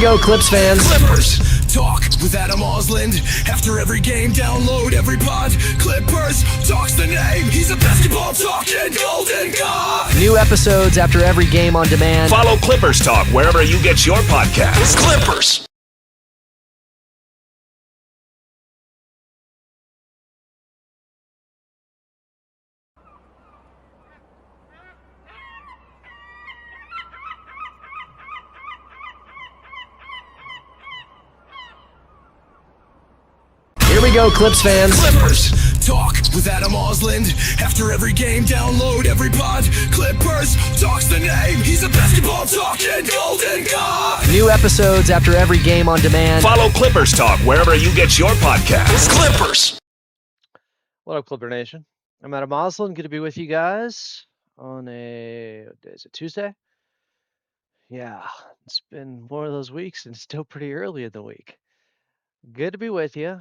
go, Clips fans. Clippers talk with Adam Osland. After every game, download every pod. Clippers talks the name. He's a basketball talking golden god. New episodes after every game on demand. Follow Clippers Talk wherever you get your podcasts. Clippers. Here we go, Clips fans. Clippers talk with Adam Osland. After every game, download every pod. Clippers talks the name. He's a basketball talking golden god. New episodes after every game on demand. Follow Clippers Talk wherever you get your podcasts. Clippers. What up, Clipper Nation? I'm Adam Osland. Good to be with you guys on is it Tuesday? Yeah, it's been one of those weeks and it's still pretty early in the week. Good to be with you.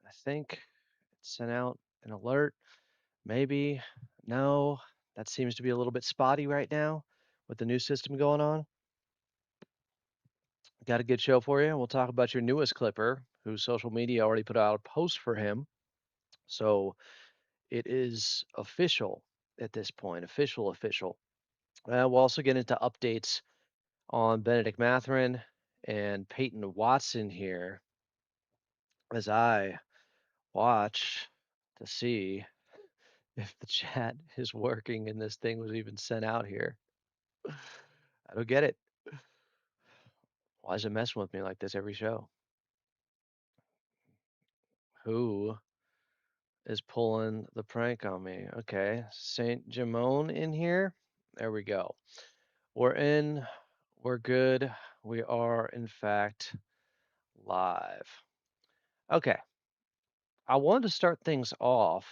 I think it sent out an alert. Maybe. No, that seems to be a little bit spotty right now with the new system going on. Got a good show for you. We'll talk about your newest Clipper, whose social media already put out a post for him. So it is official at this point. Official. We'll also get into updates on Benedict Mathurin and Peyton Watson here as I watch to see if the chat is working and this thing was even sent out here. I don't get it. Why is it messing with me like this every show? Who is pulling the prank on me? Okay, Saint Jamone in here. There we go. We're in. We're good. We are, in fact, live. Okay. I wanted to start things off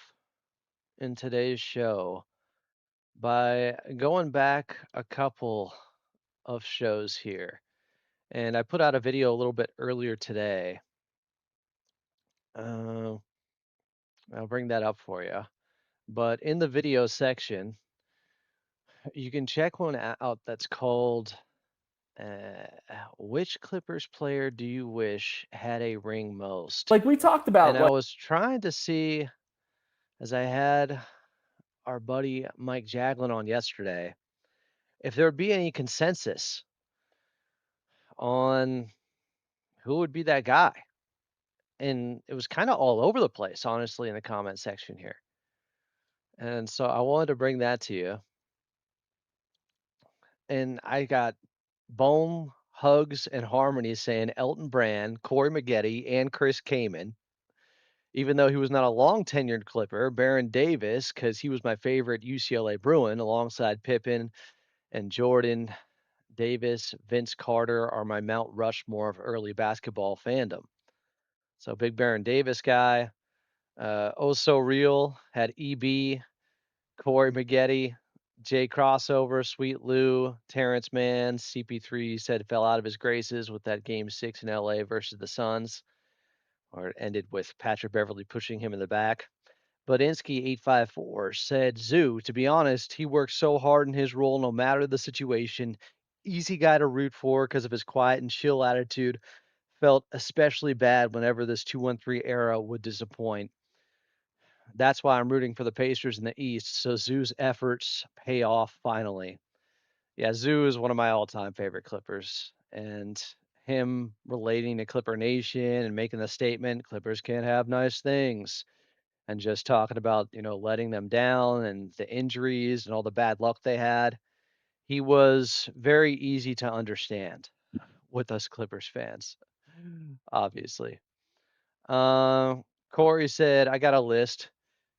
in today's show by going back a couple of shows here. And I put out a video a little bit earlier today. I'll bring that up for you. But in the video section, you can check one out that's called Which Clippers player do you wish had a ring most? Like we talked about. And I was trying to see, as I had our buddy Mike Jaglin on yesterday, if there would be any consensus on who would be that guy. And it was kind of all over the place, honestly, in the comment section here. And so I wanted to bring that to you. And I got Bone, Hugs, and Harmony saying Elton Brand, Corey Maggette, and Chris Kaman. Even though he was not a long-tenured Clipper, Baron Davis, because he was my favorite UCLA Bruin, alongside Pippen and Jordan, Davis, Vince Carter are my Mount Rushmore of early basketball fandom. So big Baron Davis guy. Oh So Real had EB, Corey Maggette, Jay Crossover, Sweet Lou, Terrence Mann, CP3 said fell out of his graces with that game 6 in LA versus the Suns, or it ended with Patrick Beverly pushing him in the back. Bodinsky854 said, Zoo, to be honest, he works so hard in his role no matter the situation. Easy guy to root for because of his quiet and chill attitude. Felt especially bad whenever this 2-1-3 era would disappoint. That's why I'm rooting for the Pacers in the East, so Zoo's efforts pay off finally. Yeah, Zoo is one of my all-time favorite Clippers, and him relating to Clipper Nation and making the statement, Clippers can't have nice things, and just talking about, letting them down and the injuries and all the bad luck they had. He was very easy to understand with us Clippers fans, obviously. Corey said, I got a list.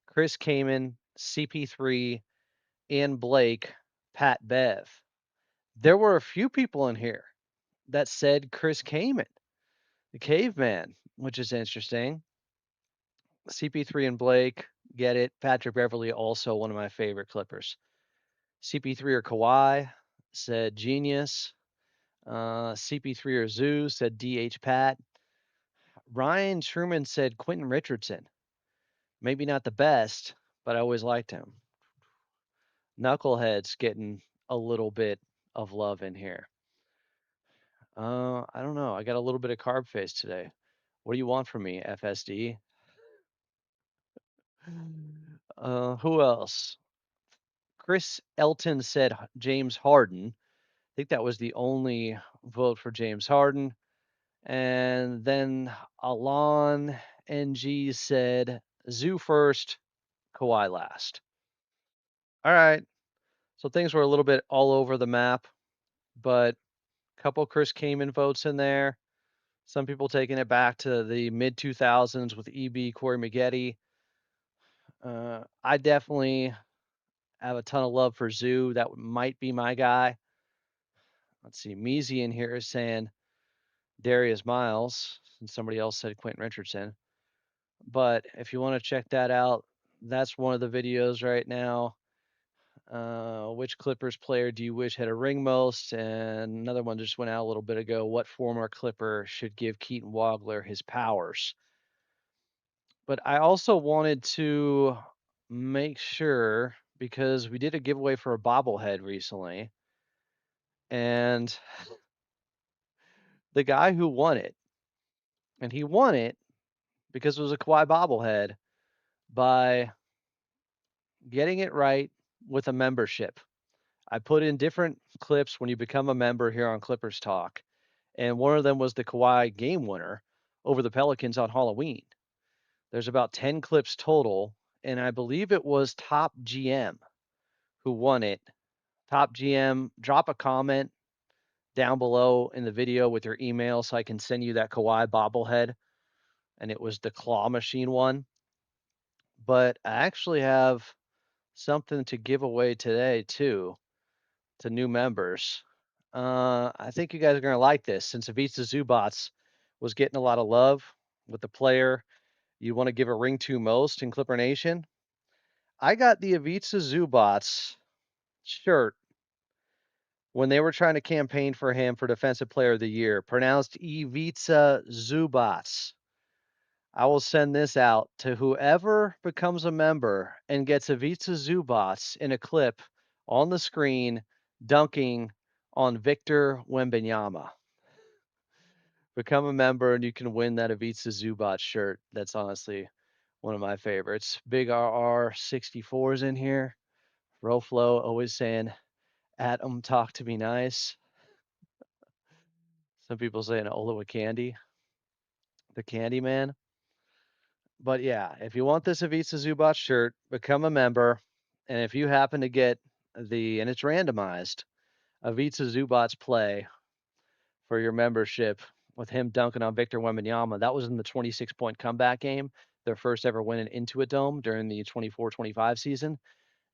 Chris Kaman, CP3, and Blake, Pat Bev. There were a few people in here that said Chris Kaman, the caveman, which is interesting. CP3 and Blake, get it. Patrick Beverly, also one of my favorite Clippers. CP3 or Kawhi said genius. CP3 or Zoo said DH Pat. Ryan Truman said Quentin Richardson. Maybe not the best, but I always liked him. Knucklehead's getting a little bit of love in here. I don't know. I got a little bit of carb face today. What do you want from me, FSD? Who else? Chris Elton said James Harden. I think that was the only vote for James Harden. And then Alon NG said Zoo first, Kawhi last. All right. So things were a little bit all over the map, but a couple Chris Kaman votes in there. Some people taking it back to the mid 2000s with EB, Corey Maggette. I definitely have a ton of love for Zoo. That might be my guy. Let's see. Measy in here is saying Darius Miles, and somebody else said Quentin Richardson. But if you want to check that out, that's one of the videos right now. Which Clippers player do you wish had a ring most? And another one just went out a little bit ago. What former Clipper should give Keaton Wagler his powers? But I also wanted to make sure because we did a giveaway for a bobblehead recently, and the guy who won it, and he won it because it was a Kawhi bobblehead by getting it right with a membership. I put in different clips when you become a member here on Clippers Talk, and one of them was the Kawhi game winner over the Pelicans on Halloween. There's about 10 clips total, and I believe it was Top GM who won it. Top GM, drop a comment down below in the video with your email so I can send you that Kawhi bobblehead. And it was the claw machine one. But I actually have something to give away today, too, to new members. I think you guys are going to like this since Ivica Zubats was getting a lot of love with the player you want to give a ring to most in Clipper Nation. I got the Ivica Zubats shirt when they were trying to campaign for him for Defensive Player of the Year, pronounced Ivica Zubats. I will send this out to whoever becomes a member and gets Ivica Zubats in a clip on the screen dunking on Victor Wembanyama. Become a member and you can win that Ivica Zubats shirt. That's honestly one of my favorites. Big RR 64s in here. Roflo always saying, Atom, talk to me nice. Some people saying Olawa Candy, the Candy Man. But yeah, if you want this Ivica Zubac shirt, become a member. And if you happen to get and it's randomized, Ivica Zubac play for your membership with him dunking on Victor Wembanyama, that was in the 26-point comeback game, their first ever win into a dome during the 24-25 season.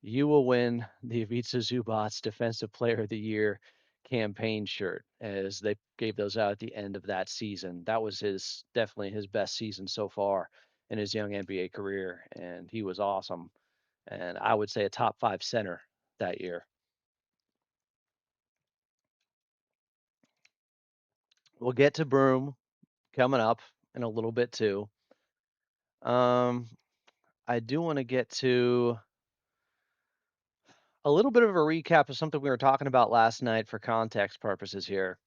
You will win the Ivica Zubac Defensive Player of the Year campaign shirt as they gave those out at the end of that season. That was definitely his best season so far in his young NBA career, and he was awesome. And I would say a top 5 center that year. We'll get to Broome coming up in a little bit too. Um, I do want to get to a little bit of a recap of something we were talking about last night for context purposes here.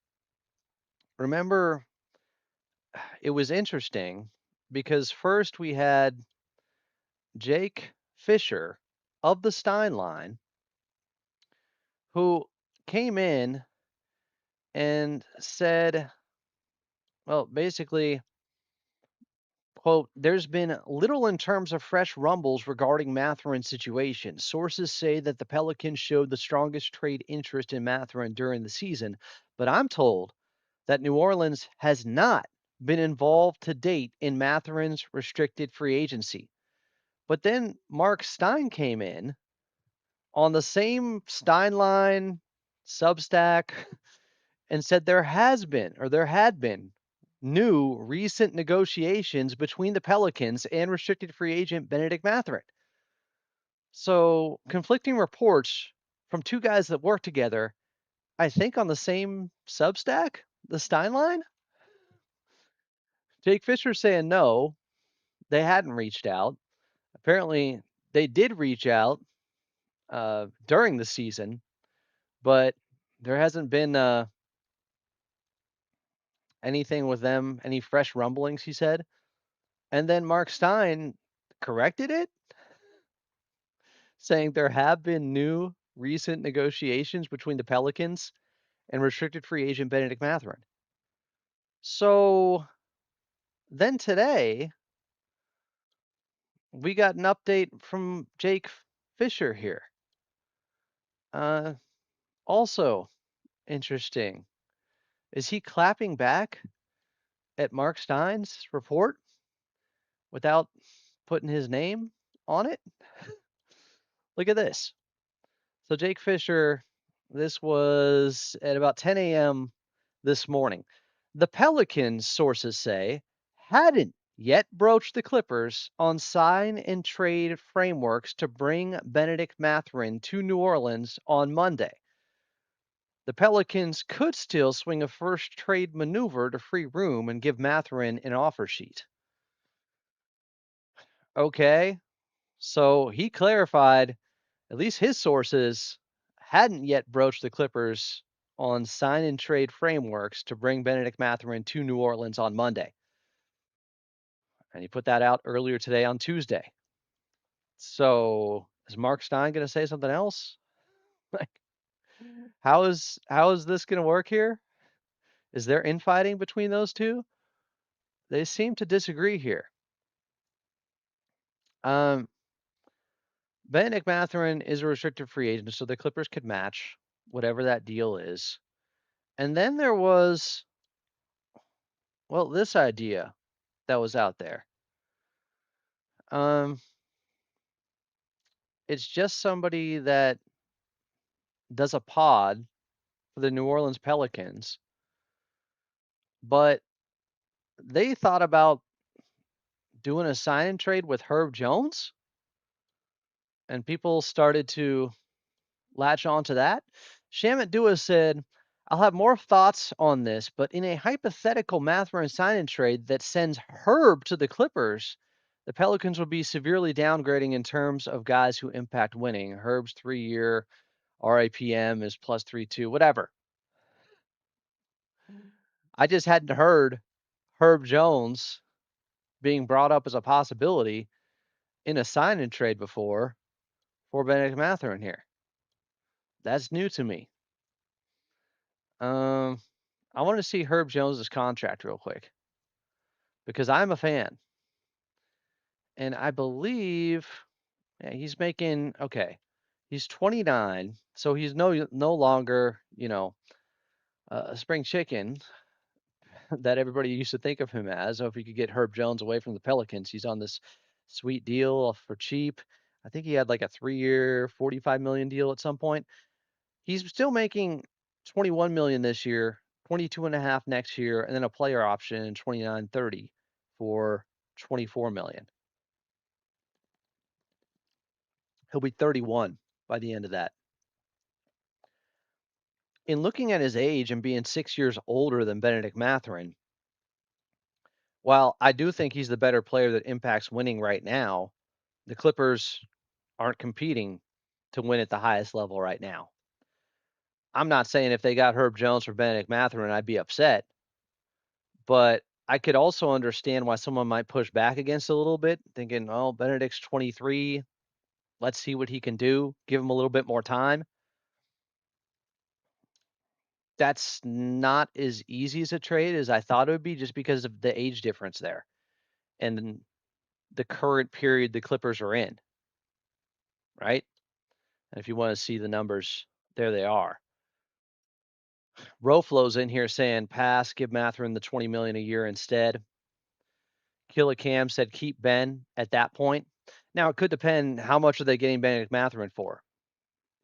Remember, it was interesting because first we had Jake Fisher of the Stein line who came in and said, well, basically, quote, there's been little in terms of fresh rumbles regarding Mathurin's situation. Sources say that the Pelicans showed the strongest trade interest in Mathurin during the season, but I'm told that New Orleans has not been involved to date in Mathurin's restricted free agency. But then Mark Stein came in on the same Steinline Substack and said there had been new recent negotiations between the Pelicans and restricted free agent Benedict Mathurin. So conflicting reports from two guys that work together, I think on the same Substack, the Steinline. Jake Fisher saying no, they hadn't reached out. Apparently, they did reach out during the season, but there hasn't been anything with them, any fresh rumblings, he said. And then Mark Stein corrected it, saying there have been new recent negotiations between the Pelicans and restricted free agent Benedict Mathurin. So then today, we got an update from Jake Fisher here. Also interesting. Is he clapping back at Mark Stein's report without putting his name on it? Look at this. So Jake Fisher, this was at about 10 a.m. this morning. The Pelicans, sources say, hadn't yet broached the Clippers on sign and trade frameworks to bring Benedict Mathurin to New Orleans on Monday. The Pelicans could still swing a first trade maneuver to free room and give Mathurin an offer sheet. Okay, so he clarified, at least his sources hadn't yet broached the Clippers on sign and trade frameworks to bring Benedict Mathurin to New Orleans on Monday. And he put that out earlier today on Tuesday. So is Mark Stein going to say something else? Like, how is this going to work here? Is there infighting between those two? They seem to disagree here. Benedict Mathurin is a restricted free agent, so the Clippers could match whatever that deal is. And then there was, well, this idea that was out there. It's just somebody that does a pod for the New Orleans Pelicans, but they thought about doing a sign and trade with Herb Jones, and people started to latch on to that. Shamit Dua said, I'll have more thoughts on this, but in a hypothetical Mathurin sign and trade that sends Herb to the Clippers, the Pelicans will be severely downgrading in terms of guys who impact winning. Herb's 3-year RAPM is plus 3.2, whatever. I just hadn't heard Herb Jones being brought up as a possibility in a sign and trade before for Benedict Mathurin here. That's new to me. I want to see Herb Jones's contract real quick because I'm a fan, and I believe he's making okay. He's 29, so he's no longer a spring chicken that everybody used to think of him as. So if you could get Herb Jones away from the Pelicans, he's on this sweet deal for cheap. I think he had like a 3-year, $45 million deal at some point. He's still making 21 million this year, 22.5 next year, and then a player option in 29-30 for 24 million. He'll be 31 by the end of that. In looking at his age and being 6 years older than Benedict Mathurin, while I do think he's the better player that impacts winning right now, the Clippers aren't competing to win at the highest level right now. I'm not saying if they got Herb Jones for Benedict Mathurin, I'd be upset, but I could also understand why someone might push back against it a little bit, thinking, oh, Benedict's 23. Let's see what he can do. Give him a little bit more time. That's not as easy as a trade as I thought it would be just because of the age difference there and the current period the Clippers are in, right? And if you want to see the numbers, there they are. Roflo's in here saying pass, give Mathurin the 20 million a year instead. Killicam said keep Ben at that point. Now it could depend how much are they getting Benedict Mathurin for.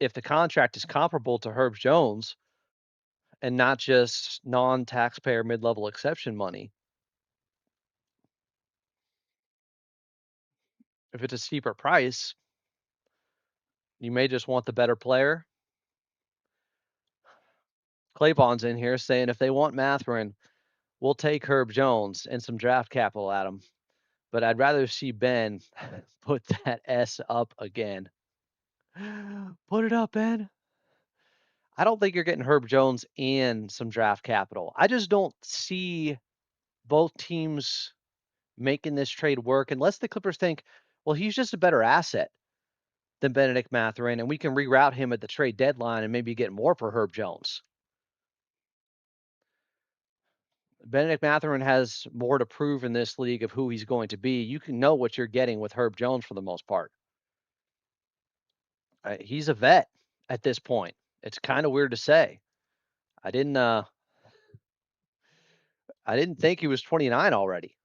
If the contract is comparable to Herb Jones and not just non-taxpayer mid-level exception money, if it's a steeper price, you may just want the better player. Claybon's in here saying if they want Mathurin, we'll take Herb Jones and some draft capital at him. But I'd rather see Ben put that S up again. Put it up, Ben. I don't think you're getting Herb Jones and some draft capital. I just don't see both teams making this trade work unless the Clippers think, well, he's just a better asset than Benedict Mathurin, and we can reroute him at the trade deadline and maybe get more for Herb Jones. Benedict Mathurin has more to prove in this league of who he's going to be. You can know what you're getting with Herb Jones for the most part. He's a vet at this point. It's kind of weird to say. I didn't uh I didn't think he was 29 already.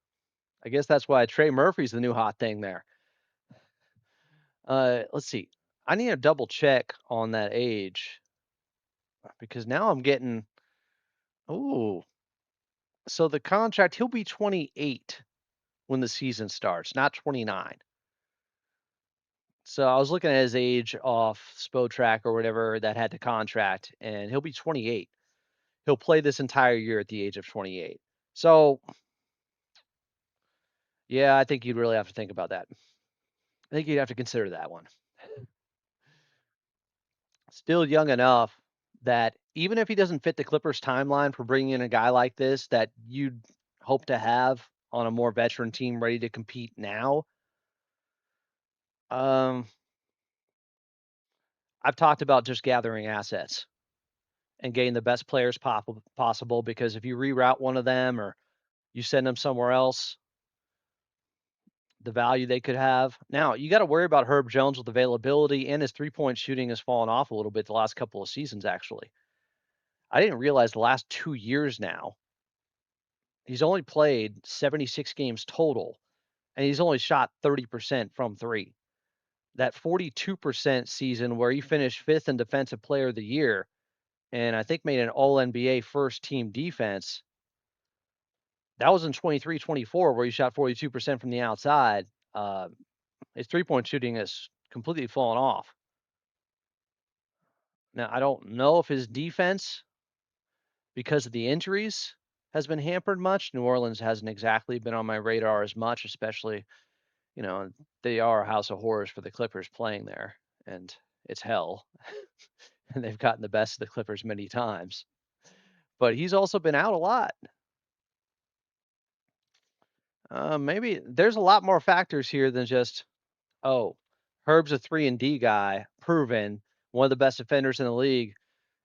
I guess that's why Trey Murphy's the new hot thing there. Let's see. I need to double check on that age because now I'm getting ooh. So the contract, he'll be 28 when the season starts, not 29. So I was looking at his age off Spotrac or whatever that had the contract, and he'll be 28. He'll play this entire year at the age of 28. So yeah, I think you'd really have to think about that. I think you'd have to consider that one. Still young enough that even if he doesn't fit the Clippers timeline for bringing in a guy like this that you'd hope to have on a more veteran team ready to compete now, um, I've talked about just gathering assets and getting the best players possible because if you reroute one of them or you send them somewhere else, the value they could have. Now, you got to worry about Herb Jones with availability, and his three-point shooting has fallen off a little bit the last couple of seasons, actually. I didn't realize the last 2 years now, he's only played 76 games total, and he's only shot 30% from three. That 42% season where he finished fifth in Defensive Player of the Year, and I think made an All NBA first team defense. That was in 23-24 where he shot 42% from the outside. Uh, his three-point shooting has completely fallen off. Now, I don't know if his defense, because of the injuries, has been hampered much. New Orleans hasn't exactly been on my radar as much, especially, they are a house of horrors for the Clippers playing there, and it's hell. And they've gotten the best of the Clippers many times. But he's also been out a lot. Maybe there's a lot more factors here than just, oh, Herb's a 3 and D guy, proven, one of the best defenders in the league.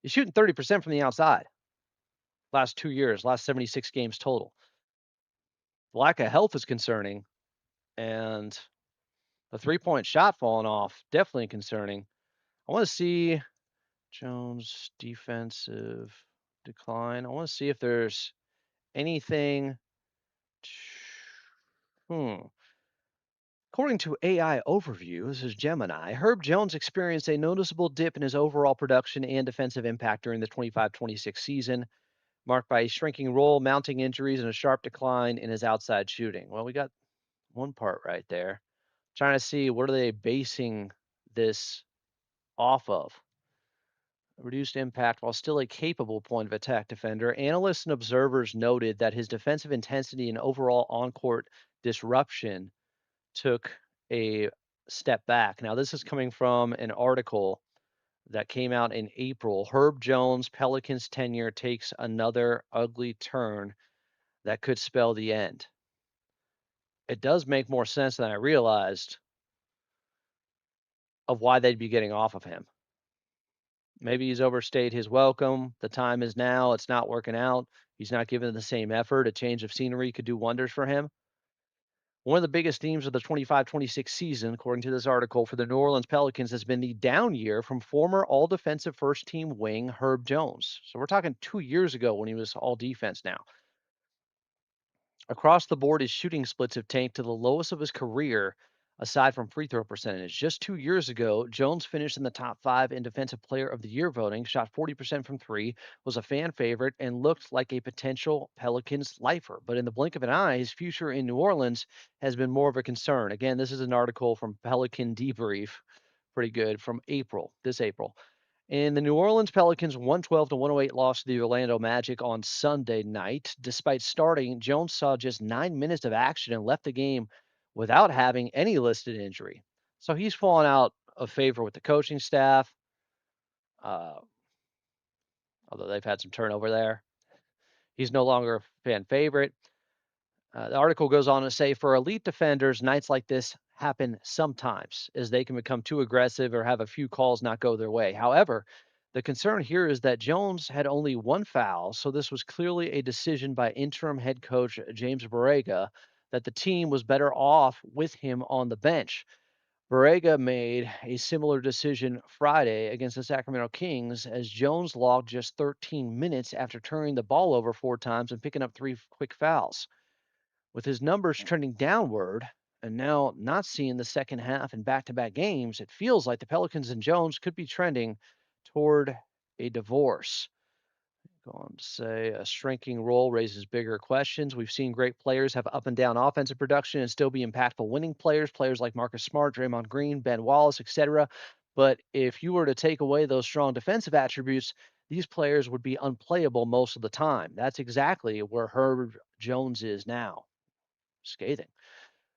He's shooting 30% from the outside. Last 2 years, last 76 games total. Lack of health is concerning, and the three-point shot falling off, definitely concerning. I want to see Jones' defensive decline. I want to see if there's anything. According to AI Overview, this is Gemini, Herb Jones experienced a noticeable dip in his overall production and defensive impact during the 25-26 season, marked by a shrinking role, mounting injuries, and a sharp decline in his outside shooting. Well, we got one part right there. Trying to see what are they basing this off of. Reduced impact while still a capable point of attack defender. Analysts and observers noted that his defensive intensity and overall on-court disruption took a step back. Now, this is coming from an article that came out in April. Herb Jones, Pelicans tenure takes another ugly turn that could spell the end. It does make more sense than I realized of why they'd be getting off of him. Maybe he's overstayed his welcome. The time is now. It's not working out. He's not giving the same effort. A change of scenery could do wonders for him. One of the biggest themes of the 25-26 season, according to this article, for the New Orleans Pelicans has been the down year from former all-defensive first-team wing Herb Jones. So we're talking 2 years ago when he was all defense now. Across the board, his shooting splits have tanked to the lowest of his career, aside from free throw percentage. Just 2 years ago, Jones finished in the top 5 in Defensive Player of the Year voting, shot 40% from three, was a fan favorite, and looked like a potential Pelicans lifer. But in the blink of an eye, his future in New Orleans has been more of a concern. Again, this is an article from Pelican Debrief, pretty good, from this April. And the New Orleans Pelicans 112-108 loss to the Orlando Magic on Sunday night. Despite starting, Jones saw just 9 minutes of action and left the game without having any listed injury. So he's fallen out of favor with the coaching staff. although they've had some turnover there. He's no longer a fan favorite. The article goes on to say for elite defenders, nights like this happen sometimes as they can become too aggressive or have a few calls not go their way. However, the concern here is that Jones had only one foul, so this was clearly a decision by interim head coach James Borrega that the team was better off with him on the bench. Borrega made a similar decision Friday against the Sacramento Kings as Jones logged just 13 minutes after turning the ball over 4 times and picking up 3 quick fouls. With his numbers trending downward and now not seeing the second half in back to back games, it feels like the Pelicans and Jones could be trending toward a divorce. Go on to say a shrinking role raises bigger questions. We've seen great players have up and down offensive production and still be impactful winning players, players like Marcus Smart, Draymond Green, Ben Wallace, etc. But if you were to take away those strong defensive attributes, these players would be unplayable most of the time. That's exactly where Herb Jones is now. Scathing.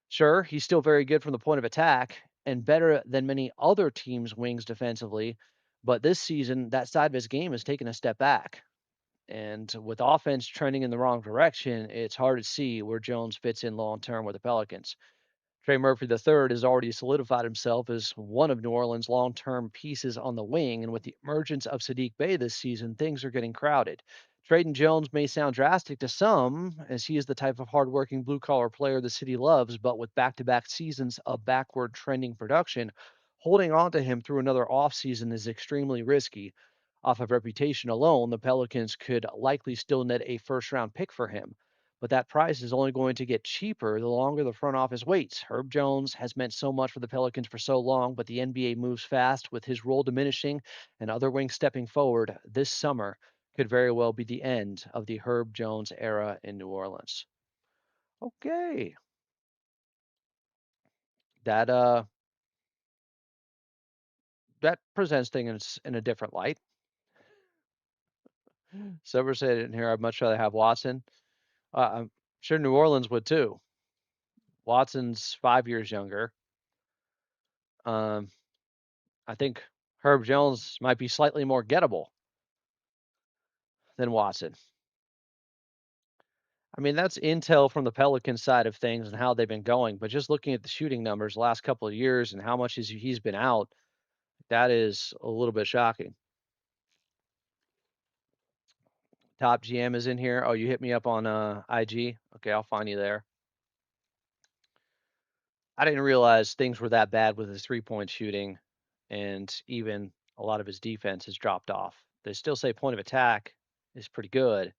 Sure, he's still very good from the point of attack and better than many other teams' wings defensively, but this season, that side of his game has taken a step back. And with offense trending in the wrong direction, it's hard to see where Jones fits in long term with the Pelicans. Trey Murphy III has already solidified himself as one of New Orleans' long term pieces on the wing, and with the emergence of Sadiq Bey this season, things are getting crowded. Trading Jones may sound drastic to some, as he is the type of hardworking blue collar player the city loves, but with back to back seasons of backward trending production, holding on to him through another offseason is extremely risky. Off of reputation alone, the Pelicans could likely still net a first round pick for him, but that price is only going to get cheaper the longer the front office waits. Herb Jones has meant so much for the Pelicans for so long, but the NBA moves fast with his role diminishing and other wings stepping forward. This summer could very well be the end of the Herb Jones era in New Orleans. Okay. That that presents things in a different light. Silver said in here, I'd much rather have Watson. I'm sure New Orleans would too. Watson's 5 years younger. Um, I think Herb Jones might be slightly more gettable than Watson. I mean, that's intel from the Pelicans side of things and how they've been going, but just looking at the shooting numbers the last couple of years and how much he's been out, that is a little bit shocking. Top GM is in here. Oh, you hit me up on IG? Okay, I'll find you there. I didn't realize things were that bad with his three-point shooting, and even a lot of his defense has dropped off. They still say point of attack is pretty good.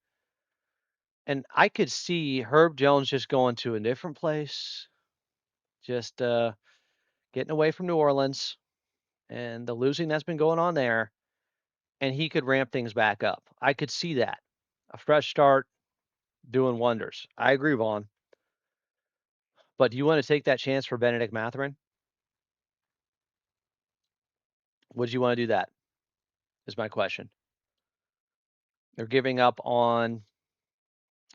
And I could see Herb Jones just going to a different place, just getting away from New Orleans and the losing that's been going on there, and he could ramp things back up. I could see that. A fresh start doing wonders. I agree, Vaughn. But do you want to take that chance for Benedict Mathurin? Would you want to do that? Is my question. They're giving up on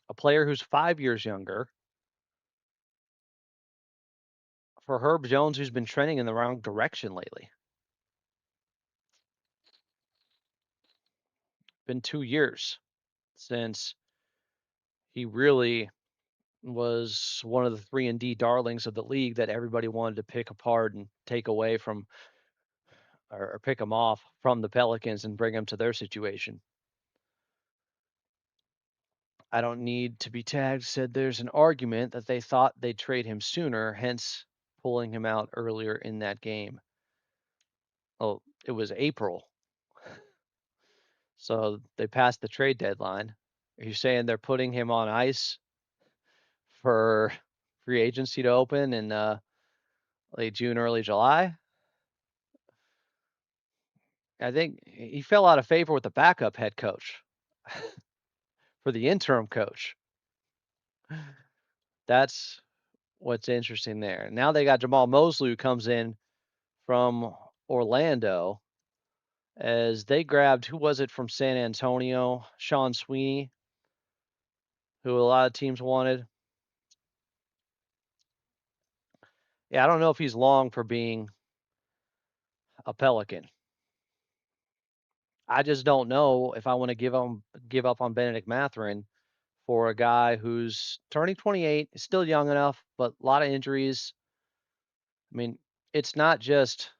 a player who's 5 years younger for Herb Jones, who's been trending in the wrong direction lately. Been 2 years since he really was one of the 3-and-D darlings of the league that everybody wanted to pick apart and take away from or pick him off from the Pelicans and bring him to their situation. I don't need to be tagged said there's an argument that they thought they'd trade him sooner, hence pulling him out earlier in that game. Oh, it was April. So they passed the trade deadline. Are you saying they're putting him on ice for free agency to open in late June, early July? I think he fell out of favor with the backup head coach for the interim coach. That's what's interesting there. Now they got Jamal Mosley who comes in from Orlando as they grabbed, who was it from San Antonio? Sean Sweeney, who a lot of teams wanted. Yeah, I don't know if he's long for being a Pelican. I just don't know if I want to give up on Benedict Mathurin for a guy who's turning 28, is still young enough, but a lot of injuries. I mean, it's not just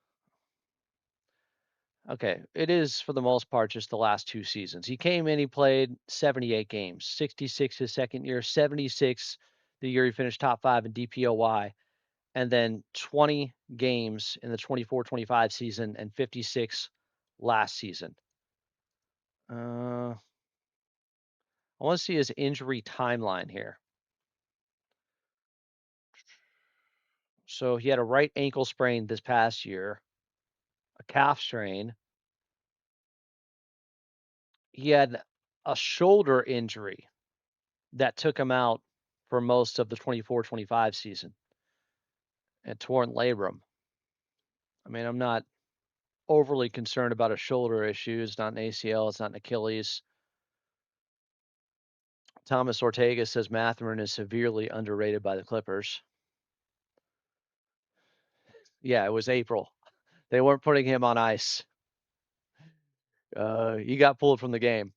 okay, it is for the most part just the last 2 seasons. He came in, he played 78 games, 66 his second year, 76 the year he finished top 5 in DPOY, and then 20 games in the 24-25 season and 56 last season. I want to see his injury timeline here. So he had a right ankle sprain this past year, a calf strain. He had a shoulder injury that took him out for most of the 24-25 season and torn labrum. I mean, I'm not overly concerned about a shoulder issue. It's not an ACL, it's not an Achilles. Thomas Ortega says Mathurin is severely underrated by the Clippers. Yeah, it was April. They weren't putting him on ice. He got pulled from the game.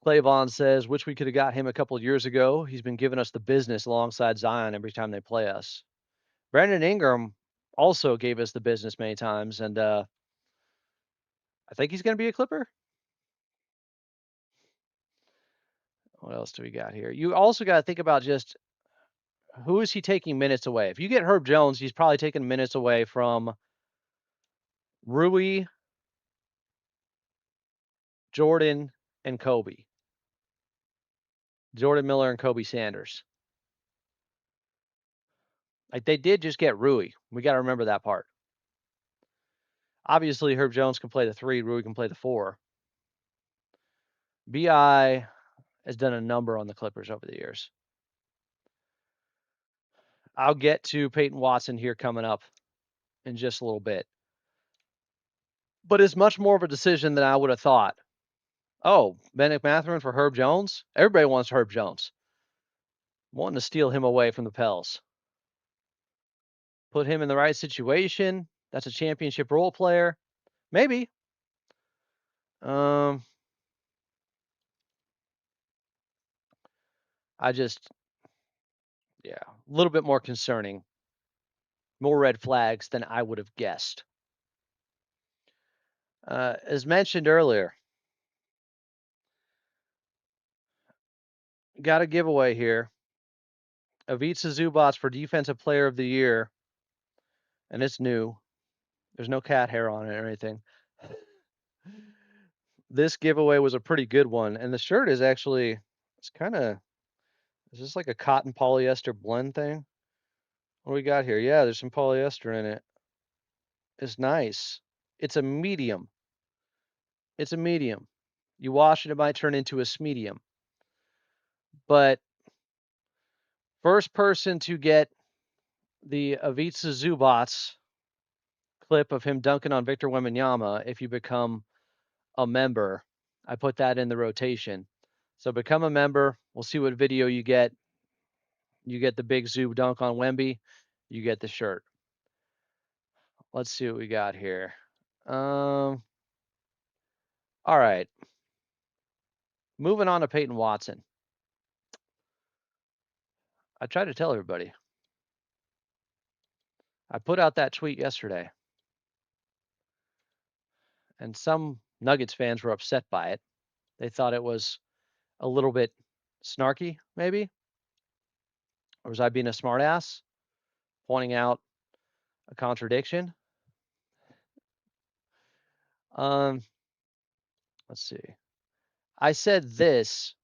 Clay Vaughn says, wish we could have got him a couple of years ago. He's been giving us the business alongside Zion every time they play us. Brandon Ingram also gave us the business many times, and I think he's going to be a Clipper. What else do we got here? You also got to think about just who is he taking minutes away? If you get Herb Jones, he's probably taking minutes away from Rui, Jordan, and Kobe. Jordan Miller and Kobe Sanders. Like they did just get Rui. We got to remember that part. Obviously, Herb Jones can play the 3, Rui can play the 4. BI has done a number on the Clippers over the years. I'll get to Peyton Watson here coming up in just a little bit. But it's much more of a decision than I would have thought. Oh, Benedict Mathurin for Herb Jones? Everybody wants Herb Jones. Wanting to steal him away from the Pels. Put him in the right situation. That's a championship role player. Maybe. I just, yeah, a little bit more concerning. More red flags than I would have guessed. As mentioned earlier, got a giveaway here. Ivica Zubac for Defensive Player of the Year, and it's new. There's no cat hair on it or anything. This giveaway was a pretty good one, and the shirt is actually, it's kind of, is this like a cotton polyester blend thing? What do we got here? Yeah, there's some polyester in it. It's nice. It's a medium. It's a medium. You wash it, it might turn into a smedium. But first person to get the Ivica Zubac clip of him dunking on Victor Wembanyama, if you become a member, I put that in the rotation. So become a member. We'll see what video you get. You get the big Zub dunk on Wemby. You get the shirt. Let's see what we got here. All right. Moving on to Peyton Watson. I tried to tell everybody. I put out that tweet yesterday, and some Nuggets fans were upset by it. They thought it was a little bit snarky, maybe. Or was I being a smartass, pointing out a contradiction? Let's see. I said this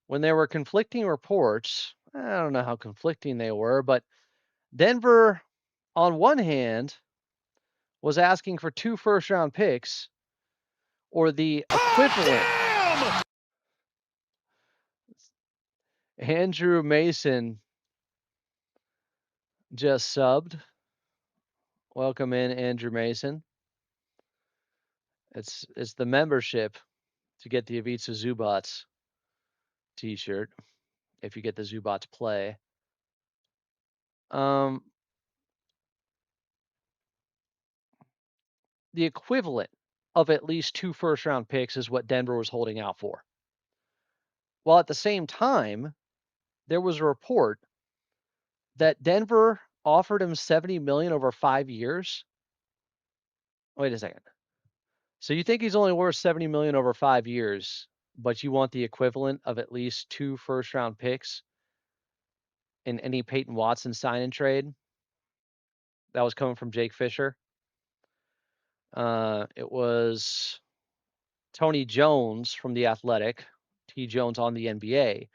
when there were conflicting reports. I don't know how conflicting they were, but Denver, on one hand, was asking for 2 first-round picks or the equivalent. Andrew Mason just subbed. Welcome in, Andrew Mason. It's the membership to get the Ivica Zubac t-shirt if you get the Zubac play. The equivalent of at least 2 first-round picks is what Denver was holding out for. Well, at the same time, there was a report that Denver offered him $70 million over 5 years. Wait a second. So you think he's only worth $70 million over 5 years, but you want the equivalent of at least 2 first-round picks in any Peyton Watson sign and trade? That was coming from Jake Fisher. It was Tony Jones from The Athletic, T. Jones on the NBA,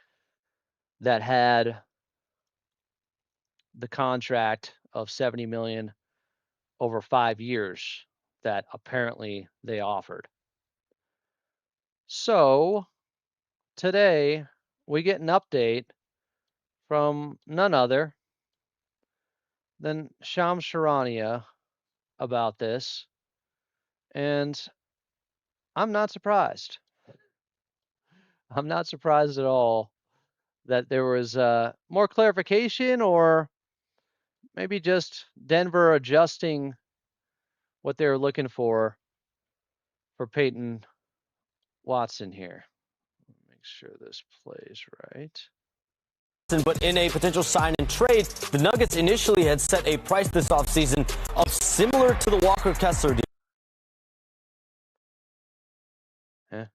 that had the contract of $70 million over 5 years that apparently they offered. So today we get an update from none other than Shams Charania about this, and I'm not surprised. I'm not surprised at all that there was more clarification, or maybe just Denver adjusting what they were looking for Peyton Watson here. Make sure this plays right. But in a potential sign and trade, the Nuggets initially had set a price this offseason of similar to the Walker Kessler deal.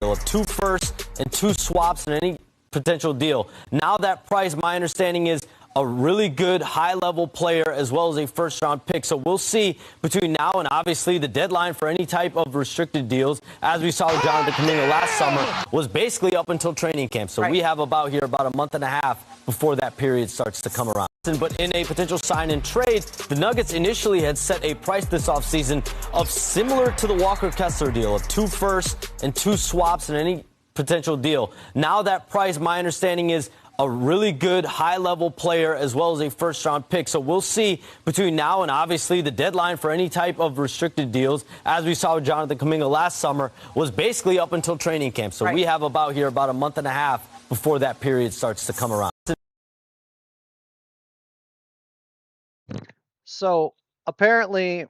Of 2 firsts and 2 swaps in any potential deal. Now that price, my understanding, is a really good high-level player as well as a first-round pick. So we'll see between now and obviously the deadline for any type of restricted deals, as we saw with Jonathan Kuminga last summer, was basically up until training camp. So we have about a month and a half before that period starts to come around. But in a potential sign and trade, the Nuggets initially had set a price this offseason of similar to the Walker Kessler deal of 2 firsts and 2 swaps in any potential deal. Now that price, my understanding, is a really good high-level player as well as a first-round pick. So we'll see between now and obviously the deadline for any type of restricted deals, as we saw with Jonathan Kuminga last summer, was basically up until training camp. So we have about a month and a half before that period starts to come around. So apparently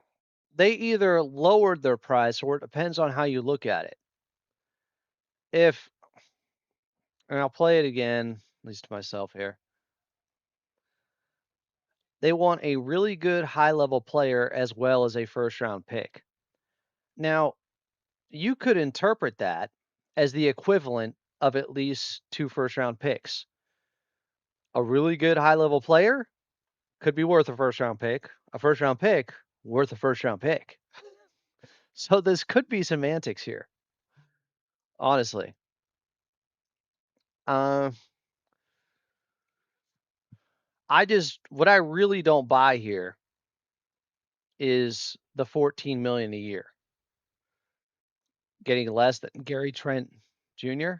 they either lowered their price, or it depends on how you look at it. And I'll play it again, at least to myself here. They want a really good high-level player as well as a first-round pick. Now, you could interpret that as the equivalent of at least 2 first-round picks. A really good high-level player could be worth a first-round pick. A first-round pick worth a first-round pick. So this could be semantics here, honestly. What I really don't buy here is the $14 million a year. Getting less than Gary Trent Jr.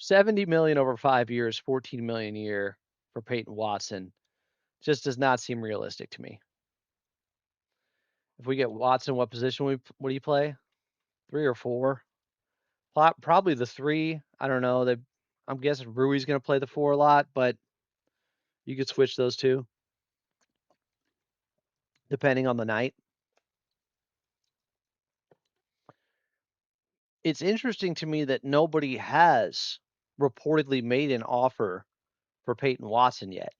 $70 million over 5 years, $14 million a year for Peyton Watson just does not seem realistic to me. If we get Watson, what position would he play? 3 or 4? Probably the 3. I don't know. I'm guessing Rui's going to play the 4 a lot, but you could switch those two depending on the night. It's interesting to me that nobody has reportedly made an offer for Peyton Watson yet.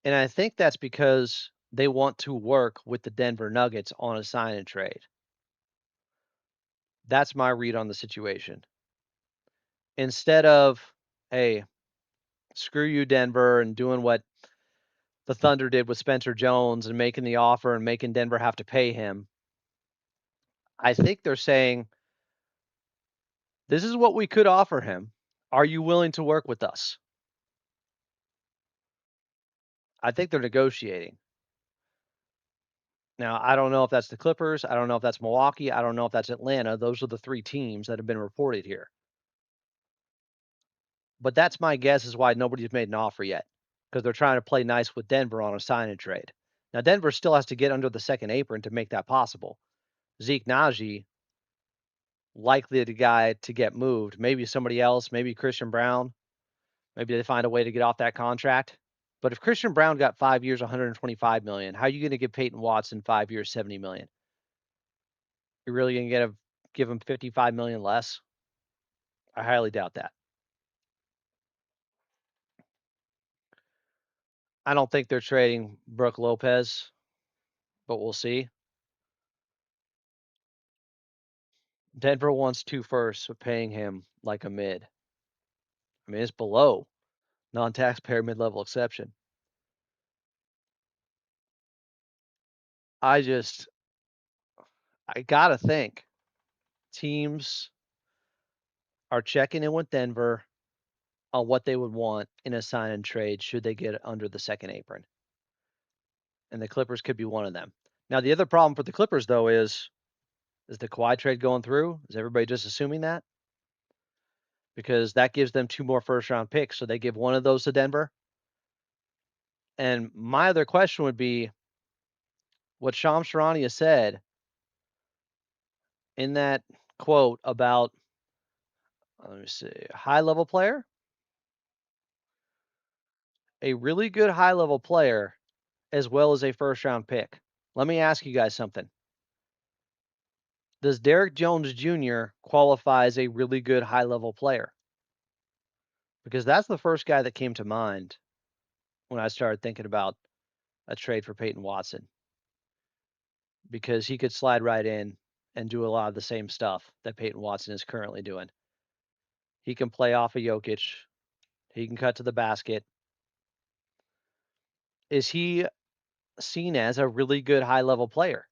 And I think that's because they want to work with the Denver Nuggets on a sign and trade. That's my read on the situation. Instead of, hey, screw you, Denver, and doing what the Thunder did with Spencer Jones and making the offer and making Denver have to pay him, I think they're saying, this is what we could offer him. Are you willing to work with us? I think they're negotiating. Now, I don't know if that's the Clippers. I don't know if that's Milwaukee. I don't know if that's Atlanta. Those are the 3 teams that have been reported here. But that's my guess is why nobody's made an offer yet, because they're trying to play nice with Denver on a sign and trade. Now, Denver still has to get under the second apron to make that possible. Zeke Naji, likely the guy to get moved. Maybe somebody else, maybe Christian Brown. Maybe they find a way to get off that contract. But if Christian Brown got 5 years, $125 million, how are you going to give Peyton Watson 5 years, $70 million? You're really going to give him $55 million less? I highly doubt that. I don't think they're trading Brook Lopez, but we'll see. Denver wants 2 firsts, so paying him like a mid. I mean, it's below non-taxpayer mid-level exception. I gotta think teams are checking in with Denver on what they would want in a sign and trade should they get under the second apron. And the Clippers could be one of them. Now, the other problem for the Clippers, though, is the Kawhi trade going through? Is everybody just assuming that? Because that gives them 2 more first-round picks, so they give one of those to Denver. And my other question would be, what Shams Charania said in that quote about, let me see, high-level player? A really good high-level player as well as a first-round pick. Let me ask you guys something. Does Derrick Jones Jr. qualify as a really good high-level player? Because that's the first guy that came to mind when I started thinking about a trade for Peyton Watson. Because he could slide right in and do a lot of the same stuff that Peyton Watson is currently doing. He can play off of Jokic. He can cut to the basket. Is he seen as a really good high-level player?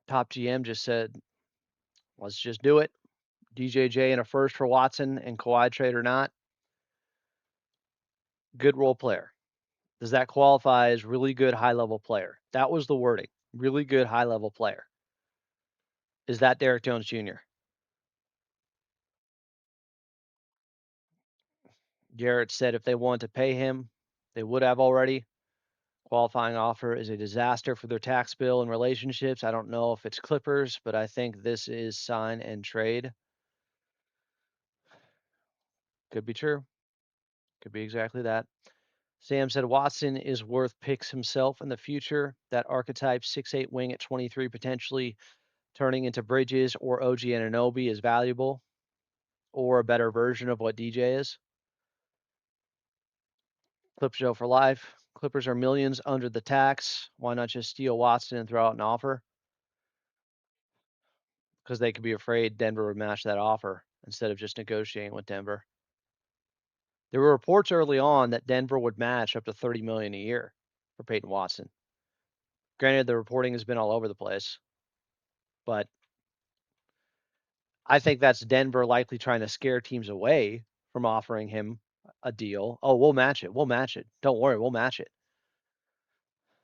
Top GM just said, let's just do it. DJJ and a first for Watson and Kawhi trade or not. Good role player. Does that qualify as really good high-level player? That was the wording. Really good high-level player. Is that Derrick Jones Jr.? Garrett said if they wanted to pay him, they would have already. Qualifying offer is a disaster for their tax bill and relationships. I don't know if it's Clippers, but I think this is sign and trade. Could be true. Could be exactly that. Sam said Watson is worth picks himself in the future. That archetype 6'8" wing at 23 potentially turning into Bridges or OG Anunoby is valuable, or a better version of what DJ is. Clip show for life. Clippers are millions under the tax. Why not just steal Watson and throw out an offer? Because they could be afraid Denver would match that offer instead of just negotiating with Denver. There were reports early on that Denver would match up to $30 million a year for Peyton Watson. Granted, the reporting has been all over the place, but I think that's Denver likely trying to scare teams away from offering him a deal. Oh, we'll match it. We'll match it. Don't worry, we'll match it.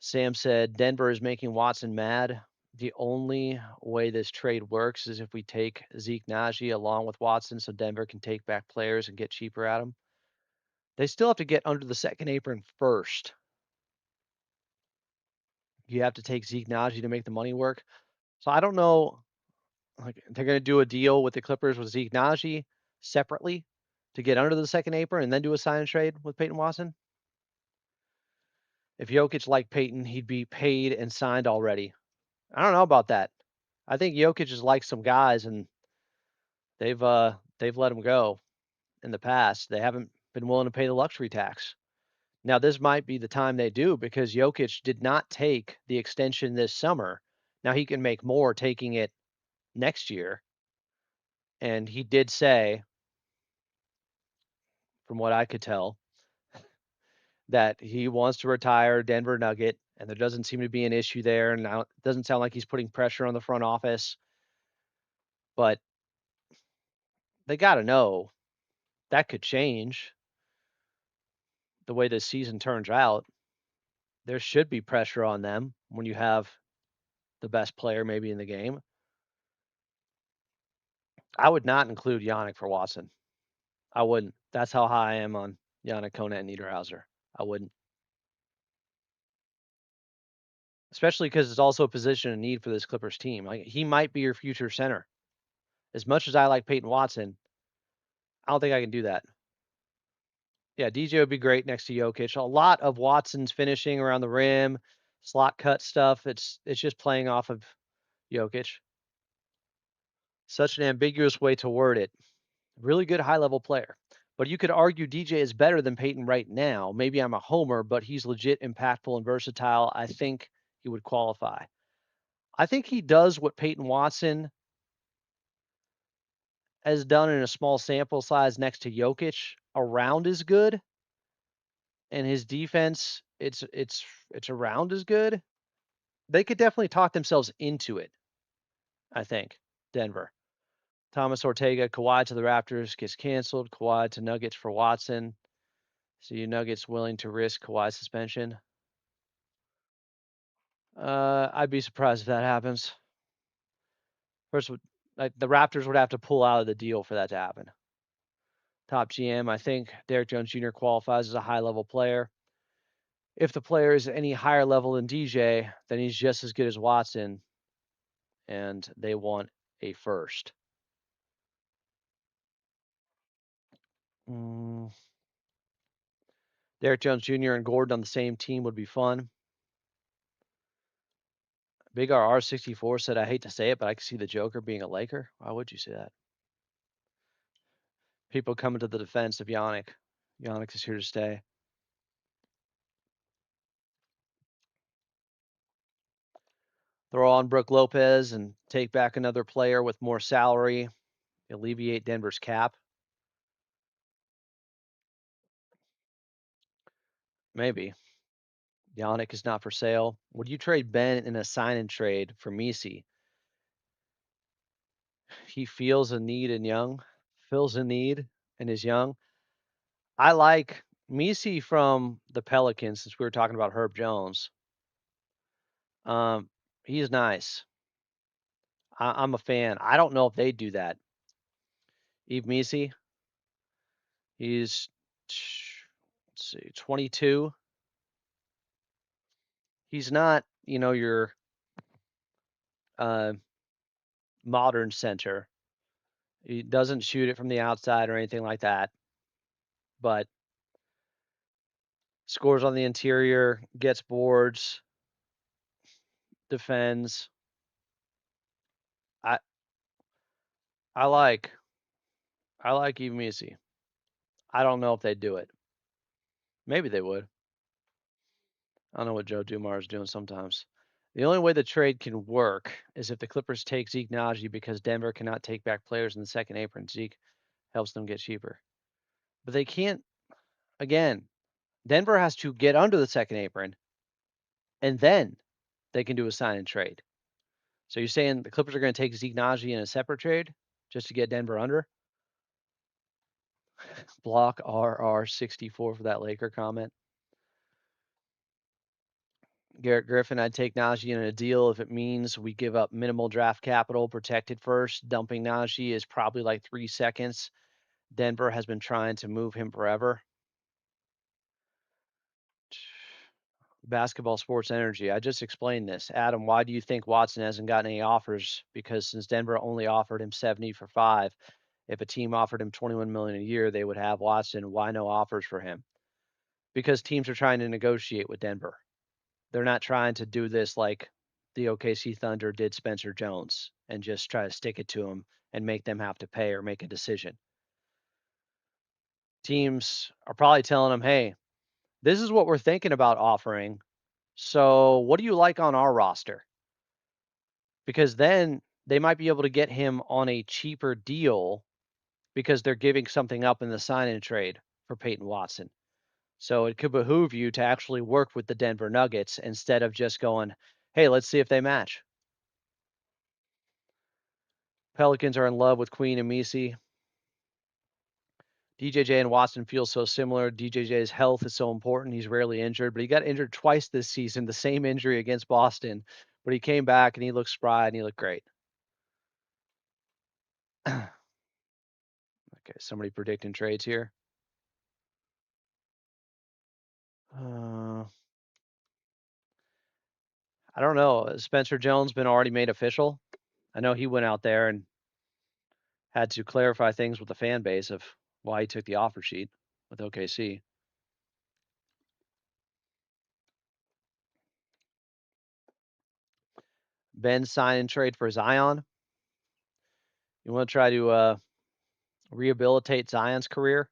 Sam said Denver is making Watson mad. The only way this trade works is if we take Zeke Naji along with Watson so Denver can take back players and get cheaper at them. They still have to get under the second apron first. You have to take Zeke Naji to make the money work. So I don't know. Like they're going to do a deal with the Clippers with Zeke Naji separately to get under the second apron and then do a sign and trade with Peyton Watson. If Jokic liked Peyton, he'd be paid and signed already. I don't know about that. I think Jokic has liked some guys and they've let him go in the past. They haven't been willing to pay the luxury tax. Now this might be the time they do because Jokic did not take the extension this summer. Now he can make more taking it next year. And he did say, from what I could tell, that he wants to retire Denver Nugget, and there doesn't seem to be an issue there. And now it doesn't sound like he's putting pressure on the front office. But they got to know that could change the way this season turns out. There should be pressure on them when you have the best player maybe in the game. I would not include Yannick for Watson. I wouldn't. That's how high I am on Yannick Kona and Niederhauser. I wouldn't. Especially because it's also a position of need for this Clippers team. Like he might be your future center. As much as I like Peyton Watson, I don't think I can do that. Yeah, DJ would be great next to Jokic. A lot of Watson's finishing around the rim, slot cut stuff. It's just playing off of Jokic. Such an ambiguous way to word it. Really good high level player. But you could argue DJ is better than Peyton right now. Maybe I'm a homer, but he's legit impactful and versatile. I think he would qualify. I think he does what Peyton Watson has done in a small sample size next to Jokic around as good. And his defense, it's around as good. They could definitely talk themselves into it, I think. Denver. Thomas Ortega, Kawhi to the Raptors gets canceled. Kawhi to Nuggets for Watson. So you Nuggets willing to risk Kawhi suspension? I'd be surprised if that happens. First, like the Raptors would have to pull out of the deal for that to happen. Top GM, I think Derrick Jones Jr. qualifies as a high-level player. If the player is any higher level than DJ, then he's just as good as Watson, and they want a first. Derrick Jones Jr. and Gordon on the same team would be fun. Big RR64 said, I hate to say it, but I can see the Joker being a Laker. Why would you say that? People coming to the defense of Yannick. Yannick is here to stay. Throw on Brooke Lopez and take back another player with more salary. Alleviate Denver's cap. Maybe. Yannick is not for sale. Would you trade Ben in a sign and trade for Misi? He feels a need and young. Feels a need and is young. I like Misi from the Pelicans since we were talking about Herb Jones. He's nice. I'm a fan. I don't know if they do that. Yves Misi, he's, let's see, 22. He's not, your modern center. He doesn't shoot it from the outside or anything like that, but scores on the interior, gets boards, defends. I like Yves Misi. I don't know if they'd do it. Maybe they would. I don't know what Joe Dumars is doing sometimes. The only way the trade can work is if the Clippers take Zeke Naji because Denver cannot take back players in the second apron. Zeke helps them get cheaper. But they can't, again, Denver has to get under the second apron, and then they can do a sign and trade. So you're saying the Clippers are going to take Zeke Naji in a separate trade just to get Denver under? Block RR64 for that Laker comment. Garrett Griffin, I'd take Najee in a deal if it means we give up minimal draft capital, protected first. Dumping Najee is probably like 3 seconds. Denver has been trying to move him forever. Basketball Sports Energy. I just explained this. Adam, why do you think Watson hasn't gotten any offers? Because since Denver only offered him 70 for 5, if a team offered him 21 million a year, they would have Watson. Why no offers for him? Because teams are trying to negotiate with Denver. They're not trying to do this like the OKC Thunder did Spencer Jones and just try to stick it to him and make them have to pay or make a decision. Teams are probably telling them, hey, this is what we're thinking about offering. So what do you like on our roster? Because then they might be able to get him on a cheaper deal because they're giving something up in the sign-in trade for Peyton Watson. So it could behoove you to actually work with the Denver Nuggets instead of just going, hey, let's see if they match. Pelicans are in love with Queen and Misi. DJJ and Watson feel so similar. DJJ's health is so important. He's rarely injured, but he got injured twice this season, the same injury against Boston. But he came back and he looked spry and he looked great. Okay, somebody predicting trades here. I don't know. Has Spencer Jones been already made official? I know he went out there and had to clarify things with the fan base of why he took the offer sheet with OKC. Ben sign and trade for Zion. You want to try to rehabilitate Zion's career,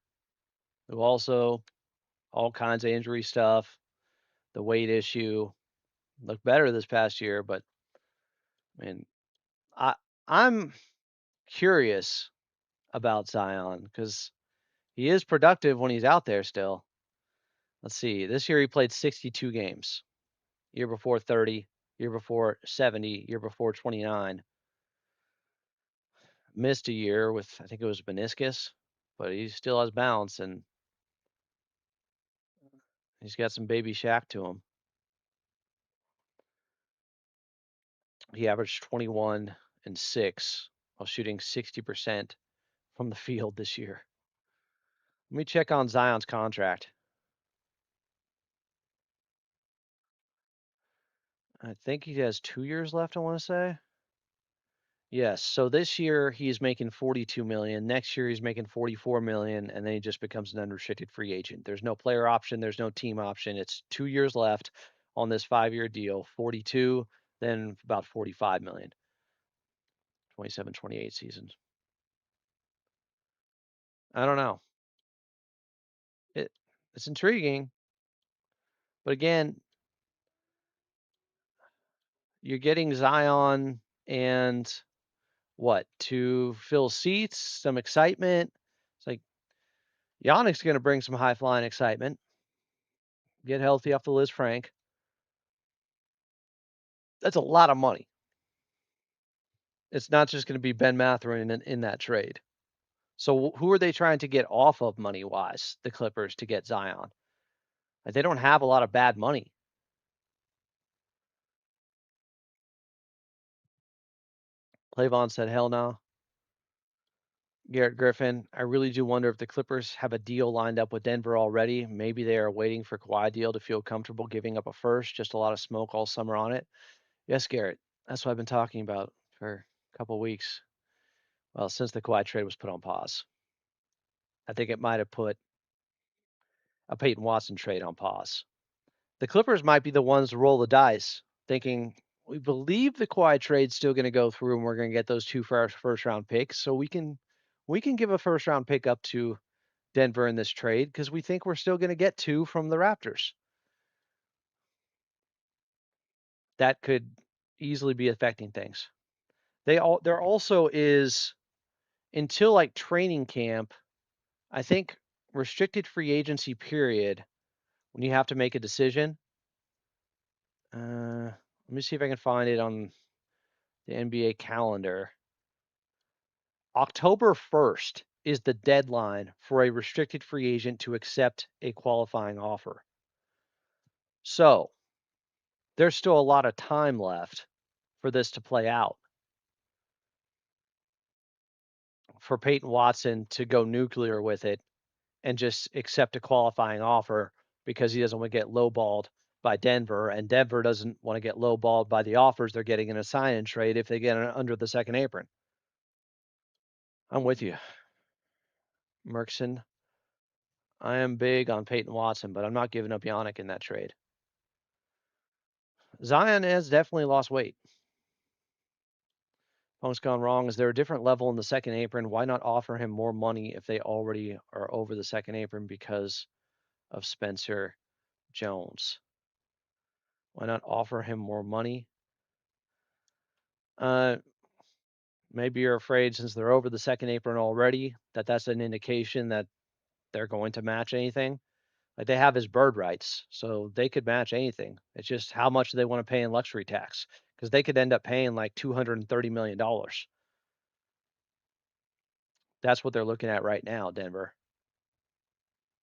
who also all kinds of injury stuff, the weight issue. Looked better this past year, but I mean, I I'm curious about Zion because he is productive when he's out there still. Let's see. This year he played 62 games. Year before 30, year before 70, year before 29. Missed a year with I think it was meniscus, but he still has bounce and he's got some baby Shaq to him. He averaged 21 and 6 while shooting 60% from the field this year. Let me check on Zion's contract. I think he has 2 years left, I want to say. Yes, so this year he's making 42 million. Next year he's making 44 million, and then he just becomes an unrestricted free agent. There's no player option, there's no team option. It's 2 years left on this 5-year deal. 42, then about 45 million. 27, 28 seasons. I don't know. It's intriguing, but again, you're getting Zion and what to fill seats, some excitement. It's like Yannick's going to bring some high flying excitement. Get healthy off the Liz Frank. That's a lot of money. It's not just going to be Ben Mathurin in that trade. So who are they trying to get off of money wise? The Clippers to get Zion. Like, they don't have a lot of bad money. Clavon said, "Hell no." Garrett Griffin, I really do wonder if the Clippers have a deal lined up with Denver already. Maybe they are waiting for Kawhi deal to feel comfortable giving up a first. Just a lot of smoke all summer on it. Yes, Garrett. That's what I've been talking about for a couple of weeks. Well, since the Kawhi trade was put on pause. I think it might have put a Peyton Watson trade on pause. The Clippers might be the ones to roll the dice, thinking we believe the Kawhi trade's still going to go through, and we're going to get those 2 first round picks, so we can give a first round pick up to Denver in this trade because we think we're still going to get 2 from the Raptors. That could easily be affecting things. There also is, until like training camp, I think restricted free agency period, when you have to make a decision. Let me see if I can find it on the NBA calendar. October 1st is the deadline for a restricted free agent to accept a qualifying offer. So there's still a lot of time left for this to play out. For Peyton Watson to go nuclear with it and just accept a qualifying offer because he doesn't want to get lowballed by Denver, and Denver doesn't want to get lowballed by the offers they're getting in a sign and trade if they get under the second apron. I'm with you, Merkson. I am big on Peyton Watson, but I'm not giving up Yannick in that trade. Zion has definitely lost weight. Punk's gone wrong. Is there a different level in the second apron? Why not offer him more money if they already are over the second apron because of Spencer Jones? Why not offer him more money? Maybe you're afraid since they're over the second apron already that's an indication that they're going to match anything. Like, they have his bird rights, so they could match anything. It's just how much do they want to pay in luxury tax, because they could end up paying like $230 million. That's what they're looking at right now, Denver.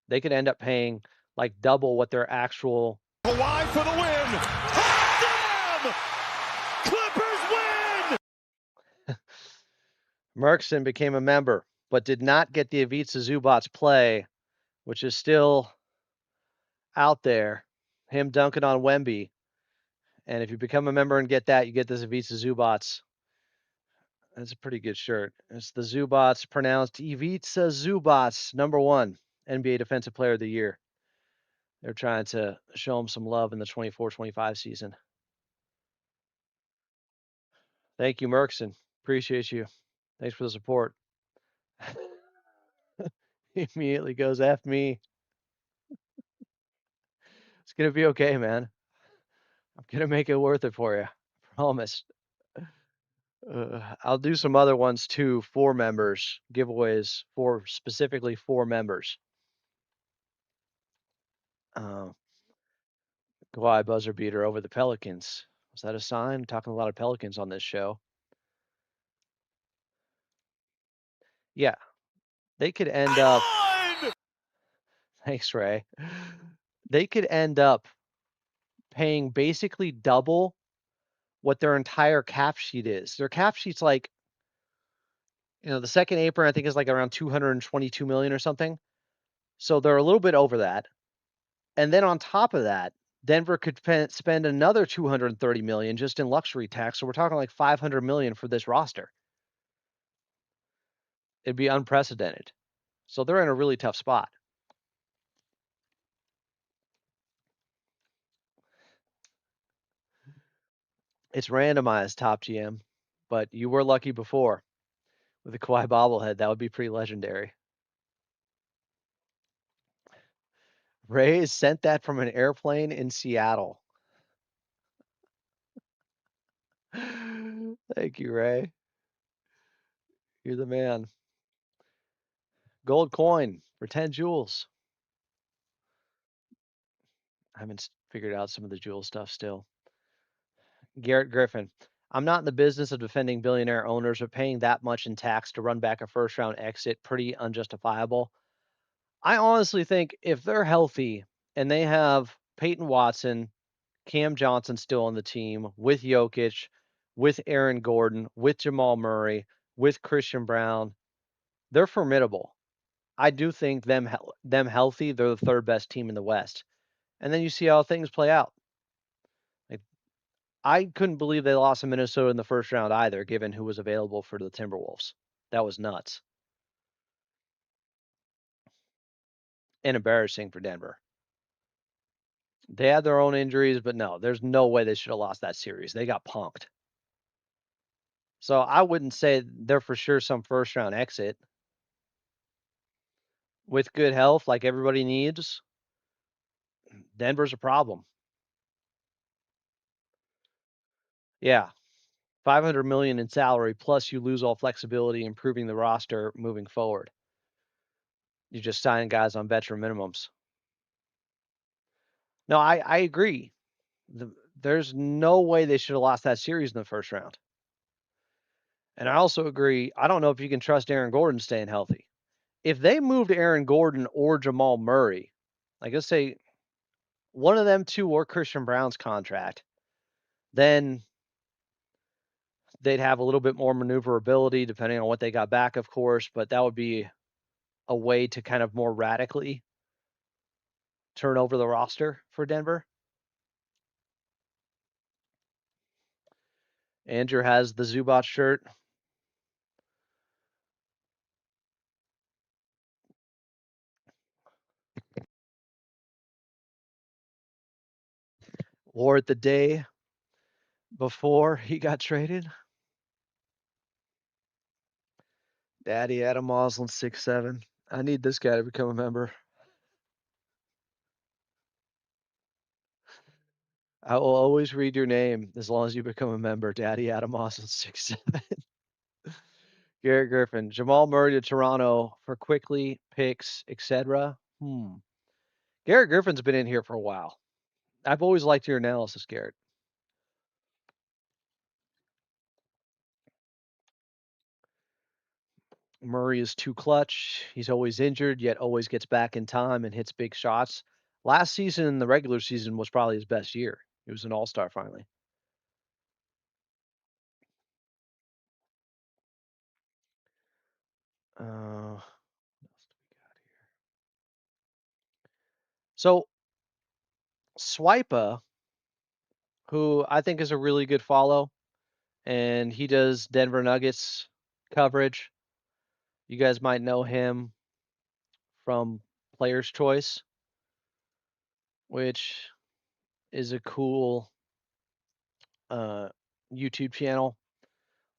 They could end up paying like double what their actual. Kawhi for the win. Damn! Clippers win! Merkson became a member, but did not get the Ivica Zubats play, which is still out there. Him dunking on Wemby. And if you become a member and get that, you get this Ivica Zubats. That's a pretty good shirt. It's the Zubats, pronounced Ivica Zubats, #1 NBA Defensive Player of the Year. They're trying to show him some love in the 24-25 season. Thank you, Merkson. Appreciate you. Thanks for the support. He immediately goes, F me. It's going to be okay, man. I'm going to make it worth it for you. Promise. I'll do some other ones too for members, giveaways for specifically for members. Kawhi buzzer beater over the Pelicans. Was that a sign? Talking a lot of Pelicans on this show. Yeah, they could end up. Thanks, Ray. They could end up paying basically double what their entire cap sheet is. Their cap sheet's like, the second apron I think is like around 222 million or something. So they're a little bit over that. And then on top of that, Denver could spend another 230 million just in luxury tax. So we're talking like 500 million for this roster. It'd be unprecedented. So they're in a really tough spot. It's randomized, Top GM, but you were lucky before with the Kawhi bobblehead. That would be pretty legendary. Ray sent that from an airplane in Seattle. Thank you, Ray. You're the man. Gold coin for 10 jewels. I haven't figured out some of the jewel stuff still. Garrett Griffin. I'm not in the business of defending billionaire owners, but paying that much in tax to run back a first round exit, pretty unjustifiable. I honestly think if they're healthy and they have Peyton Watson, Cam Johnson still on the team, with Jokic, with Aaron Gordon, with Jamal Murray, with Christian Brown, they're formidable. I do think them healthy, they're the third best team in the West. And then you see how things play out. Like, I couldn't believe they lost to Minnesota in the first round either, given who was available for the Timberwolves. That was nuts. And embarrassing for Denver. They had their own injuries, but no, there's no way they should have lost that series. They got punked. So I wouldn't say they're for sure some first round exit. With good health, like everybody needs, Denver's a problem. Yeah. 500 million in salary, plus you lose all flexibility, improving the roster moving forward. You just sign guys on veteran minimums. No, I agree. There's no way they should have lost that series in the first round. And I also agree, I don't know if you can trust Aaron Gordon staying healthy. If they moved Aaron Gordon or Jamal Murray, like let's say one of them two or Christian Brown's contract, then they'd have a little bit more maneuverability depending on what they got back, of course, but that would be a way to kind of more radically turn over the roster for Denver. Andrew has the Zubac shirt. Wore it the day before he got traded. Daddy Adam Moslin 6'7". I need this guy to become a member. I will always read your name as long as you become a member. Daddy Adam Moslin 6'7". Garrett Griffin, Jamal Murray to Toronto for quickly picks, etc. Garrett Griffin's been in here for a while. I've always liked your analysis, Garrett. Murray is too clutch. He's always injured, yet always gets back in time and hits big shots. Last season, the regular season was probably his best year. He was an all-star finally. What else do we got here? So, Swipa, who I think is a really good follow, and he does Denver Nuggets coverage. You guys might know him from Player's Choice, which is a cool YouTube channel.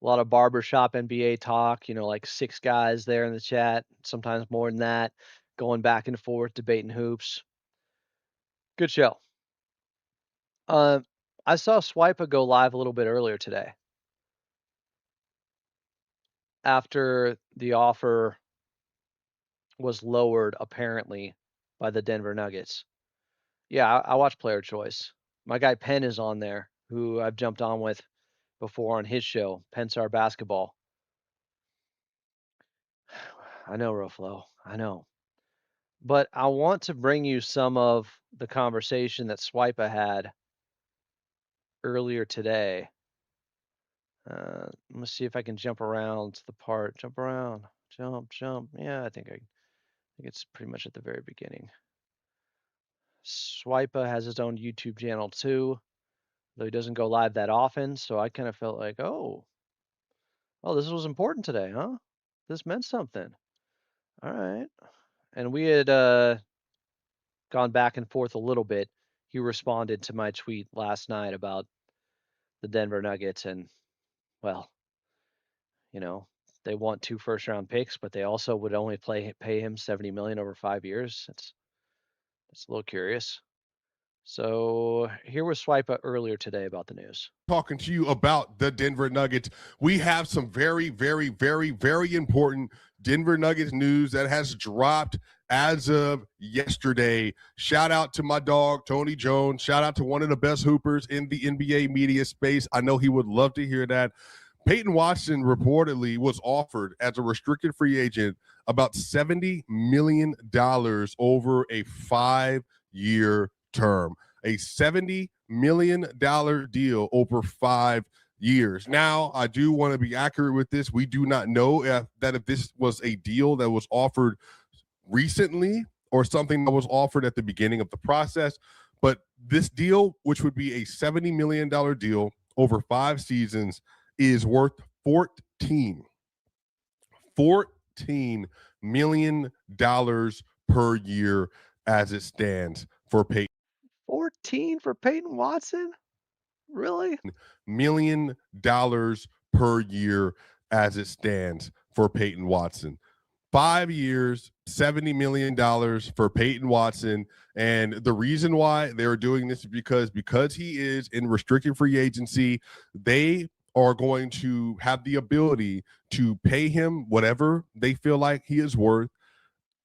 A lot of barbershop NBA talk, like 6 guys there in the chat, sometimes more than that, going back and forth, debating hoops. Good show. I saw Swipa go live a little bit earlier today after the offer was lowered apparently by the Denver Nuggets. Yeah, I watch Player Choice. My guy Penn is on there, who I've jumped on with before on his show, Pensar Basketball. I know, Roflo. I know. But I want to bring you some of the conversation that Swipa had earlier today. Let me see if I can jump around to the part. Jump around. Jump. Yeah, I think it's pretty much at the very beginning. Swipa has his own YouTube channel too, though he doesn't go live that often. So I kind of felt like, oh, this was important today, huh? This meant something. All right. And we had gone back and forth a little bit. He responded to my tweet last night about the Denver Nuggets and, well, they want 2 first-round picks, but they also would only pay him $70 million over 5 years. That's a little curious. So here was Swipa earlier today about the news. Talking to you about the Denver Nuggets. We have some very, very, very, very important Denver Nuggets news that has dropped as of yesterday. Shout out to my dog, Tony Jones. Shout out to one of the best hoopers in the NBA media space. I know he would love to hear that. Peyton Watson reportedly was offered as a restricted free agent about $70 million over a 5-year term. A $70 million deal over 5 years. Now, I do want to be accurate with this. We do not know if this was a deal that was offered recently or something that was offered at the beginning of the process. But this deal, which would be a $70 million deal over 5 seasons, is worth $14 million per year as it stands for Peyton. 14 for Peyton Watson? Really? $million per year as it stands for Peyton Watson. 5 years, $70 million for Peyton Watson. And the reason why they're doing this is because he is in restricted free agency, they are going to have the ability to pay him whatever they feel like he is worth.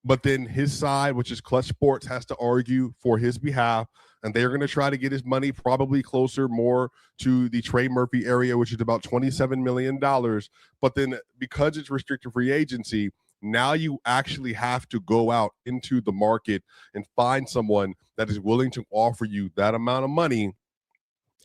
But then his side, which is Clutch Sports, has to argue for his behalf. And they're going to try to get his money probably closer more to the Trey Murphy area, which is about $27 million. But then because it's restricted free agency, now you actually have to go out into the market and find someone that is willing to offer you that amount of money.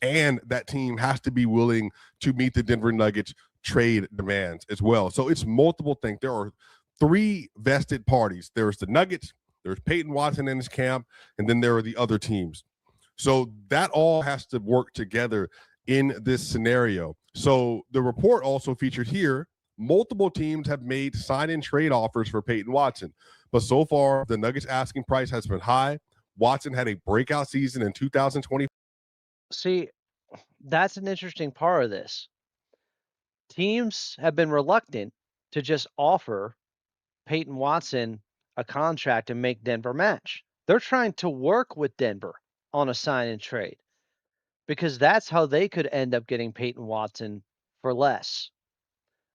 And that team has to be willing to meet the Denver Nuggets trade demands as well. So it's multiple things. There are 3 vested parties. There's the Nuggets, there's Peyton Watson and his camp, and then there are the other teams. So that all has to work together in this scenario. So the report also featured here, multiple teams have made sign-in trade offers for Peyton Watson. But so far, the Nuggets asking price has been high. Watson had a breakout season in 2020. See, that's an interesting part of this. Teams have been reluctant to just offer Peyton Watson a contract and make Denver match. They're trying to work with Denver on a sign and trade because that's how they could end up getting Peyton Watson for less.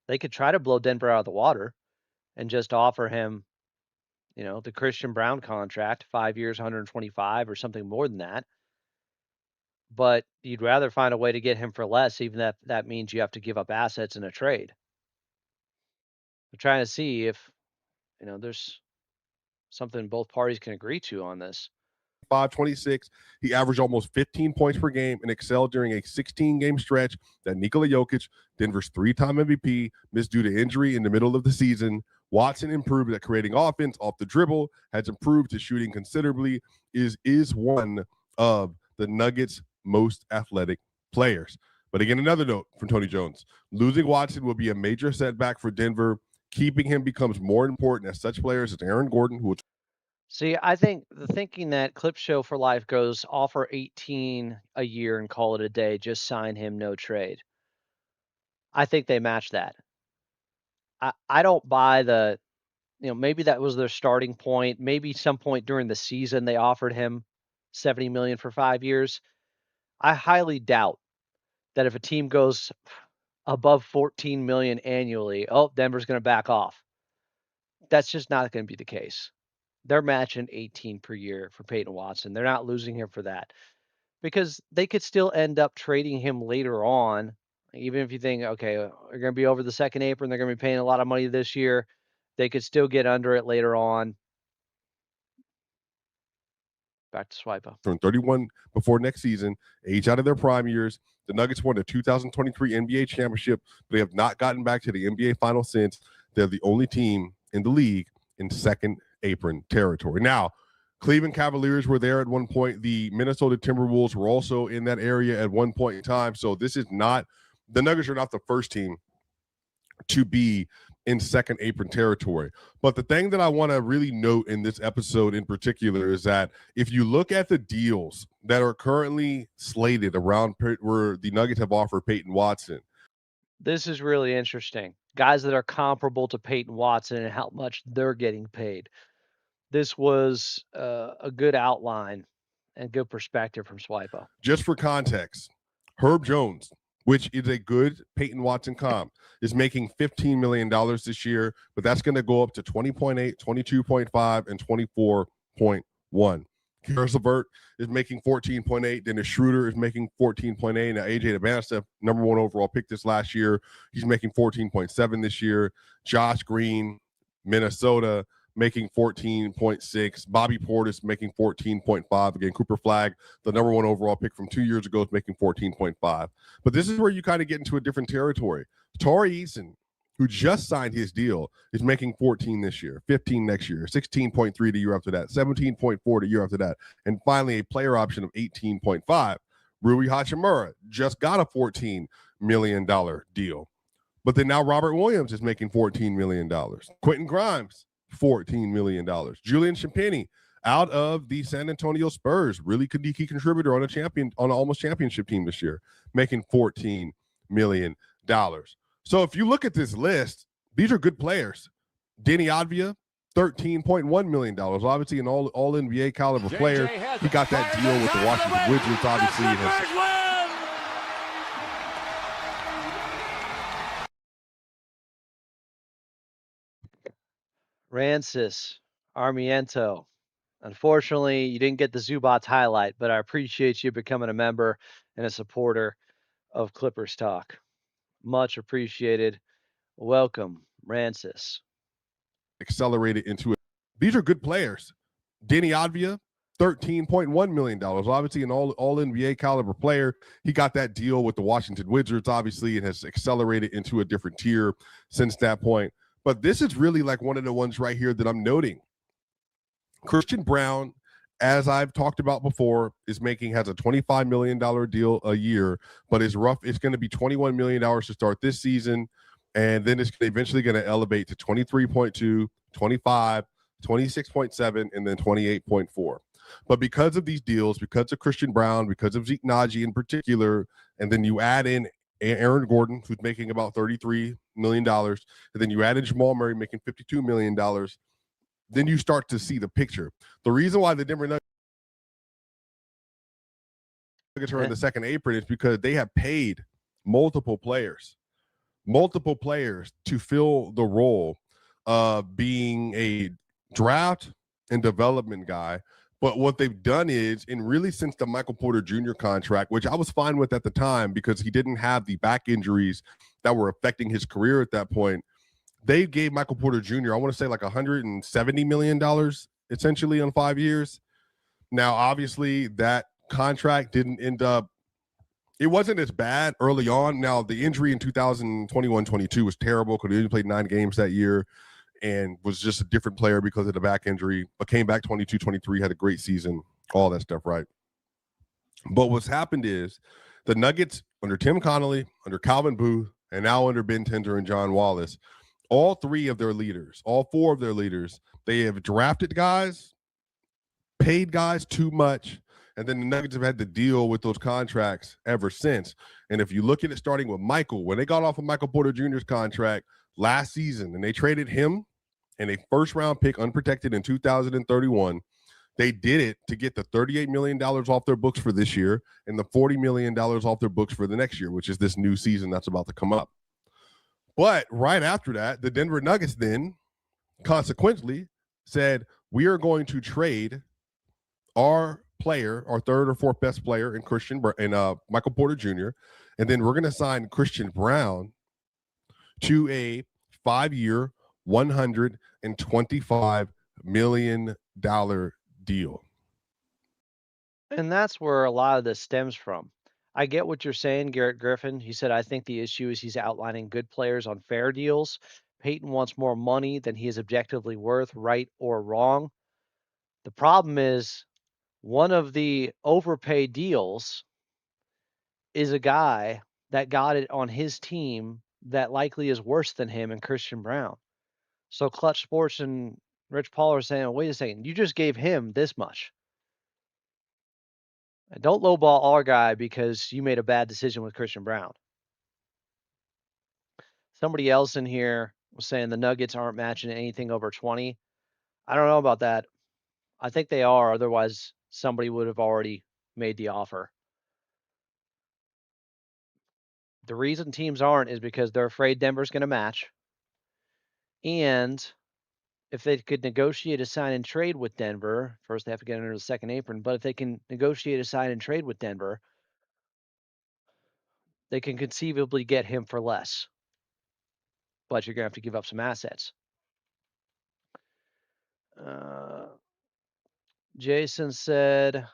They could try to blow Denver out of the water and just offer him, the Christian Brown contract, 5 years, 125 or something more than that. But you'd rather find a way to get him for less, even if that means you have to give up assets in a trade. We're trying to see if, there's something both parties can agree to on this. 526. He averaged almost 15 points per game and excelled during a 16-game stretch that Nikola Jokic, Denver's 3-time MVP, missed due to injury in the middle of the season. Watson improved at creating offense off the dribble, has improved his shooting considerably, is one of the Nuggets' most athletic players. But again, another note from Tony Jones. Losing Watson will be a major setback for Denver. Keeping him becomes more important as such players as Aaron Gordon, who will. See, I think the thinking that Clip Show for Life goes offer 18 a year and call it a day, just sign him, no trade. I think they match that. I don't buy the, maybe that was their starting point. Maybe some point during the season they offered him 70 million for 5 years. I highly doubt that if a team goes above 14 million annually, oh, Denver's going to back off. That's just not going to be the case. They're matching 18 per year for Peyton Watson. They're not losing him for that because they could still end up trading him later on. Even if you think, okay, they're going to be over the second apron, they're going to be paying a lot of money this year. They could still get under it later on. Back to swipe up. Turn 31 before next season, age out of their prime years. The Nuggets won the 2023 NBA championship. They have not gotten back to the NBA final since. They're the only team in the league in second apron territory. Now, Cleveland Cavaliers were there at one point. The Minnesota Timberwolves were also in that area at one point in time. So this is not, the Nuggets are not the first team to be in second apron territory. But the thing that I want to really note in this episode in particular is that if you look at the deals that are currently slated around where the Nuggets have offered Peyton Watson. This is really interesting. Guys that are comparable to Peyton Watson and how much they're getting paid. This was a good outline and good perspective from Swipa. Just for context, Herb Jones, which is a good Peyton Watson comp, is making $15 million this year, but that's going to go up to 20.8, 22.5, and 24.1. Karis LeVert is making 14.8. Dennis Schroeder is making 14.8. Now, AJ Abanicep, number 1 overall pick this last year, he's making 14.7 this year. Josh Green, Minnesota, making 14.6. Bobby Portis making 14.5. Again, Cooper Flagg, the number 1 overall pick from 2 years ago, is making 14.5. But this is where you kind of get into a different territory. Tari Eason, who just signed his deal, is making 14 this year, 15 next year, 16.3 the year after that, 17.4 the year after that, and finally a player option of 18.5. Rui Hachimura just got a $14 million deal. But then now Robert Williams is making $14 million. Quentin Grimes, $14 million. Julian Champagnie out of the San Antonio Spurs, really key contributor on an almost championship team this year, making $14 million. So if you look at this list, these are good players. Denny Advia, $13.1 million. Obviously an all NBA caliber player. He got that deal with the Washington Wizards, obviously. Rancis, Armiento. Unfortunately, you didn't get the Zubats highlight, but I appreciate you becoming a member and a supporter of Clippers Talk. Much appreciated. Welcome, Rancis. Accelerated into it. These are good players. Denny Advia, $13.1 million. Obviously an all NBA caliber player. He got that deal with the Washington Wizards, obviously, and has accelerated into a different tier since that point. But this is really like one of the ones right here that I'm noting. Christian Braun, as I've talked about before, has a $25 million deal a year, but it's going to be $21 million to start this season. And then it's eventually going to elevate to 23.2, 25, 26.7, and then 28.4. But because of these deals, because of Christian Braun, because of Zeke Naji in particular, and then you add in Aaron Gordon, who's making about $33 million, and then you add in Jamal Murray making $52 million, then you start to see the picture. The reason why the Denver Nuggets are in the second apron is because they have paid multiple players to fill the role of being a draft and development guy. But what they've done is, and really since the Michael Porter Jr. contract, which I was fine with at the time because he didn't have the back injuries that were affecting his career at that point, they gave Michael Porter Jr., I want to say like $170 million essentially on 5 years. Now, obviously, that contract didn't end up, it wasn't as bad early on. Now, the injury in 2021-22 was terrible because he only played 9 games that year and was just a different player because of the back injury, but came back 22-23, had a great season, all that stuff, right? But what's happened is the Nuggets under Tim Connolly, under Calvin Booth, and now under Ben Tender and John Wallace, all 4 of their leaders, they have drafted guys, paid guys too much, And then the Nuggets have had to deal with those contracts ever since. And if you look at it starting with Michael, when they got off of Michael Porter Jr.'s contract last season and they traded him and a first-round pick unprotected in 2031, they did it to get the $38 million off their books for this year and the $40 million off their books for the next year, which is this new season that's about to come up. But right after that, the Denver Nuggets then consequently said, we are going to trade our player, our third or fourth best player in Michael Porter Jr., and then we're going to sign Christian Brown to a 5-year, $125 million deal. And that's where a lot of this stems from. I get what you're saying, Garrett Griffin. He said, I think the issue is he's outlining good players on fair deals. Peyton wants more money than he is objectively worth, right or wrong. The problem is one of the overpaid deals is a guy that got it on his team that likely is worse than him and Christian Brown. So Clutch Sports and Rich Paul are saying, wait a second, you just gave him this much. And don't lowball our guy because you made a bad decision with Christian Brown. Somebody else in here was saying the Nuggets aren't matching anything over 20. I don't know about that. I think they are. Otherwise, somebody would have already made the offer. The reason teams aren't is because they're afraid Denver's going to match. And if they could negotiate a sign and trade with Denver, first they have to get under the second apron, but if they can negotiate a sign and trade with Denver, they can conceivably get him for less. But you're going to have to give up some assets. Jason said,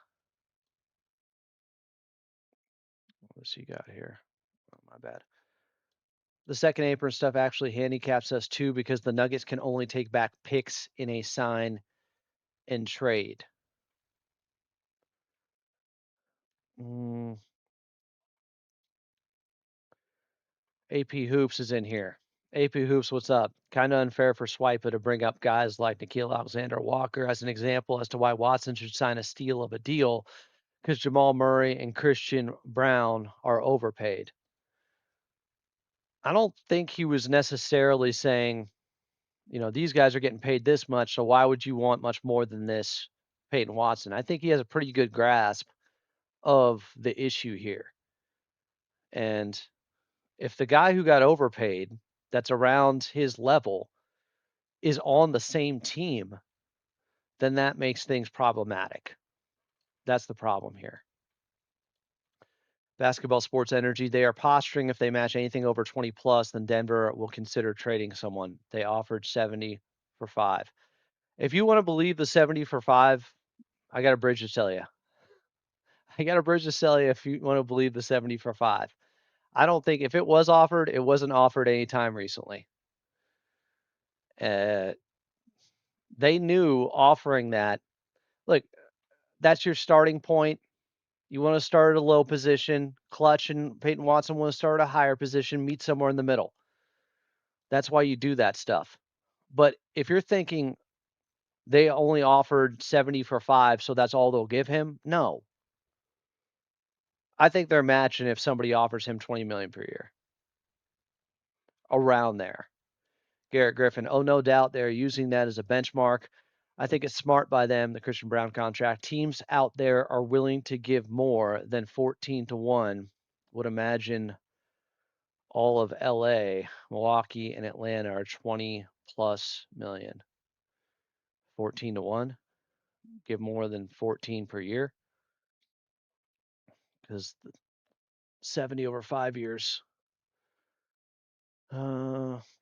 what's he got here? Oh, my bad. The second apron stuff actually handicaps us too because the Nuggets can only take back picks in a sign and trade. AP Hoops is in here. AP Hoops, what's up? Kind of unfair for Swiper to bring up guys like Nickeil Alexander-Walker as an example as to why Watson should sign a steal of a deal because Jamal Murray and Christian Brown are overpaid. I don't think he was necessarily saying, these guys are getting paid this much, so why would you want much more than this, Peyton Watson? I think he has a pretty good grasp of the issue here. And if the guy who got overpaid that's around his level is on the same team, then that makes things problematic. That's the problem here. Basketball Sports Energy, they are posturing if they match anything over 20 plus, then Denver will consider trading someone. They offered 70 for 5. If you want to believe the 70 for 5, I got a bridge to tell you. If you want to believe the 70 for 5. I don't think if it was offered, it wasn't offered any time recently. They knew offering that. Look, that's your starting point. You want to start at a low position. Clutch and Peyton Watson want to start at a higher position, meet somewhere in the middle. That's why you do that stuff. But if you're thinking they only offered 70 for 5, so that's all they'll give him, no. I think they're matching if somebody offers him $20 million per year. Around there. Garrett Griffin, oh, no doubt they're using that as a benchmark. I think it's smart by them, the Christian Brown contract. Teams out there are willing to give more than 14-1. Would imagine all of LA, Milwaukee, and Atlanta are 20+ million. 14-1. Give more than 14 per year. Because 70 over 5 years.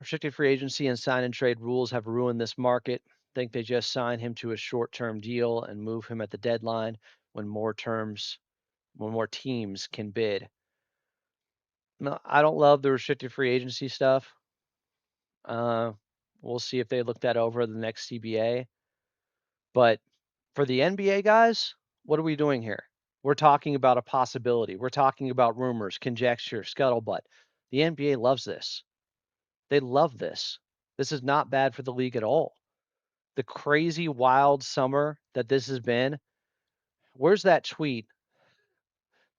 Restricted free agency and sign and trade rules have ruined this market. Think they just sign him to a short-term deal and move him at the deadline when more teams can bid. No, I don't love the restricted free agency stuff. We'll see if they look that over the next CBA. But for the NBA guys, what are we doing here? We're talking about a possibility. We're talking about rumors, conjecture, scuttlebutt. The NBA loves this. They love this. This is not bad for the league at all. The crazy, wild summer that this has been, Where's that tweet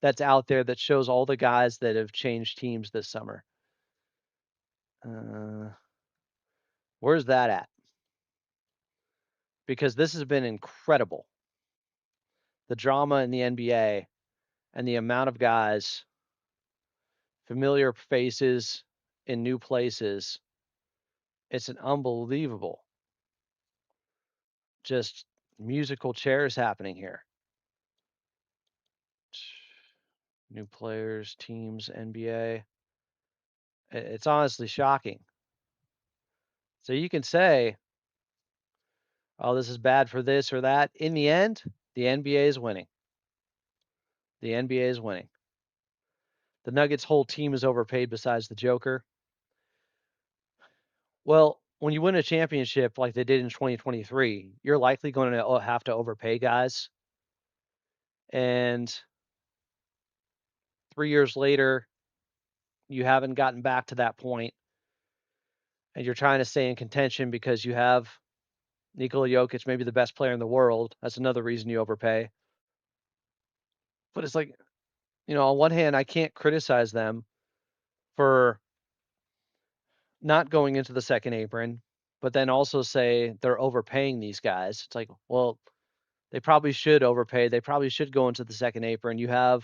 that's out there that shows all the guys that have changed teams this summer? Where's that at? Because this has been incredible. The drama in the NBA and the amount of guys, familiar faces in new places. It's an unbelievable, just musical chairs happening here. New players, teams, NBA. It's honestly shocking. So you can say, oh, this is bad for this or that. In the end, the NBA is winning. The NBA is winning. The Nuggets' whole team is overpaid besides the Joker. Well, when you win a championship like they did in 2023, you're likely going to have to overpay guys. And 3 years later, you haven't gotten back to that point, and you're trying to stay in contention because you have Nikola Jokic, maybe the best player in the world. That's another reason you overpay. But it's like, on one hand, I can't criticize them for not going into the second apron, but then also say they're overpaying these guys. It's like, well, they probably should overpay. They probably should go into the second apron. You have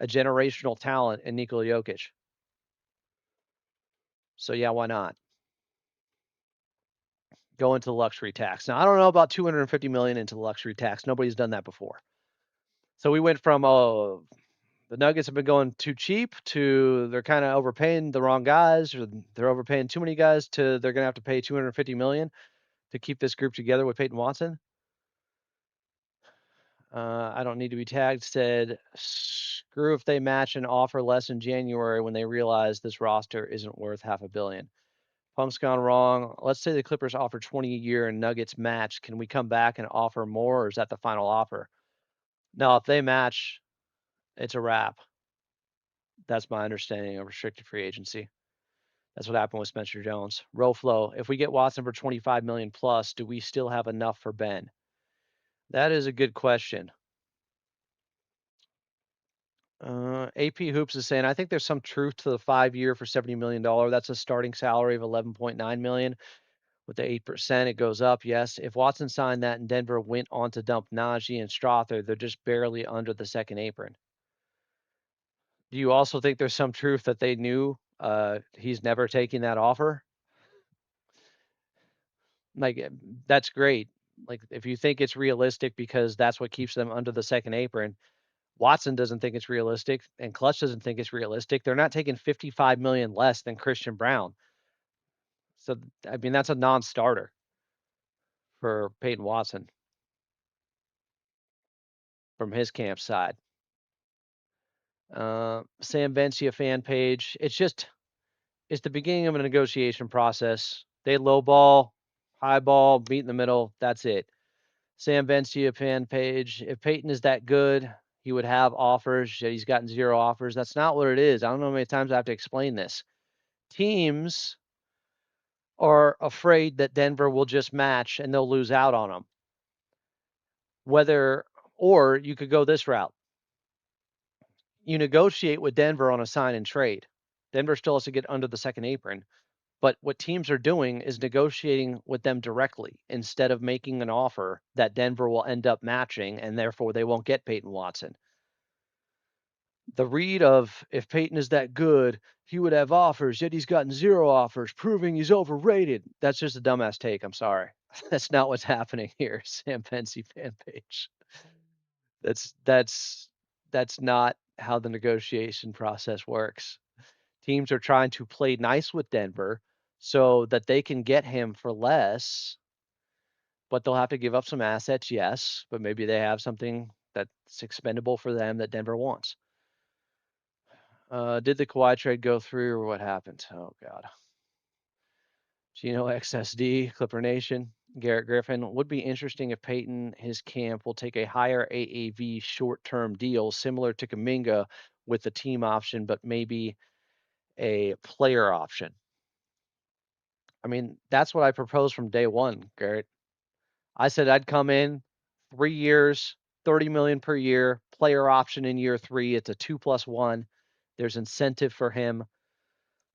a generational talent in Nikola Jokic. So yeah, why not? Go into the luxury tax. Now, I don't know about 250 million into the luxury tax. Nobody's done that before. So we went from the Nuggets have been going too cheap to they're kind of overpaying the wrong guys, or they're overpaying too many guys, to they're going to have to pay 250 million to keep this group together with Peyton Watson. I don't need to be tagged. Said, screw if they match and offer less in January when they realize this roster isn't worth $500 million. Pump's gone wrong. Let's say the Clippers offer 20 a year and Nuggets match. Can we come back and offer more, or is that the final offer? No, if they match, it's a wrap. That's my understanding of restricted free agency. That's what happened with Spencer Jones. Roflo, if we get Watson for 25 million plus, do we still have enough for Ben? That is a good question. AP Hoops is saying, I think there's some truth to the 5-year for $70 million. That's a starting salary of 11.9 million. With the 8%, it goes up. Yes. If Watson signed that and Denver went on to dump Najee and Strother, they're just barely under the second apron. Do you also think there's some truth that they knew he's never taking that offer? Like, that's great. Like, if you think it's realistic because that's what keeps them under the second apron, Watson doesn't think it's realistic, and Clutch doesn't think it's realistic. They're not taking 55 million less than Christian Brown. So, I mean, that's a non-starter for Peyton Watson from his camp side. Sam Vencia fan page. It's the beginning of a negotiation process. They lowball, highball, meet in the middle. That's it. Sam Vencia fan page. If Peyton is that good, he would have offers. Yet he's gotten 0 offers. That's not what it is. I don't know how many times I have to explain this. Teams are afraid that Denver will just match and they'll lose out on them. Or you could go this route. You negotiate with Denver on a sign and trade. Denver still has to get under the second apron. But what teams are doing is negotiating with them directly instead of making an offer that Denver will end up matching, and therefore they won't get Peyton Watson. The read of, if Peyton is that good, he would have offers, yet he's gotten 0 offers, proving he's overrated. That's just a dumbass take. I'm sorry. That's not what's happening here, Sam Pensy fan page. That's not how the negotiation process works. Teams are trying to play nice with Denver so that they can get him for less, but they'll have to give up some assets, yes, but maybe they have something that's expendable for them that Denver wants. Did the Kawhi trade go through, or what happened? Oh, God. Gino XSD, Clipper Nation, Garrett Griffin. Would be interesting if Peyton, his camp, will take a higher AAV short-term deal similar to Kuminga with the team option, but maybe a player option. I mean, that's what I proposed from day one, Garrett. I said I'd come in 3 years, $30 million per year, player option in year 3. It's a 2+1. There's incentive for him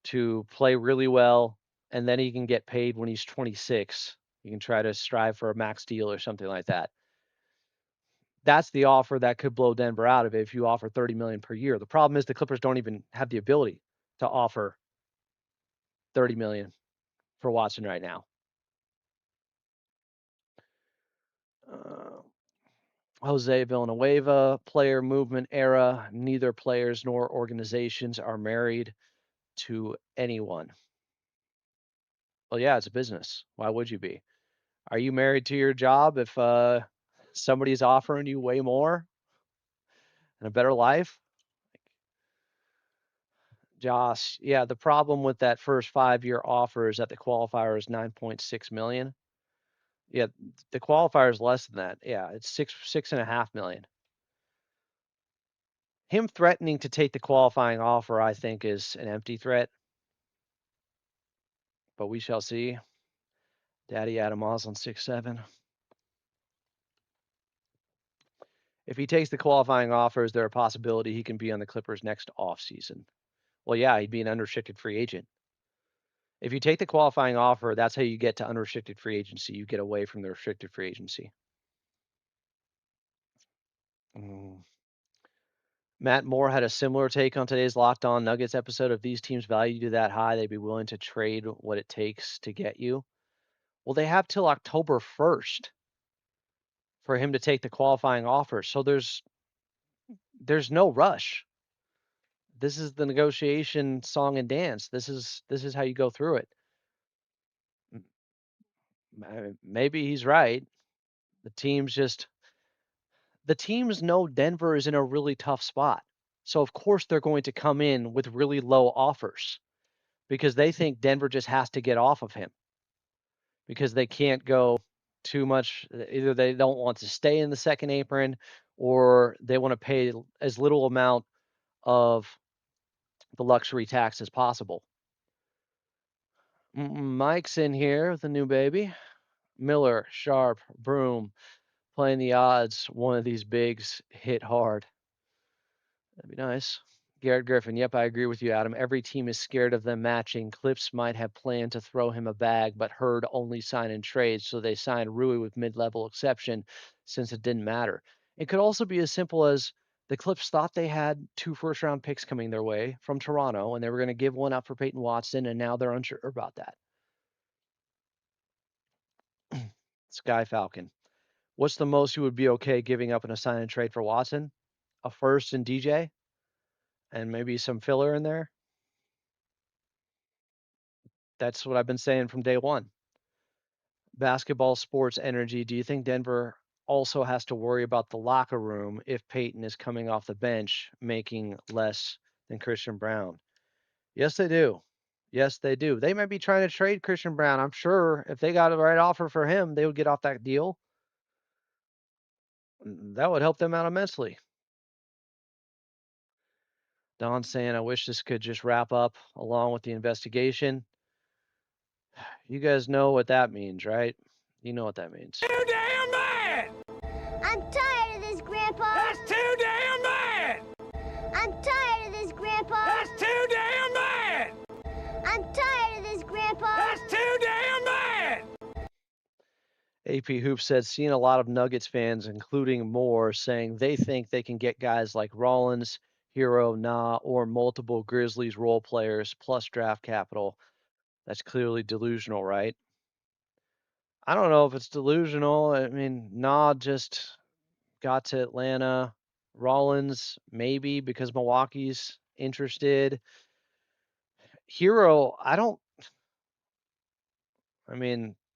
to play really well, and then he can get paid when he's 26. You can try to strive for a max deal or something like that. That's the offer that could blow Denver out of it if you offer $30 million per year. The problem is the Clippers don't even have the ability to offer $30 million for Watson right now. Jose Villanueva, player movement era. Neither players nor organizations are married to anyone. Well, yeah, it's a business. Why would you be? Are you married to your job if somebody's offering you way more and a better life? Josh, yeah, the problem with that first 5-year offer is that the qualifier is $9.6 million. Yeah, the qualifier is less than that. Yeah, it's $6.5 million. Him threatening to take the qualifying offer, I think, is an empty threat. But we shall see. Daddy Adam Oslin 6'7". If he takes the qualifying offer, is there a possibility he can be on the Clippers next offseason? Well, yeah, he'd be an unrestricted free agent. If you take the qualifying offer, that's how you get to unrestricted free agency. You get away from the restricted free agency. Matt Moore had a similar take on today's Locked On Nuggets episode. If these teams value you that high, they'd be willing to trade what it takes to get you. Well, they have till October 1st for him to take the qualifying offer. So there's no rush. This is the negotiation song and dance. This is how you go through it. Maybe he's right. The teams know Denver is in a really tough spot. So of course they're going to come in with really low offers because they think Denver just has to get off of him because they can't go too much. Either they don't want to stay in the second apron or they want to pay as little amount of the luxury tax as possible. Mike's in here with a new baby. Miller, Sharp, Broome, playing the odds. One of these bigs hit hard. That'd be nice. Garrett Griffin. Yep, I agree with you, Adam. Every team is scared of them matching. Clips might have planned to throw him a bag, but Hurd only signed in trades, so they signed Rui with mid-level exception since it didn't matter. It could also be as simple as the Clips thought they had 2 first-round picks coming their way from Toronto, and they were going to give one up for Peyton Watson, and now they're unsure about that. Sky Falcon. What's the most you would be okay giving up in a sign and trade for Watson? A first and DJ? And maybe some filler in there? That's what I've been saying from day one. Basketball sports energy. Do you think Denver also has to worry about the locker room if Peyton is coming off the bench making less than Christian Brown? Yes, they do. Yes, they do. They might be trying to trade Christian Brown. I'm sure if they got the right offer for him, they would get off that deal. That would help them out immensely. Don saying, I wish this could just wrap up along with the investigation. You guys know what that means, right? You know what that means. Too damn bad! I'm tired of this, Grandpa. That's too damn bad! I'm tired of this, Grandpa. That's too damn bad! I'm tired of this, Grandpa. That's too damn bad! AP Hoop said, seeing a lot of Nuggets fans, including Moore, saying they think they can get guys like Rollins, Hero, Nah, or multiple Grizzlies role players plus draft capital. That's clearly delusional, right? I don't know if it's delusional. I mean, Nah just got to Atlanta. Rollins, maybe because Milwaukee's interested. Hero,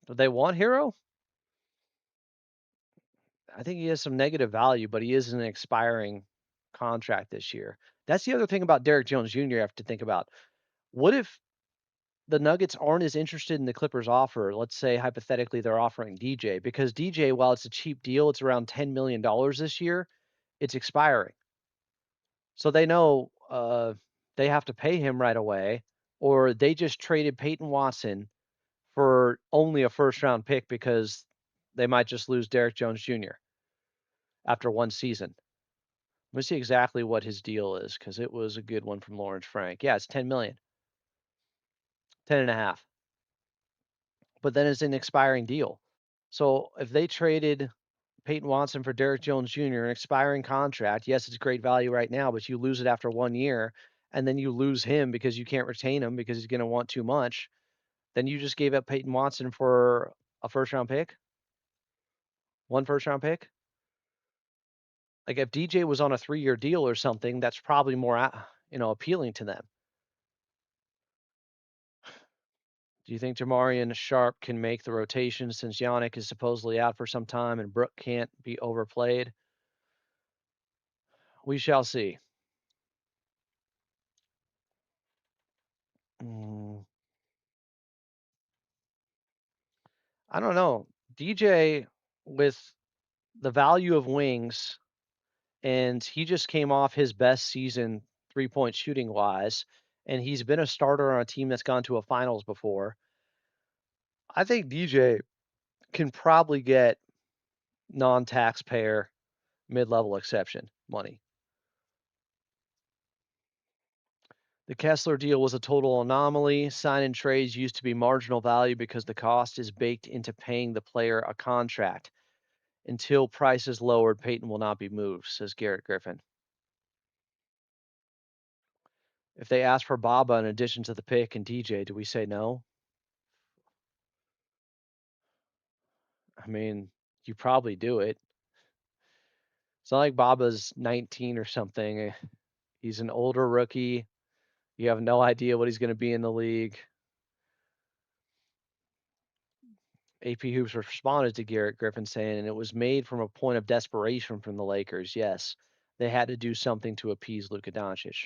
do they want Hero? I think he has some negative value, but he is an expiring contract this year. That's the other thing about Derrick Jones Jr. you have to think about. What if the Nuggets aren't as interested in the Clippers offer? Let's say hypothetically they're offering DJ, because DJ, while it's a cheap deal, it's around $10 million this year. It's expiring. So they know they have to pay him right away, or they just traded Peyton Watson for only a first round pick because they might just lose Derrick Jones Jr. after one season. Let me see exactly what his deal is because it was a good one from Lawrence Frank. Yeah, it's 10 million, 10 and a half. But then it's an expiring deal. So if they traded Peyton Watson for Derrick Jones Jr., an expiring contract, yes, it's great value right now, but you lose it after 1 year, and then you lose him because you can't retain him because he's going to want too much, then you just gave up Peyton Watson for a first-round pick, one first-round pick. Like if DJ was on a 3-year deal or something, that's probably more, appealing to them. Do you think Jamarian Sharp can make the rotation since Yannick is supposedly out for some time and Brooke can't be overplayed? We shall see. I don't know. DJ with the value of wings, and he just came off his best season 3-point shooting wise, and he's been a starter on a team that's gone to a finals before. I think DJ can probably get non-taxpayer mid-level exception money. The Kessler deal was a total anomaly. Sign and trades used to be marginal value because the cost is baked into paying the player a contract. Until price is lowered, Peyton will not be moved, says Garrett Griffin. If they ask for Baba in addition to the pick and DJ, do we say no? I mean, you probably do it. It's not like Baba's 19 or something. He's an older rookie. You have no idea what he's going to be in the league. AP Hoops responded to Garrett Griffin saying, and it was made from a point of desperation from the Lakers. Yes, they had to do something to appease Luka Doncic.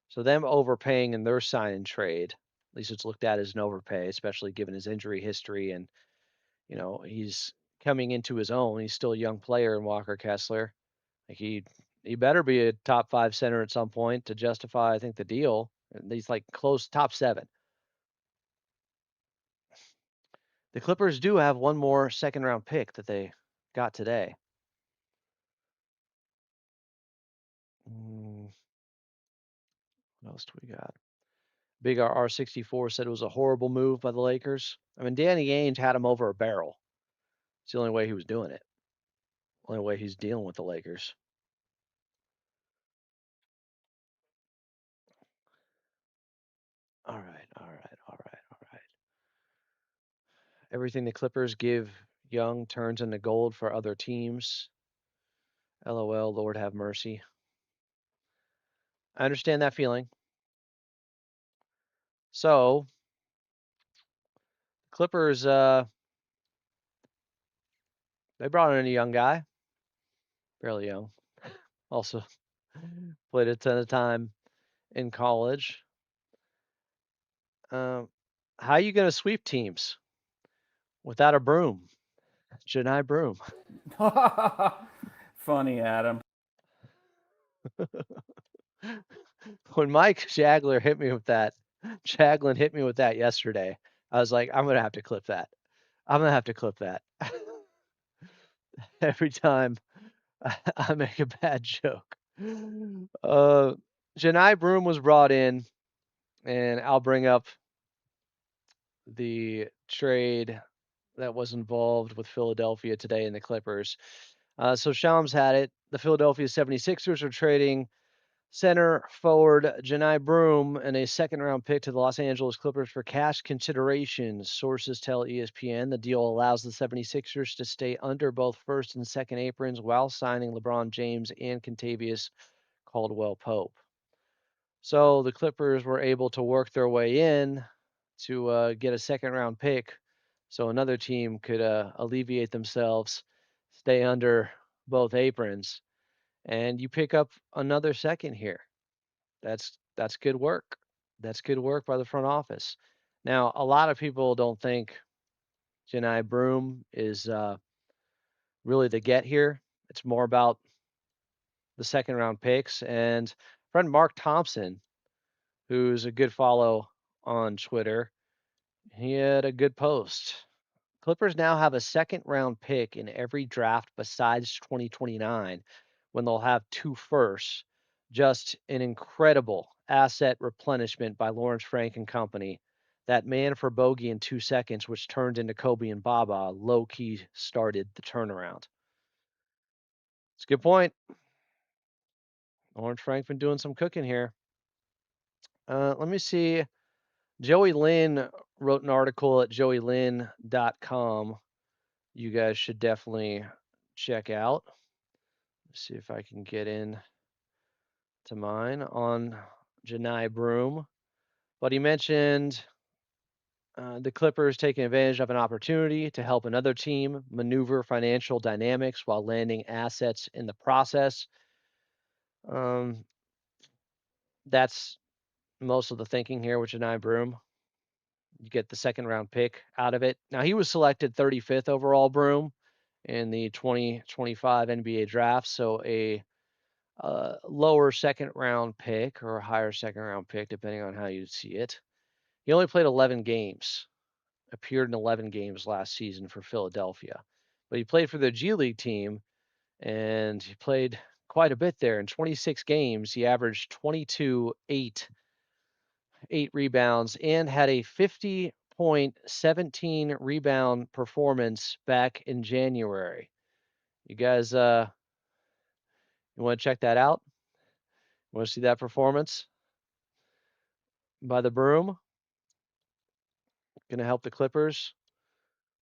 So them overpaying in their sign and trade, at least it's looked at as an overpay, especially given his injury history and, he's coming into his own. He's still a young player in Walker Kessler. Like he better be a top 5 center at some point to justify, I think, the deal. And he's like close top 7. The Clippers do have one more second round pick that they got today. What else do we got? Big R64 said it was a horrible move by the Lakers. I mean, Danny Ainge had him over a barrel. It's the only way he was doing it. Only way he's dealing with the Lakers. All right. Everything the Clippers give Young turns into gold for other teams. LOL, Lord have mercy. I understand that feeling. So, Clippers, they brought in a young guy. Fairly young. Also played a ton of time in college. How are you going to sweep teams without a broom? Johni Broome. Funny, Adam. When Mike Jaglin hit me with that yesterday, I was like, I'm going to have to clip that. Every time I make a bad joke. Johni Broome was brought in, and I'll bring up the trade that was involved with Philadelphia today in the Clippers. So Shams had it. The Philadelphia 76ers are trading center forward Johni Broome and a second-round pick to the Los Angeles Clippers for cash considerations. Sources tell ESPN the deal allows the 76ers to stay under both first and second aprons while signing LeBron James and Kentavious Caldwell-Pope. So the Clippers were able to work their way in to get a second-round pick so another team could alleviate themselves, stay under both aprons, and you pick up another second here. That's good work. That's good work by the front office. Now, a lot of people don't think Johni Broome is really the get here. It's more about the second round picks. And friend Mark Thompson, who's a good follow on Twitter, he had a good post Clippers now have a second-round pick in every draft besides 2029, when they'll have 2 firsts. Just an incredible asset replenishment by Lawrence Frank and company. That man for bogey in 2 seconds, which turned into Kobe and Baba, low-key started the turnaround. It's a good point. Lawrence Frank been doing some cooking here. Let me see. Joey Lynn wrote an article at joeylynn.com. You guys should definitely check out. Let's see if I can get in to mine on Johni Broome. But he mentioned the Clippers taking advantage of an opportunity to help another team maneuver financial dynamics while landing assets in the process. That's most of the thinking here with Johni Broome. You get the second round pick out of it. Now, he was selected 35th overall, Broome, in the 2025 NBA draft. So a lower second round pick or a higher second round pick, depending on how you see it. He only played 11 games, appeared in 11 games last season for Philadelphia. But he played for the G League team, and he played quite a bit there. In 26 games, he averaged 22, 8 rebounds, and had a 50.17 rebound performance back in January. You guys, you want to check that out? Want to see that performance by the Broome? Going to help the Clippers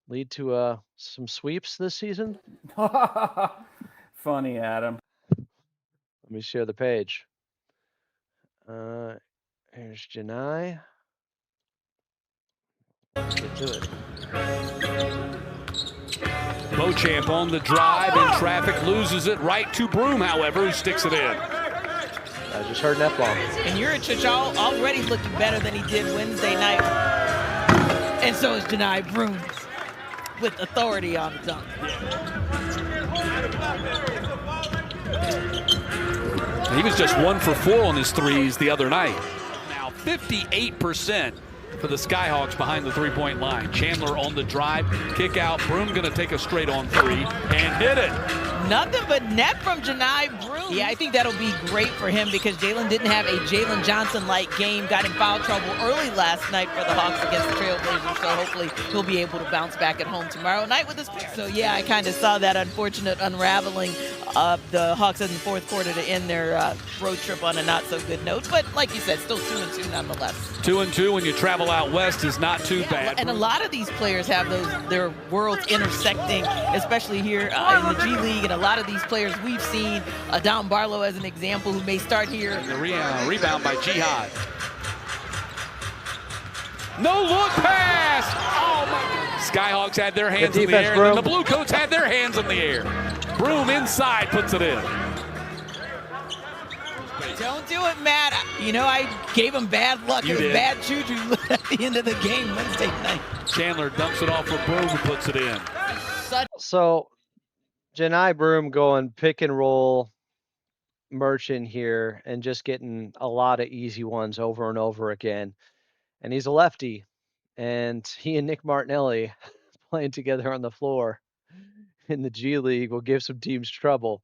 lead to some sweeps this season? Funny, Adam. Let me share the page. Here's Johni. Let's get to it. Beauchamp on the drive in traffic, loses it right to Broome, however, who sticks it in. I just heard an F-bomb. And Juricic already looking better than he did Wednesday night. And so is Johni Broome with authority on the dunk. He was just 1 for 4 on his threes the other night. Now 58% for the Skyhawks behind the three-point line. Chandler on the drive, kick out. Broome going to take a straight-on 3 and hit it. Nothing but net from Johni Broome. Yeah, I think that'll be great for him because Jalen didn't have a Jalen Johnson-like game. Got in foul trouble early last night for the Hawks against the Trailblazers, so hopefully he'll be able to bounce back at home tomorrow night with his parents. So, yeah, I kind of saw that unfortunate unraveling of the Hawks in the fourth quarter to end their road trip on a not-so-good note. But, like you said, still 2-2 nonetheless. 2-2 when you travel out west is not too bad. And a lot of these players have their worlds intersecting, especially here in the G League. And a lot of these players we've seen, Don Barlow as an example, who may start here. The rebound by Jihad. No look pass. Oh my God. Skyhawks had their hands in the air, and then the Bluecoats had their hands in the air. Broome inside puts it in. Don't do it, Matt. You know, I gave him bad luck. It was bad juju at the end of the game Wednesday night. Chandler dumps it off for Broome, who puts it in. So, Johni Broome going pick and roll merchant here and just getting a lot of easy ones over and over again. And he's a lefty, and he and Nick Martinelli playing together on the floor in the G League will give some teams trouble.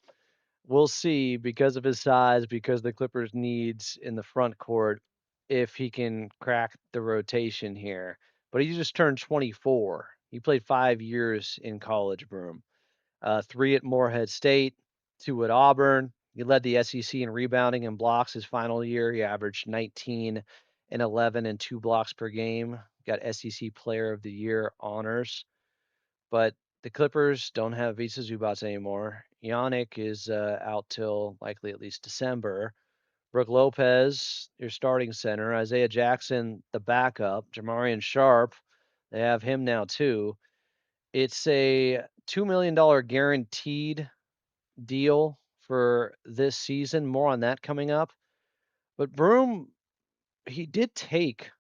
We'll see, because of his size, because the Clippers' needs in the front court, if he can crack the rotation here. But he just turned 24. He played 5 years in college, Broome. 3 at Morehead State, 2 at Auburn. He led the SEC in rebounding and blocks his final year. He averaged 19 and 11 and 2 blocks per game. Got SEC Player of the Year honors. But the Clippers don't have Visa Zubats anymore. Yannick is out till likely at least December. Brook Lopez, your starting center. Isaiah Jackson, the backup. Jamarian Sharp, they have him now too. It's a $2 million guaranteed deal for this season. More on that coming up. But Broome, he did take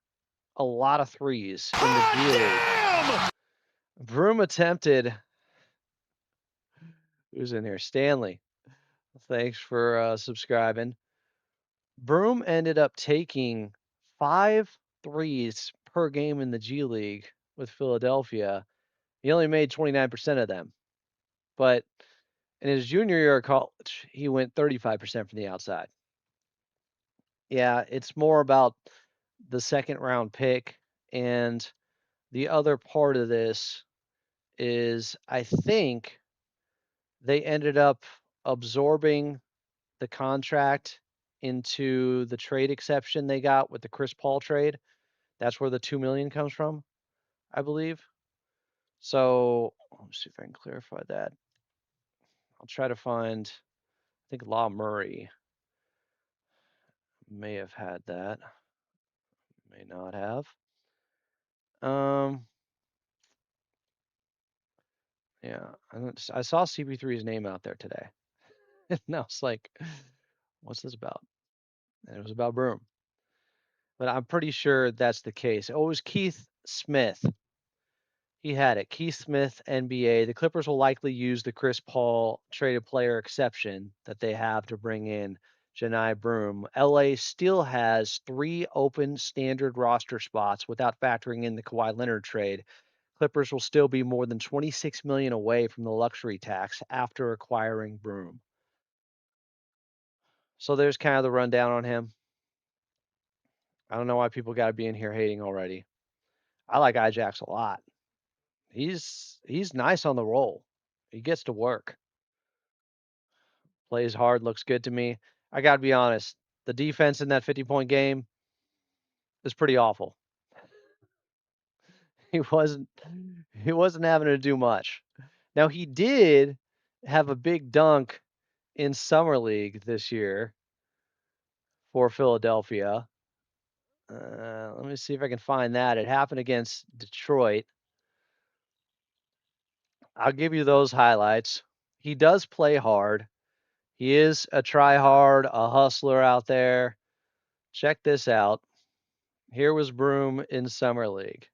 a lot of threes in the G League. Broome attempted. Who's in here? Stanley. Thanks for subscribing. Broome ended up taking 5 threes per game in the G League with Philadelphia. He only made 29% of them. But in his junior year of college, he went 35% from the outside. Yeah, it's more about the second round pick. And the other part of this is I think they ended up absorbing the contract into the trade exception they got with the Chris Paul trade. That's where the $2 million comes from, I believe. So let's see if I can clarify that. I'll try to find, I think Law Murray may have had that, may not have. Yeah, I saw CP3's name out there today. And I was like, what's this about? And it was about Broome. But I'm pretty sure that's the case. Oh, it was Keith Smith. He had it. Keith Smith, NBA. The Clippers will likely use the Chris Paul traded player exception that they have to bring in Johni Broome. LA still has 3 open standard roster spots without factoring in the Kawhi Leonard trade. Clippers will still be more than $26 million away from the luxury tax after acquiring Broome. So there's kind of the rundown on him. I don't know why people got to be in here hating already. I like Ijax a lot. He's nice on the roll. He gets to work. Plays hard, looks good to me. I got to be honest. The defense in that 50-point game is pretty awful. He wasn't having to do much. Now he did have a big dunk in Summer League this year for Philadelphia. Let me see if I can find that. It happened against Detroit. I'll give you those highlights. He does play hard. He is a try-hard, a hustler out there. Check this out. Here was Broome in Summer League.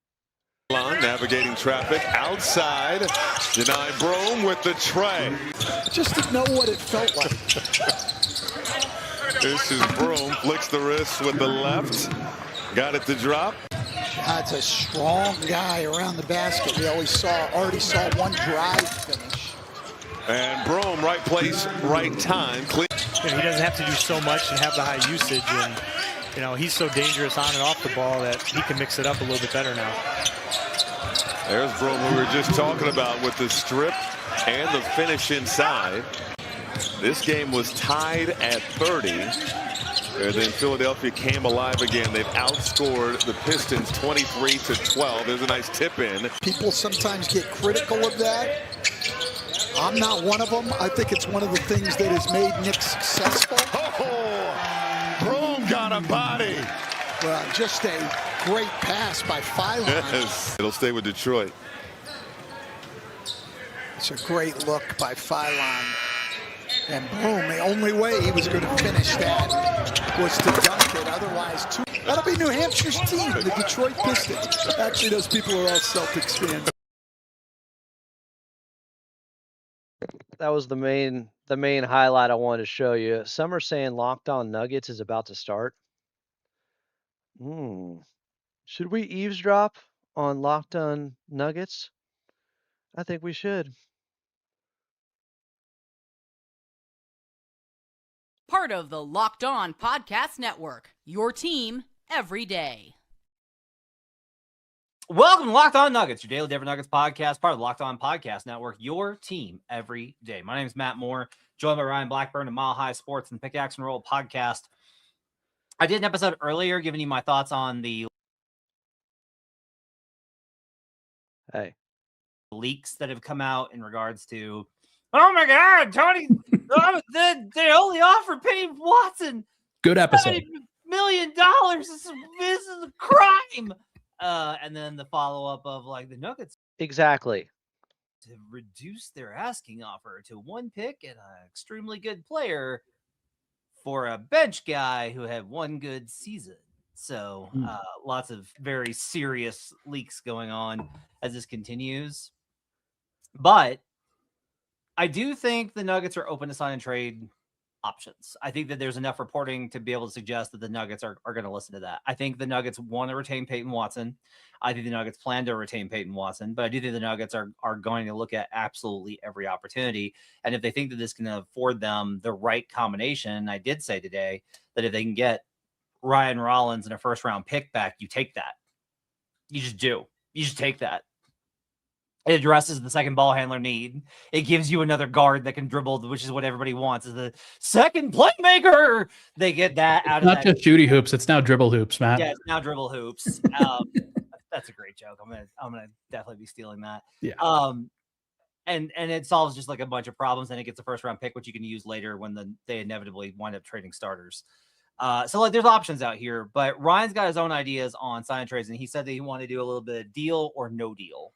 Navigating traffic outside. Johni Broome with the tray. Just didn't know what it felt like. This is Broome. Flicks the wrist with the left. Got it to drop. That's a strong guy around the basket. We already saw one drive finish. And Broome, right place, right time. He doesn't have to do so much and have the high usage. And, he's so dangerous on and off the ball that he can mix it up a little bit better now. There's Broome, who we were just talking about with the strip and the finish inside. This game was tied at 30. And then Philadelphia came alive again. They've outscored the Pistons 23-12. There's a nice tip in. People sometimes get critical of that. I'm not one of them. I think it's one of the things that has made Nick successful. Oh, Broome got a body. Well, just a great pass by Phylon. Yes, it'll stay with Detroit. It's a great look by Phylon. And Broome, the only way he was going to finish that was to dunk it. Otherwise, that'll be New Hampshire's team, the Detroit Pistons. Actually, those people are all Celtics fans. That was the main highlight I wanted to show you. Some are saying Locked On Nuggets is about to start. Should we eavesdrop on Locked On Nuggets? I think we should. Part of the Locked On Podcast Network, your team every day. Welcome to Locked On Nuggets, your daily Denver Nuggets podcast, part of the Locked On Podcast Network, your team every day. My name is Matt Moore, joined by Ryan Blackburn of Mile High Sports and the Pickaxe and Roll podcast. I did an episode earlier giving you my thoughts on the leaks that have come out in regards to, oh my God, Tony, they only offered Peyton Watson good episode $70 million. This is a crime. And then the follow-up of like the Nuggets exactly to reduce their asking offer to 1 pick and an extremely good player for a bench guy who had 1 good season. So lots of very serious leaks going on as this continues. But I do think the Nuggets are open to sign and trade options. I think that there's enough reporting to be able to suggest that the Nuggets are going to listen to that. I think the Nuggets want to retain Peyton Watson. I think the Nuggets plan to retain Peyton Watson, but I do think the Nuggets are going to look at absolutely every opportunity. And if they think that this can afford them the right combination, I did say today that if they can get Ryan Rollins and a first-round pick back, you take that. You just do. You just take that. It addresses the second ball handler need. It gives you another guard that can dribble, which is what everybody wants, is the second playmaker. They get that out of that. Not just shooty hoops, it's now dribble hoops, Matt. Yeah, it's now dribble hoops. That's a great joke. I'm gonna definitely be stealing that. Yeah. And it solves just like a bunch of problems, and it gets a first round pick, which you can use later when they inevitably wind up trading starters. So like there's options out here, but Ryan's got his own ideas on sign trades, and he said that he wanted to do a little bit of deal or no deal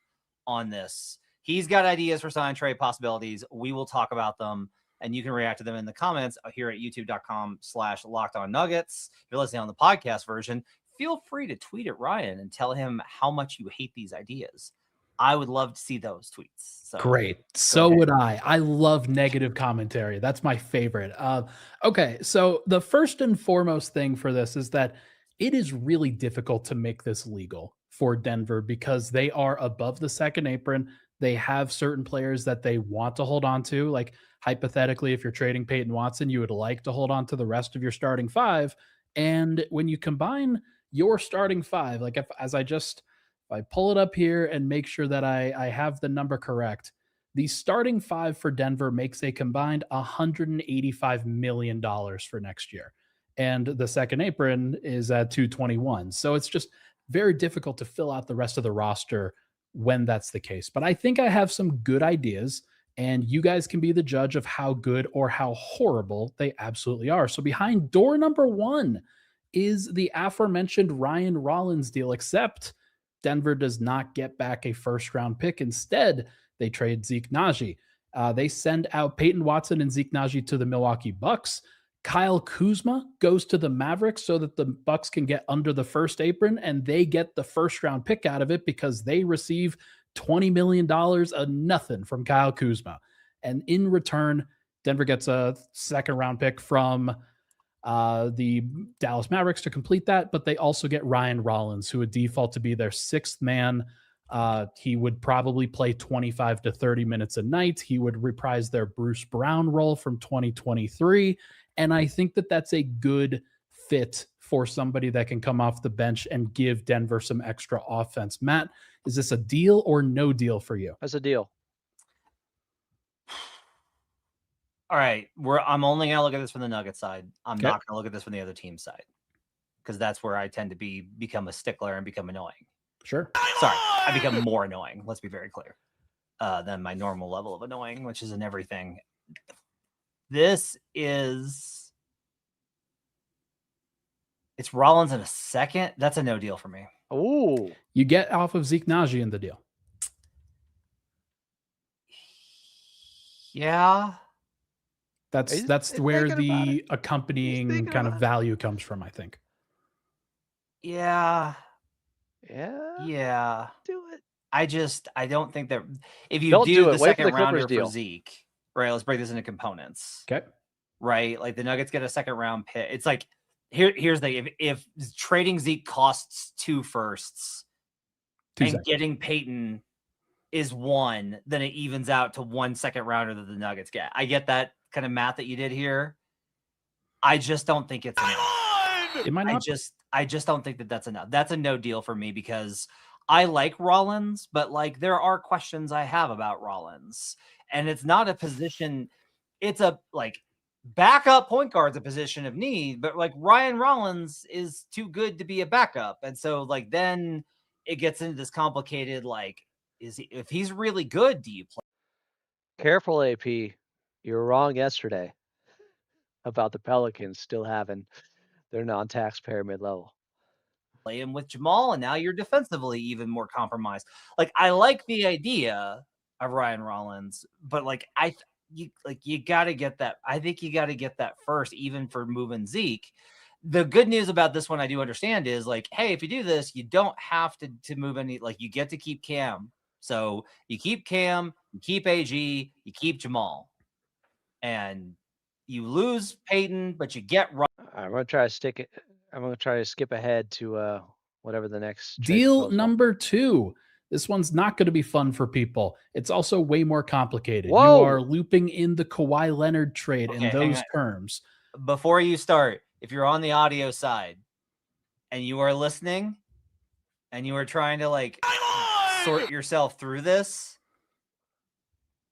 on this. He's got ideas for sign trade possibilities. We will talk about them, and you can react to them in the comments here at youtube.com/LockedOnNuggets. If you're listening on the podcast version, feel free to tweet at Ryan and tell him how much you hate these ideas. I would love to see those tweets. So, great. So would I. I love negative commentary. That's my favorite. Okay, so the first and foremost thing for this is that it is really difficult to make this legal for Denver because they are above the second apron. They have certain players that they want to hold on to. Like hypothetically, if you're trading Peyton Watson, you would like to hold on to the rest of your starting five. And when you combine your starting five, like if I pull it up here and make sure that I have the number correct, the starting five for Denver makes a combined $185 million for next year. And the second apron is at 221. So it's just very difficult to fill out the rest of the roster when that's the case. But I think I have some good ideas, and you guys can be the judge of how good or how horrible they absolutely are. So behind door number one is the aforementioned Ryan Rollins deal, except Denver does not get back a first-round pick. Instead, they trade Zeke Nnaji. They send out Peyton Watson and Zeke Nnaji to the Milwaukee Bucks. Kyle Kuzma goes to the Mavericks so that the Bucks can get under the first apron, and they get the first-round pick out of it because they receive $20 million of nothing from Kyle Kuzma. And in return, Denver gets a second-round pick from the Dallas Mavericks to complete that, but they also get Ryan Rollins, who would default to be their sixth man. He would probably play 25 to 30 minutes a night. He would reprise their Bruce Brown role from 2023. And I think that that's a good fit for somebody that can come off the bench and give Denver some extra offense. Matt, is this a deal or no deal for you? That's a deal. All right, I'm only going to look at this from the Nuggets side. I'm not going to look at this from the other team side because that's where I tend to become a stickler and become annoying. Sure. Sorry, I become more annoying. Let's be very clear than my normal level of annoying, which is in everything. It's Rollins in a second. That's a no deal for me. Oh, you get off of Zeke Nnaji in the deal. Yeah. That's where the accompanying kind of value comes from, I think. Yeah. Yeah. Do it. I don't think that if you Don't do do the it. Wait for second the Clippers rounder deal. for Zeke, right? Let's break this into components. Okay. Right? Like the Nuggets get a second round pick. It's like here's the if trading Zeke costs 2 firsts and getting Peyton is 1, then it evens out to 1 second rounder that the Nuggets get. I get that kind of math that you did here. I just don't think it's enough. It might not. I just don't think that that's enough. That's a no deal for me because I like Rollins, but like there are questions I have about Rollins, and it's not a position. It's a like backup point guard's a position of need, but like Ryan Rollins is too good to be a backup, and so like then it gets into this complicated like if he's really good, do you play? Careful, AP. You were wrong yesterday about the Pelicans still having their non-tax pyramid level. Play him with Jamal, and now you're defensively even more compromised. Like I like the idea of Ryan Rollins, but like you got to get that. I think you got to get that first, even for moving Zeke. The good news about this one I do understand is like, hey, if you do this, you don't have to move any. Like you get to keep Cam, so you keep Cam, you keep AG, you keep Jamal, and You lose Peyton, but you get I'm gonna try to stick it. I'm gonna try to skip ahead to whatever the next trade Deal proposal. number 2. This one's not going to be fun for people. It's also way more complicated. You Whoa! are looping in the Kawhi Leonard trade in hang those on. terms. Before you start, if you're on the audio side and you are listening and you are trying to like sort yourself through this,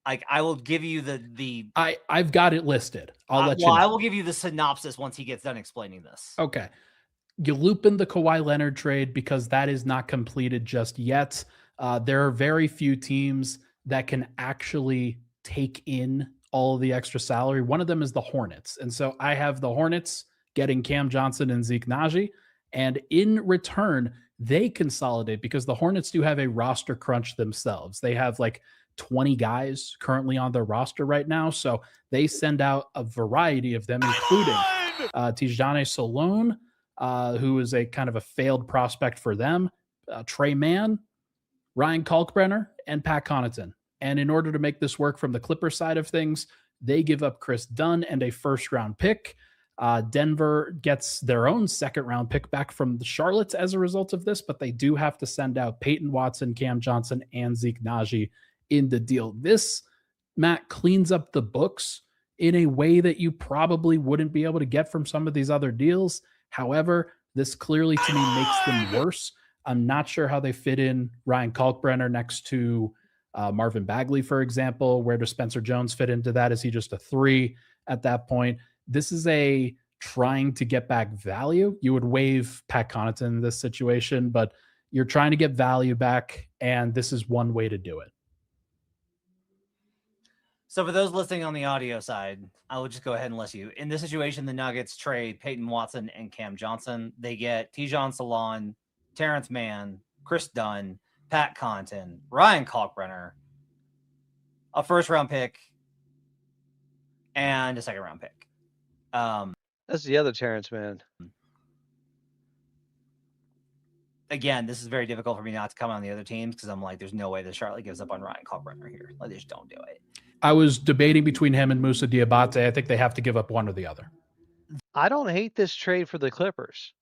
like I will give you the I've got it listed. I'll let you know. I will give you the synopsis once he gets done explaining this. Okay. You loop in the Kawhi Leonard trade because that is not completed just yet. There are very few teams that can actually take in all of the extra salary. One of them is the Hornets. And so I have the Hornets getting Cam Johnson and Zeke Naji. And in return, they consolidate because the Hornets do have a roster crunch themselves. They have like 20 guys currently on their roster right now. So they send out a variety of them, including Tijani Solon, who is a kind of a failed prospect for them, Trey Mann, Ryan Kalkbrenner, and Pat Connaughton. And in order to make this work from the Clippers side of things, they give up Chris Dunn and a first-round pick. Denver gets their own second-round pick back from the Charlotte as a result of this, but they do have to send out Peyton Watson, Cam Johnson, and Zeke Naji in the deal. This, Matt, cleans up the books in a way that you probably wouldn't be able to get from some of these other deals. However, this clearly to me makes them worse. I'm not sure how they fit in Ryan Kalkbrenner next to Marvin Bagley, for example. Where does Spencer Jones fit into that? Is he just a 3 at that point? This is a trying to get back value. You would waive Pat Connaughton in this situation, but you're trying to get value back, and this is one way to do it. So for those listening on the audio side, I will just go ahead and let you. In this situation, the Nuggets trade Peyton Watson and Cam Johnson. They get Tijon Solon, Terrence Mann, Chris Dunn, Pat Connaughton, Ryan Kalkbrenner, a first-round pick, and a second-round pick. That's the other Terrence Mann. Again, this is very difficult for me not to comment on the other teams because I'm like, there's no way that Charlotte gives up on Ryan Kalkbrenner here. Like, they just don't do it. I was debating between him and Moussa Diabate. I think they have to give up one or the other. I don't hate this trade for the Clippers.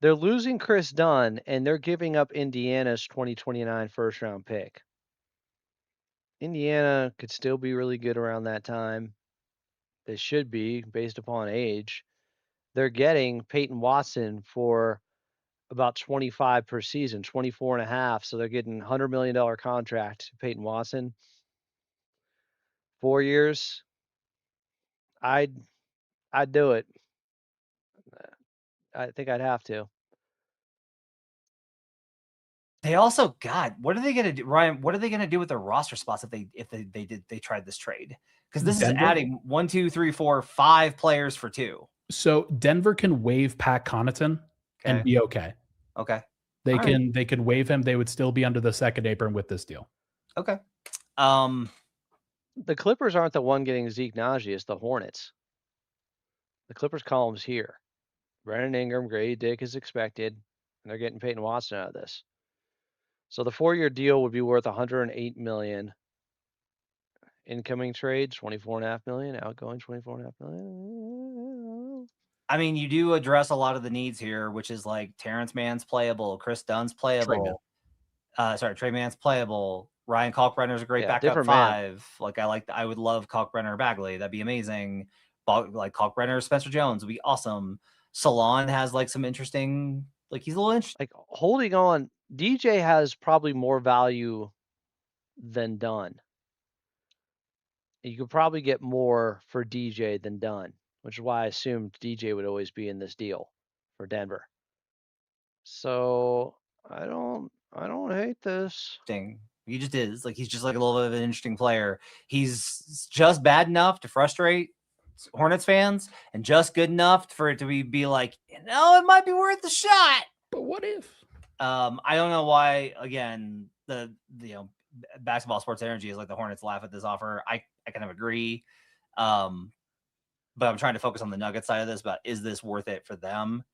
They're losing Chris Dunn, and they're giving up Indiana's 2029 first-round pick. Indiana could still be really good around that time. They should be, based upon age. They're getting Peyton Watson for about 25 per season, 24 and a half. So they're getting $100 million contract to Peyton Watson. 4 years. I'd do it. I think I'd have to. They also, God, what are they going to do, Ryan? What are they going to do with their roster spots if they tried this trade? Because this Denver? is adding 1, 2, 3, 4, 5 players for 2. So Denver can waive Pat Connaughton and be okay. Okay. They can waive him. They would still be under the second apron with this deal. Okay. The Clippers aren't the one getting Zeke Naji. It's the Hornets. The Clippers column's here. Brandon Ingram, Grady Dick is expected, and they're getting Peyton Watson out of this. So the 4-year deal would be worth $108 million. Incoming trades, $24.5 million. Outgoing, $24.5 million. I mean, you do address a lot of the needs here, which is like Terrence Mann's playable, Chris Dunn's playable. Trey Mann's playable. Ryan Kalkbrenner's a great backup 5. Man. Like I would love Kalkbrenner Bagley. That'd be amazing. Like Kalkbrenner, Spencer Jones would be awesome. Salon has like some interesting, like he's a little interesting. Like holding on, DJ has probably more value than Dunn. You could probably get more for DJ than Dunn, which is why I assumed DJ would always be in this deal for Denver. So I don't hate this. He just is. Like he's just like a little bit of an interesting player. He's just bad enough to frustrate Hornets fans and just good enough for it to be like, it might be worth a shot. But what if? I don't know why, again, the basketball sports energy is like the Hornets laugh at this offer. I kind of agree. But I'm trying to focus on the Nuggets side of this, but is this worth it for them?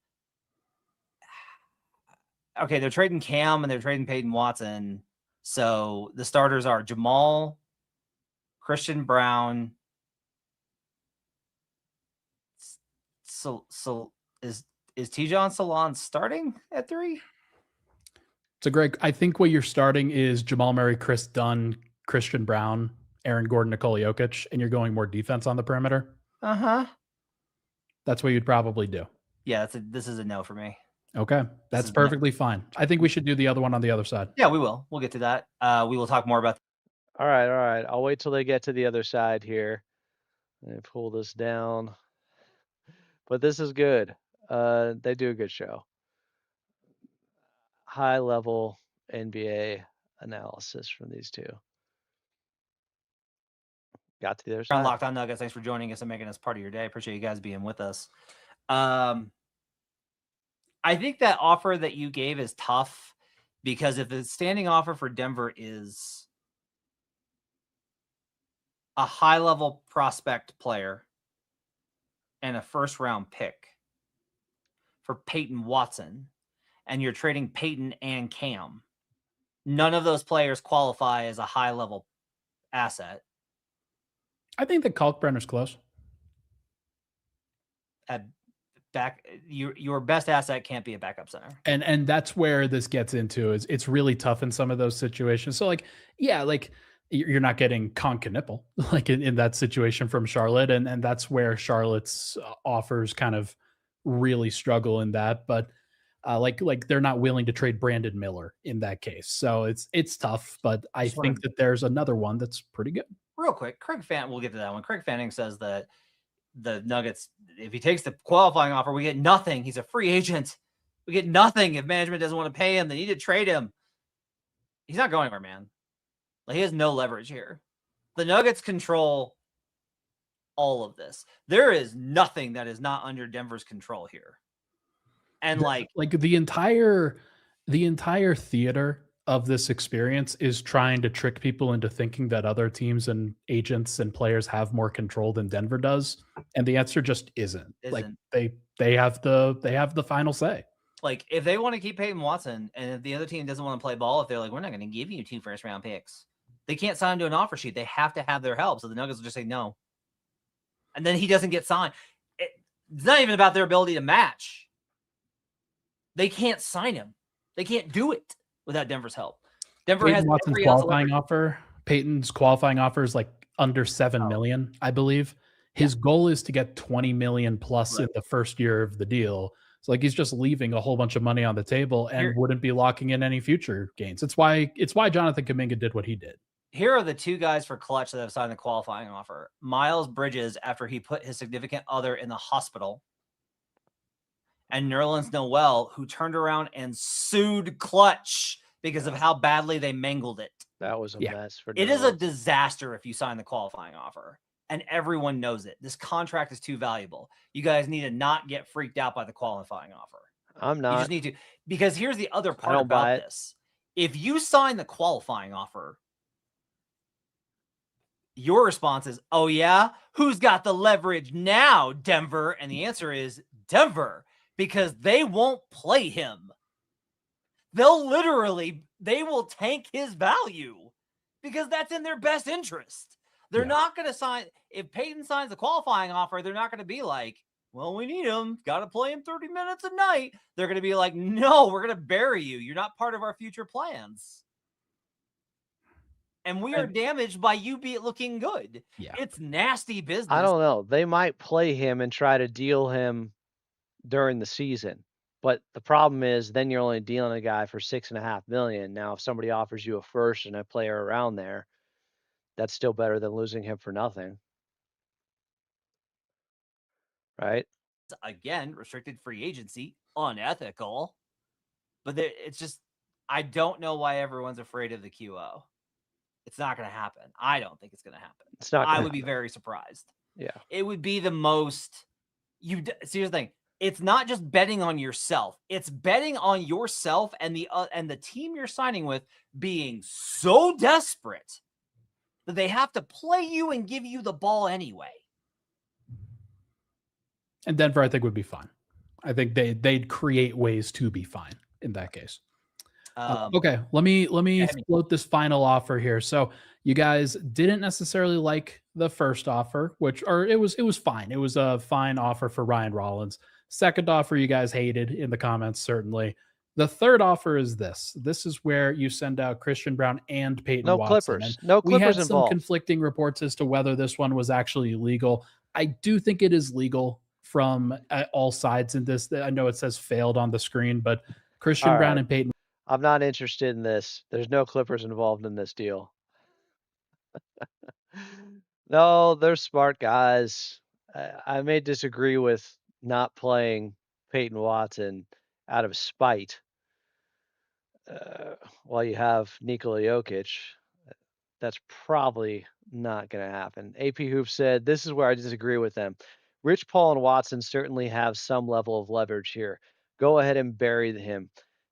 Okay, they're trading Cam and they're trading Peyton Watson. So the starters are Jamal, Christian Brown, So is Tijon Salon starting at 3? So Greg, I think what you're starting is Jamal Murray, Chris Dunn, Christian Brown, Aaron Gordon, Nikola Jokic, and you're going more defense on the perimeter. Uh-huh. That's what you'd probably do. Yeah, this is a no for me. Okay. That's perfectly fine. I think we should do the other one on the other side. Yeah, we will. We'll get to that. We will talk more about All right. I'll wait till they get to the other side here. Let me pull this down. But this is good. They do a good show. High level NBA analysis from these two. Got to the other side. Locked On Nuggets. Thanks for joining us and making us part of your day. Appreciate you guys being with us. I think that offer that you gave is tough because if the standing offer for Denver is a high-level prospect player and a first-round pick for Peyton Watson, and you're trading Peyton and Cam, none of those players qualify as a high-level asset. I think that Kalkbrenner's close. Your best asset can't be a backup center. And that's where this gets into is it's really tough in some of those situations. So you're not getting Con Knipple like in that situation from Charlotte. And that's where Charlotte's offers kind of really struggle in that. But like they're not willing to trade Brandon Miller in that case. So it's tough, but I think that there's another one that's pretty good. Real quick, we'll get to that one. Craig Fanning says that the Nuggets, if he takes the qualifying offer, we get nothing. He's a free agent. We get nothing if management doesn't want to pay him. They need to trade him. He's not going anywhere, man. Like, he has no leverage here. The Nuggets control all of this. There is nothing that is not under Denver's control here. And like the entire theater of this experience is trying to trick people into thinking that other teams and agents and players have more control than Denver does, and the answer just isn't. Like they have the final say. Like, if they want to keep Peyton Watson, and if the other team doesn't want to play ball, if they're like, we're not going to give you 2 first-round picks, they can't sign him to an offer sheet. They have to have their help. So the Nuggets will just say no, and then he doesn't get signed. It's not even about their ability to match. They can't sign him. They can't do it without Denver's help. Denver Peyton has Watson's qualifying offer. Peyton's qualifying offer is like under $7 million, I believe. His goal is to get $20 million plus in the first year of the deal. So like he's just leaving a whole bunch of money on the table and wouldn't be locking in any future gains. It's why Jonathan Kuminga did what he did. Here are the 2 guys for Clutch that have signed the qualifying offer. Miles Bridges, after he put his significant other in the hospital, and Nerlens Noel, who turned around and sued Clutch because of how badly they mangled it. That was a mess for It is a disaster if you sign the qualifying offer, and everyone knows it. This contract is too valuable. You guys need to not get freaked out by the qualifying offer. I'm not. You just need to, because here's the other part about this. If you sign the qualifying offer, your response is, oh yeah, who's got the leverage now, Denver? And the answer is Denver. Because they won't play him. They will tank his value because that's in their best interest. They're not going to sign. If Peyton signs the qualifying offer, they're not going to be like, well, we need him. Got to play him 30 minutes a night. They're going to be like, no, we're going to bury you. You're not part of our future plans. And we are damaged by you looking good. Yeah. It's nasty business. I don't know. They might play him and try to deal him during the season, but the problem is then you're only dealing a guy for $6.5 million. Now, if somebody offers you a first and a player around there, that's still better than losing him for nothing, right? Again, restricted free agency, unethical. But it's just, I don't know why everyone's afraid of the QO. It's not going to happen. I don't think it's going to happen. It's not. I would be very surprised. Yeah, it would be the most. See, here's the thing. It's not just betting on yourself. It's betting on yourself and the team you're signing with being so desperate that they have to play you and give you the ball anyway. And Denver, I think, would be fine. I think they'd create ways to be fine in that case. Okay, let me yeah, float this final offer here. So you guys didn't necessarily like the first offer, it was fine. It was a fine offer for Ryan Rollins. Second offer you guys hated in the comments, certainly. The third offer is this. This is where you send out Christian Brown and Peyton No Watson. And Clippers. No we Clippers had some involved. conflicting reports as to whether this one was actually legal. I do think it is legal from all sides in this. I know it says failed on the screen, but Christian All Brown right. and Peyton. I'm not interested in this. There's no Clippers involved in this deal. No, they're smart guys. I may disagree with not playing Peyton Watson out of spite while you have Nikola Jokic. That's probably not going to happen. AP Hoop said, this is where I disagree with them. Rich Paul and Watson certainly have some level of leverage here. Go ahead and bury him.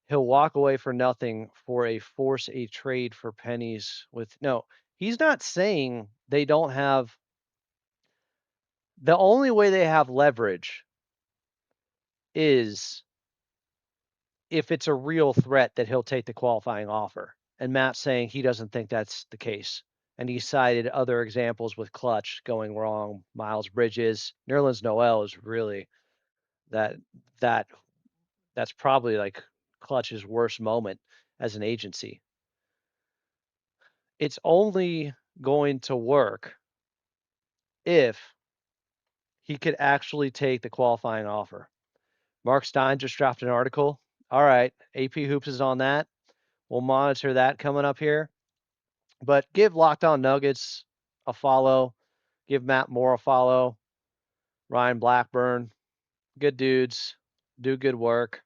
He'll walk away for nothing for a force a trade for pennies with no. He's not saying they don't have. The only way they have leverage is if it's a real threat that he'll take the qualifying offer. And Matt's saying he doesn't think that's the case. And he cited other examples with Clutch going wrong. Miles Bridges, Nerlens Noel is really that's probably like Clutch's worst moment as an agency. It's only going to work if he could actually take the qualifying offer. Mark Stein just dropped an article. All right, AP Hoops is on that. We'll monitor that coming up here. But give Locked On Nuggets a follow. Give Matt Moore a follow. Ryan Blackburn. Good dudes. Do good work.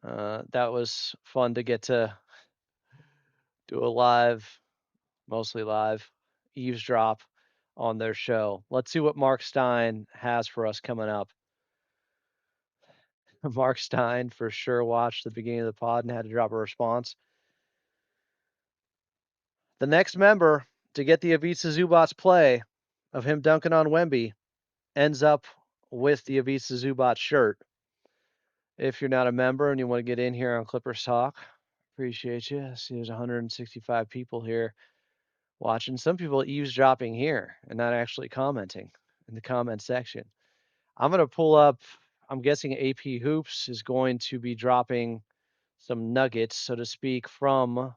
That was fun to get to do a live, mostly live, eavesdrop on their show. Let's see what Mark Stein has for us coming up. Mark Stein for sure watched the beginning of the pod and had to drop a response. The next member to get the Ivica Zubats play of him dunking on Wemby ends up with the Ivica Zubats shirt. If you're not a member and you want to get in here on Clippers Talk, appreciate you. I see there's 165 people here watching. Some people eavesdropping here and not actually commenting in the comment section. I'm going to pull up, I'm guessing AP Hoops is going to be dropping some nuggets, so to speak, from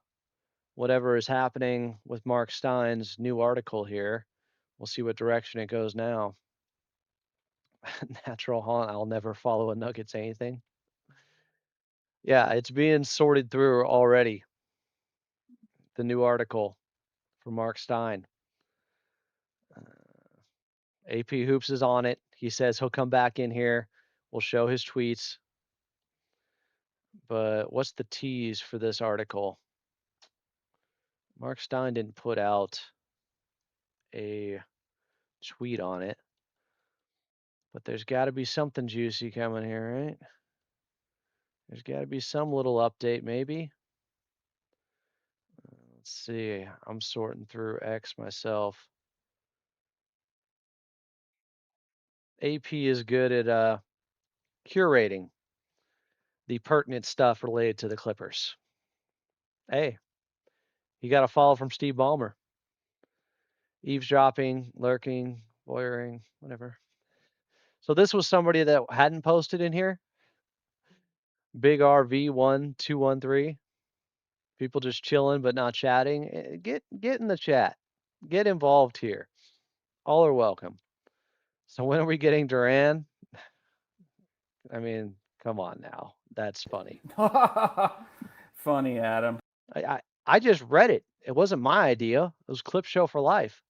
whatever is happening with Mark Stein's new article here. We'll see what direction it goes now. Natural haunt, I'll never follow a Nuggets anything. Yeah, it's being sorted through already. The new article from Mark Stein. AP Hoops is on it. He says he'll come back in here. We'll show his tweets. But what's the tease for this article? Mark Stein didn't put out a tweet on it. But there's got to be something juicy coming here, right? There's got to be some little update, maybe. Let's see. I'm sorting through X myself. AP is good at curating the pertinent stuff related to the Clippers. Hey, you got a follow from Steve Ballmer. Eavesdropping, lurking, voyeuring, whatever. So this was somebody that hadn't posted in here. Big RV1213. People just chilling but not chatting. Get in the chat. Get involved here. All are welcome. So when are we getting Duran? I mean, come on now. That's funny. Funny, Adam. I just read it. It wasn't my idea. It was Clip Show for life.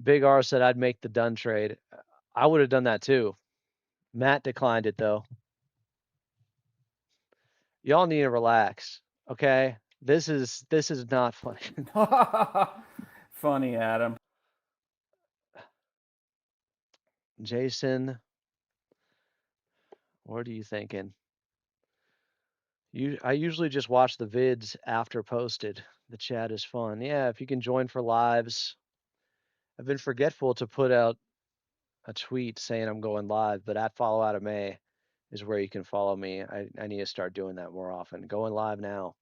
Big R said I'd make the Dunn trade. I would have done that too. Matt declined it though. Y'all need to relax, okay? This is not funny. Funny, Adam. Jason, what are you thinking? I usually just watch the vids after posted. The chat is fun. Yeah, if you can join for lives. I've been forgetful to put out a tweet saying I'm going live, but at Follow Out of May is where you can follow me. I need to start doing that more often. Going live now.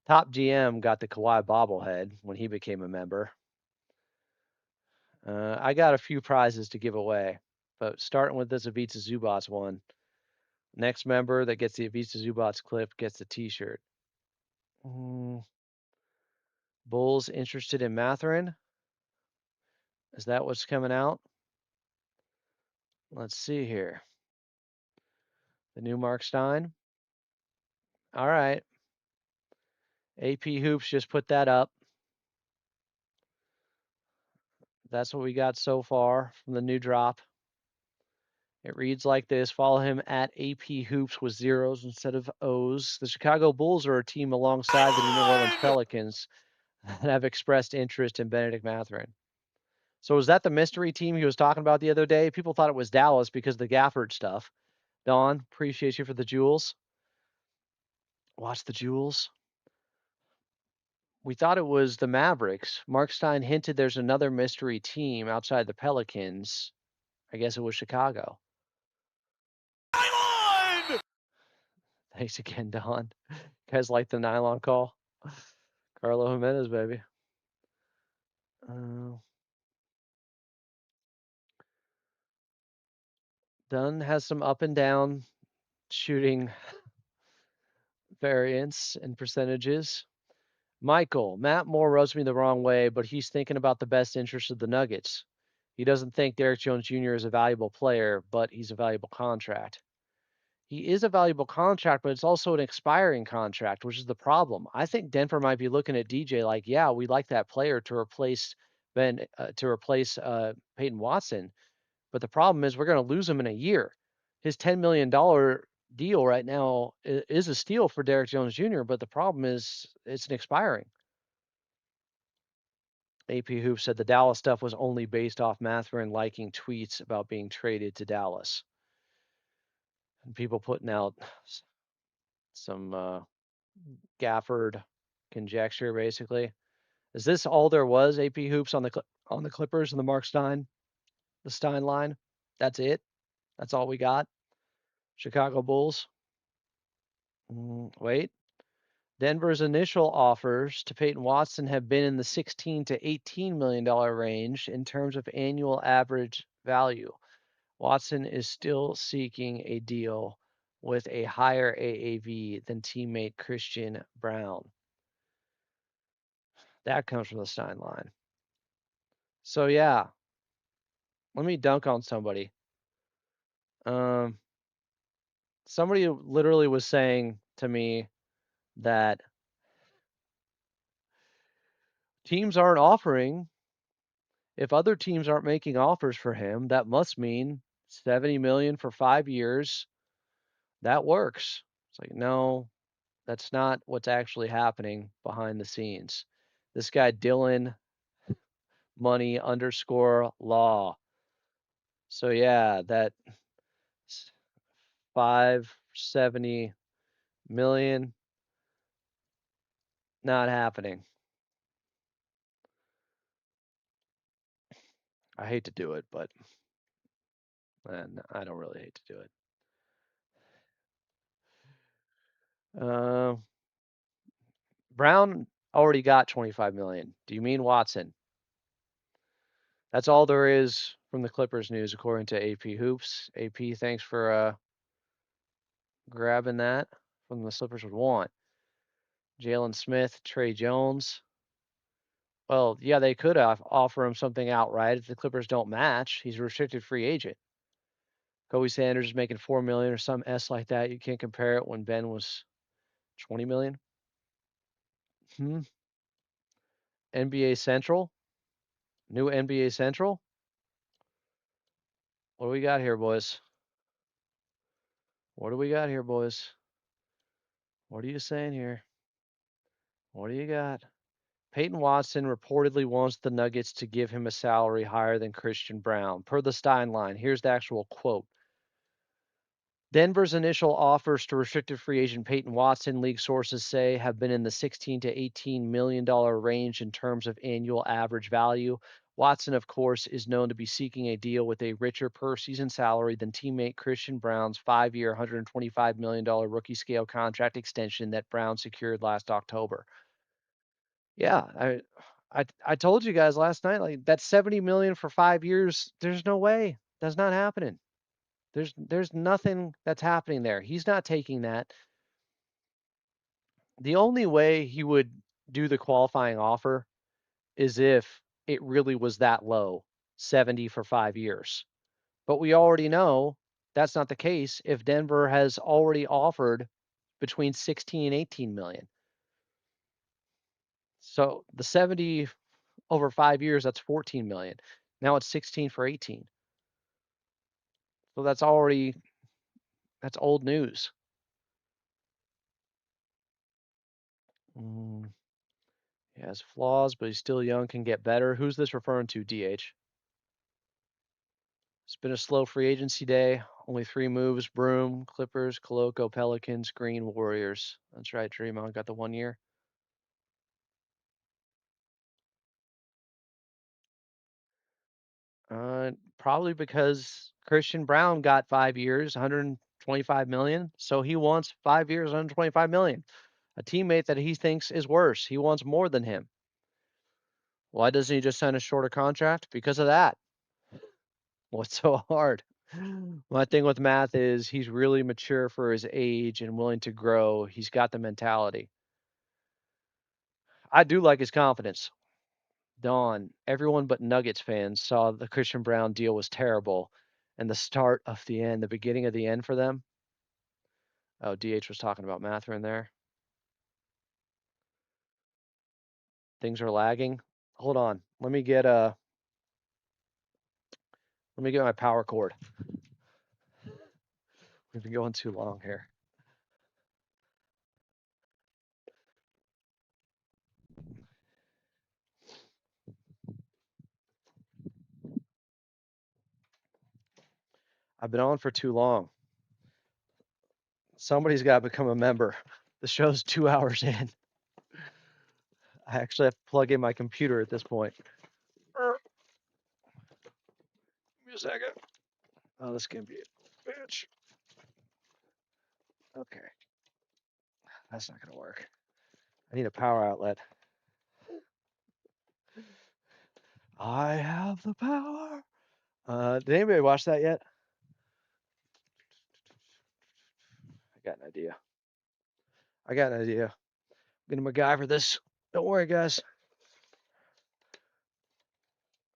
Top GM got the Kawhi bobblehead when he became a member. I got a few prizes to give away, but starting with this Ivica Zubac one. Next member that gets the Ivica Zubac clip gets the T-shirt. Bulls interested in Mathurin? Is that what's coming out? Let's see here. The new Mark Stein. All right. AP Hoops just put that up. That's what we got so far from the new drop. It reads like this. Follow him at AP Hoops with zeros instead of O's. The Chicago Bulls are a team alongside the New Orleans Pelicans that have expressed interest in Benedict Mathurin. So is that the mystery team he was talking about the other day? People thought it was Dallas because of the Gafford stuff. Don, appreciate you for the jewels. Watch the jewels. We thought it was the Mavericks. Mark Stein hinted there's another mystery team outside the Pelicans. I guess it was Chicago. Thanks again, Don. You guys like the nylon call? Carlo Jimenez, baby. Dunn has some up and down shooting variance and percentages. Michael, Matt Moore rubs me the wrong way, but he's thinking about the best interest of the Nuggets. He doesn't think Derek Jones Jr. is a valuable player, but he's a valuable contract. He is a valuable contract, but it's also an expiring contract, which is the problem. I think Denver might be looking at DJ like, yeah, we like that player to replace Peyton Watson, but the problem is we're going to lose him in a year. His $10 million deal right now is a steal for Derek Jones Jr., but the problem is it's an expiring. AP Hoop said the Dallas stuff was only based off Mathurin liking tweets about being traded to Dallas. And people putting out some Gafford conjecture, basically. Is this all there was, AP Hoops, on the Clippers and the Mark Stein, the Stein line? That's it? That's all we got? Chicago Bulls? Wait. Denver's initial offers to Peyton Watson have been in the $16 to $18 million range in terms of annual average value. Watson is still seeking a deal with a higher AAV than teammate Christian Brown. That comes from the Stein line. So yeah, let me dunk on somebody. Somebody literally was saying to me that teams aren't offering. If other teams aren't making offers for him, that must mean $70 million for 5 years. That works. It's like, no, that's not what's actually happening behind the scenes. This guy, Dylan Money _law. So yeah, that $570 million, not happening. I hate to do it, but I don't really hate to do it. Brown already got $25 million. Do you mean Watson? That's all there is from the Clippers news, according to AP Hoops. AP, thanks for grabbing that from the Slippers would want. Jalen Smith, Trey Jones. Well, yeah, they could offer him something outright if the Clippers don't match. He's a restricted free agent. Kobe Sanders is making $4 million or some S like that. You can't compare it when Ben was $20 million. NBA Central. New NBA Central. What do we got here, boys? What do we got here, boys? What are you saying here? What do you got? Peyton Watson reportedly wants the Nuggets to give him a salary higher than Christian Brown. Per the Stein line, here's the actual quote. Denver's initial offers to restricted free agent Peyton Watson, league sources say, have been in the $16 to $18 million range in terms of annual average value. Watson, of course, is known to be seeking a deal with a richer per-season salary than teammate Christian Brown's 5-year, $125 million rookie scale contract extension that Brown secured last October. Yeah, I told you guys last night, like that $70 million for 5 years, there's no way. That's not happening. There's nothing that's happening there. He's not taking that. The only way he would do the qualifying offer is if it really was that low, 70 for 5 years. But we already know that's not the case if Denver has already offered between 16 and 18 million. So the 70 over 5 years, that's 14 million. Now it's 16 for 18. So that's old news. He has flaws, but he's still young, can get better. Who's this referring to, DH? It's been a slow free agency day. Only 3 moves: Broome, Clippers, Coloco, Pelicans, Green, Warriors. That's right, Draymond got the 1 year. Probably because Christian Brown got 5 years, 125 million. So he wants 5 years, 125 million. A teammate that he thinks is worse. He wants more than him. Why doesn't he just sign a shorter contract? Because of that. What's so hard? My thing with Math is he's really mature for his age and willing to grow. He's got the mentality. I do like his confidence. Dawn, everyone but Nuggets fans saw the Christian Brown deal was terrible and the start of the end, the beginning of the end for them. Oh, DH was talking about Mathurin there. Things are lagging. Hold on. Let me get my power cord. We've been going too long here. I've been on for too long. Somebody's got to become a member. The show's 2 hours in. I actually have to plug in my computer at this point. Give me a second. Oh, this can be a bitch. Okay. That's not going to work. I need a power outlet. I have the power. Did anybody watch that yet? I got an idea. I'm gonna MacGyver this. Don't worry, guys.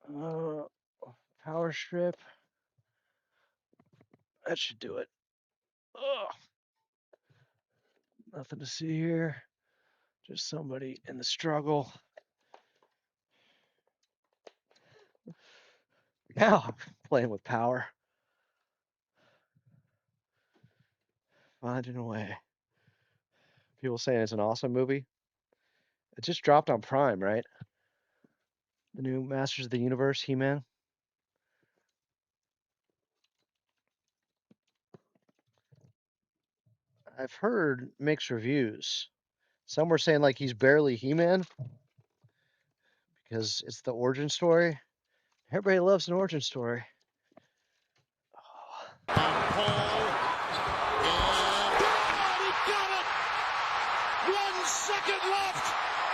Power strip. That should do it. Ugh. Nothing to see here. Just somebody in the struggle. Now I'm playing with power. Finding a way. People saying it's an awesome movie. It just dropped on Prime, right? The new Masters of the Universe, He-Man. I've heard mixed reviews. Some were saying like he's barely He-Man because it's the origin story. Everybody loves an origin story.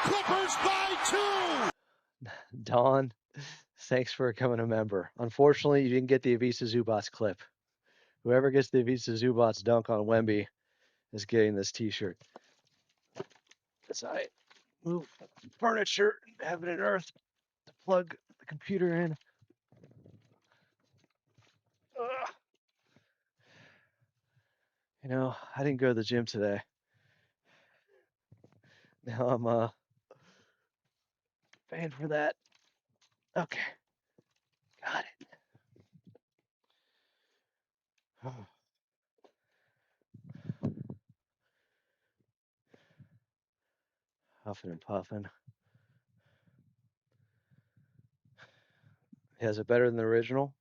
Clippers by 2. Don, thanks for becoming a member. Unfortunately, you didn't get the Ivica Zubats clip. Whoever gets the Ivica Zubats dunk on Wemby is getting this T-shirt. As I move furniture, heaven and earth, to plug the computer in. Ugh. You know, I didn't go to the gym today. Now I'm paying for that. Okay. Got it. Oh. Huffing and puffing. Is it better than the original?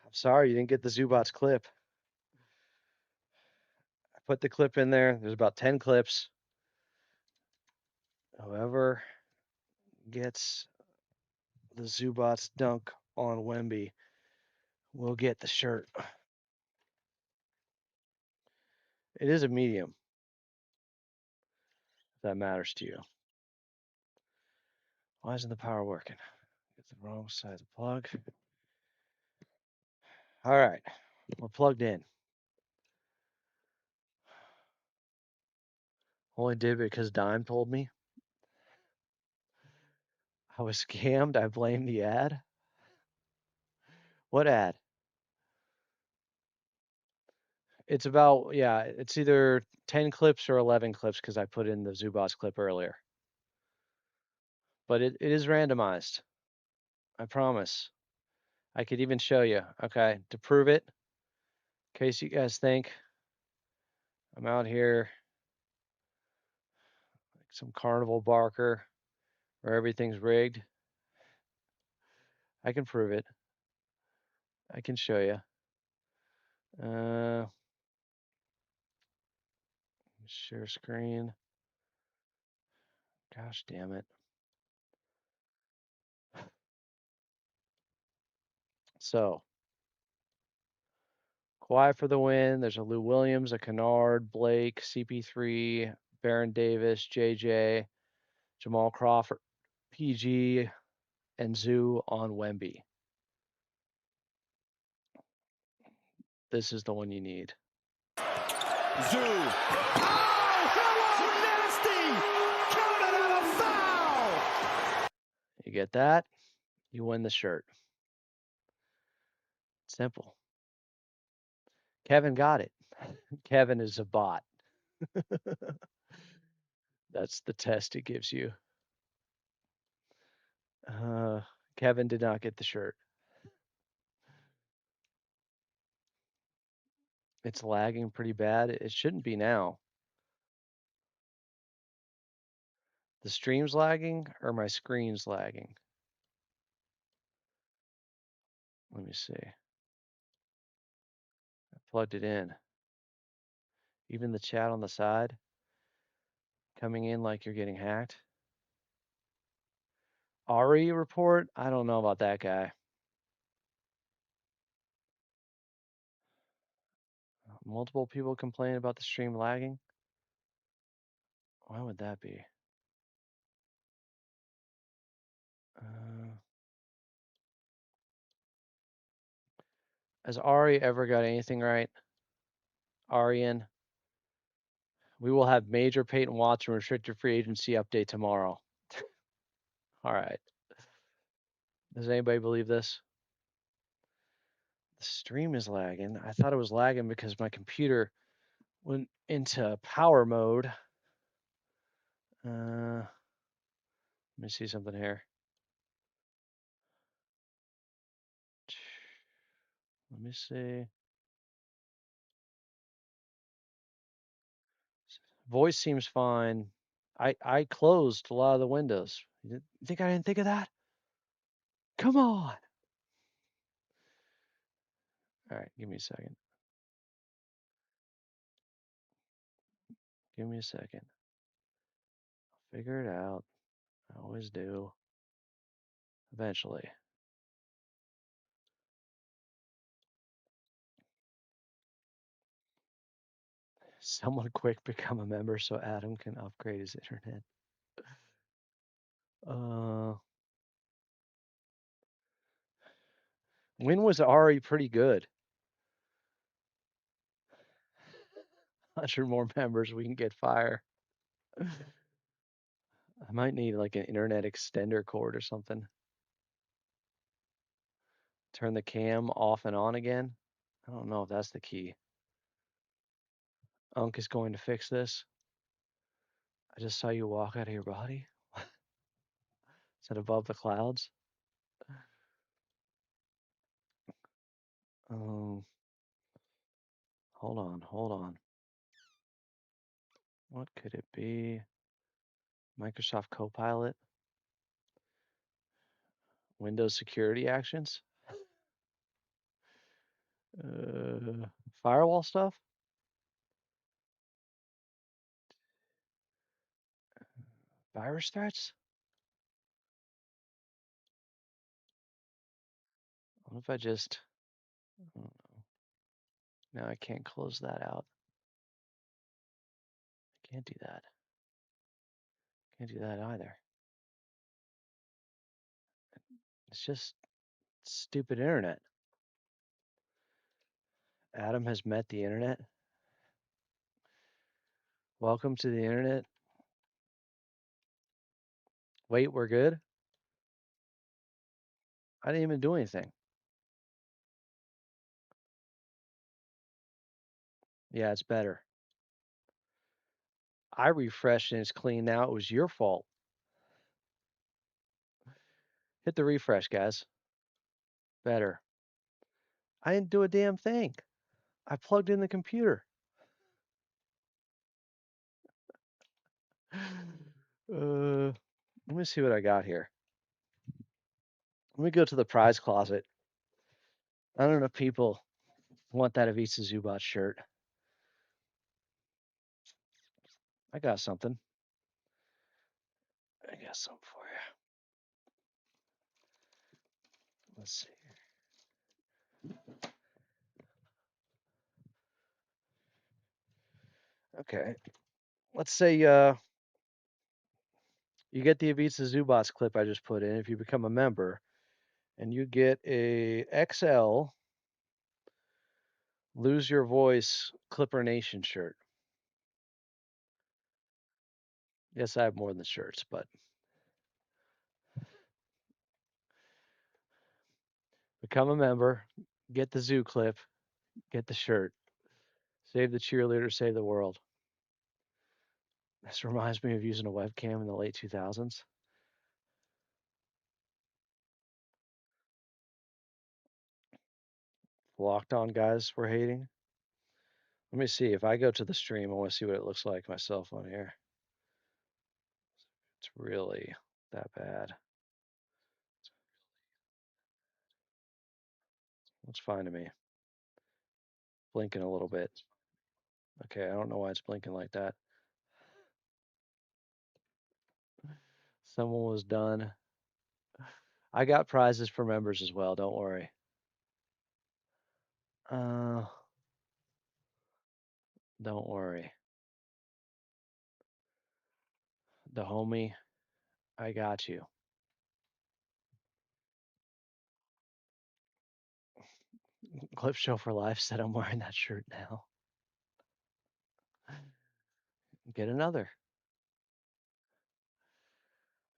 I'm sorry you didn't get the Zubats clip. I put the clip in there. There's about 10 clips. Whoever gets the Zubats dunk on Wemby will get the shirt. It is a medium, if that matters to you. Why isn't the power working? Get the wrong side of the plug. All right, we're plugged in. Only did because Dime told me. I was scammed. I blame the ad. What ad? It's about, yeah, it's either 10 clips or 11 clips because I put in the Zubats clip earlier. But it is randomized. I promise. I could even show you. Okay, to prove it, in case you guys think I'm out here like some carnival barker where everything's rigged. I can prove it. I can show you. Share screen. Gosh damn it. So, Kawhi for the win. There's a Lou Williams, a Kennard, Blake, CP3, Baron Davis, JJ, Jamal Crawford, PG, and Zoo on Wemby. This is the one you need. Zoo. Oh, hello, nasty! Counted on a foul! You get that? You win the shirt. Simple. Kevin got it. Kevin is a bot. That's the test it gives you. Kevin did not get the shirt. It's lagging pretty bad. It shouldn't be now. The stream's lagging or my screen's lagging? Let me see. I plugged it in. Even the chat on the side coming in like you're getting hacked. Ari report? I don't know about that guy. Multiple people complain about the stream lagging. Why would that be? Has Ari ever got anything right? Arian? We will have major Peyton Watson restricted free agency update tomorrow. All right. Does anybody believe this? The stream is lagging. I thought it was lagging because my computer went into power mode. Let me see something here. Let me see. Voice seems fine. I closed a lot of the windows. You think I didn't think of that? Come on. All right, give me a second. Give me a second. I'll figure it out. I always do. Eventually. Someone quick become a member so Adam can upgrade his internet. When was Ari pretty good? 100 more members, we can get fire. I might need like an internet extender cord or something. Turn the cam off and on again. I don't know if that's the key. Unk is going to fix this. I just saw you walk out of your body. Is that above the clouds? Hold on. What could it be? Microsoft Copilot? Windows security actions? Firewall stuff? Virus threats? What if I just, I don't know. Now I can't close that out. I can't do that. Can't do that either. It's just stupid internet. Adam has met the internet. Welcome to the internet. Wait, we're good? I didn't even do anything. Yeah, it's better. I refreshed and it's clean now. It was your fault. Hit the refresh, guys. Better. I didn't do a damn thing. I plugged in the computer. Let me see what I got here. Let me go to the prize closet. I don't know if people want that Ivica Zubac shirt. I got something. I got something for you. Let's see. Okay. Let's say you get the Ivica Zubac clip I just put in if you become a member, and you get a XL Lose Your Voice Clipper Nation shirt. Yes, I have more than shirts, but become a member, get the Zoo clip, get the shirt. Save the cheerleader, save the world. This reminds me of using a webcam in the late 2000s. Locked on guys were hating. Let me see. If I go to the stream, I want to see what it looks like myself on here. It's really that bad. Looks fine to me. Blinking a little bit. Okay, I don't know why it's blinking like that. Someone was done. I got prizes for members as well. Don't worry. Don't worry. The homie, I got you. Clip Show for Life said I'm wearing that shirt now. Get another.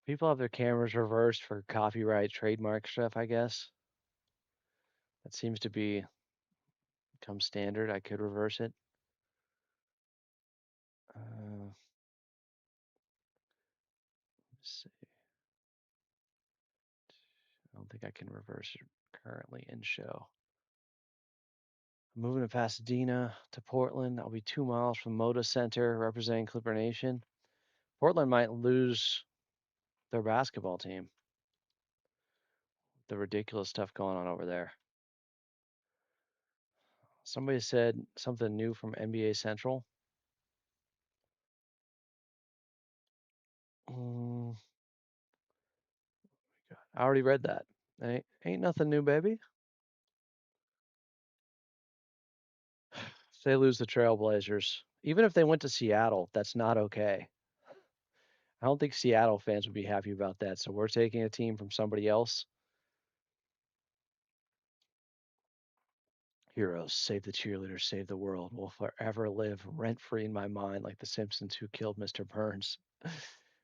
People have their cameras reversed for copyright trademark stuff, I guess. That seems to be become standard. I could reverse it. Let's see. I don't think I can reverse it currently in show. I'm moving to Pasadena to Portland. I'll be 2 miles from Moda Center representing Clipper Nation. Portland might lose their basketball team. The ridiculous stuff going on over there. Somebody said something new from NBA Central. I already read that. Ain't nothing new, baby. If they lose the Trailblazers, even if they went to Seattle, that's not okay. I don't think Seattle fans would be happy about that. So we're taking a team from somebody else. Heroes, save the cheerleaders, save the world, will forever live rent-free in my mind like the Simpsons who killed Mr. Burns. It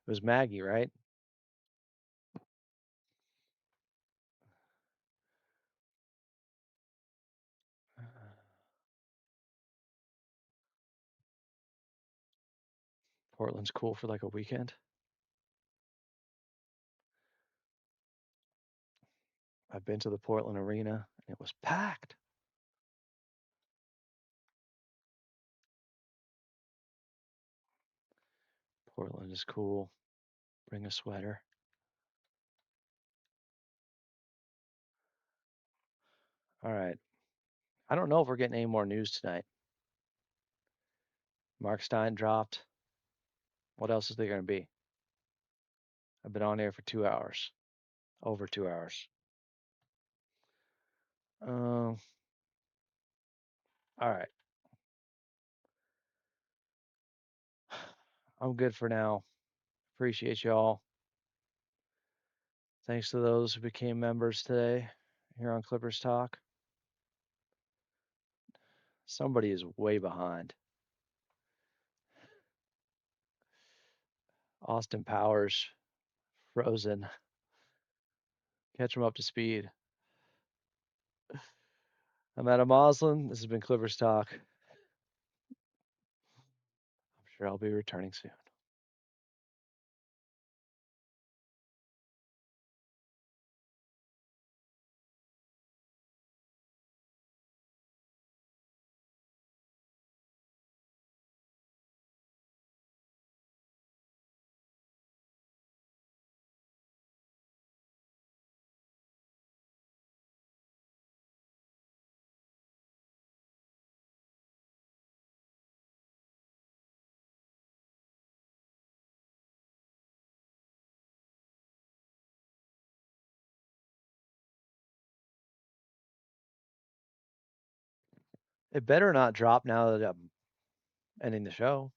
was Maggie, right? Portland's cool for like a weekend. I've been to the Portland Arena and it was packed. Portland is cool. Bring a sweater. All right. I don't know if we're getting any more news tonight. Mark Stein dropped. What else is there going to be? I've been on here for 2 hours. Over 2 hours. All right. I'm good for now. Appreciate y'all. Thanks to those who became members today here on Clippers Talk. Somebody is way behind. Austin Powers, Frozen. Catch him up to speed. I'm Adam Moslin. This has been Clippers Talk. I'm sure I'll be returning soon. It better not drop now that I'm ending the show.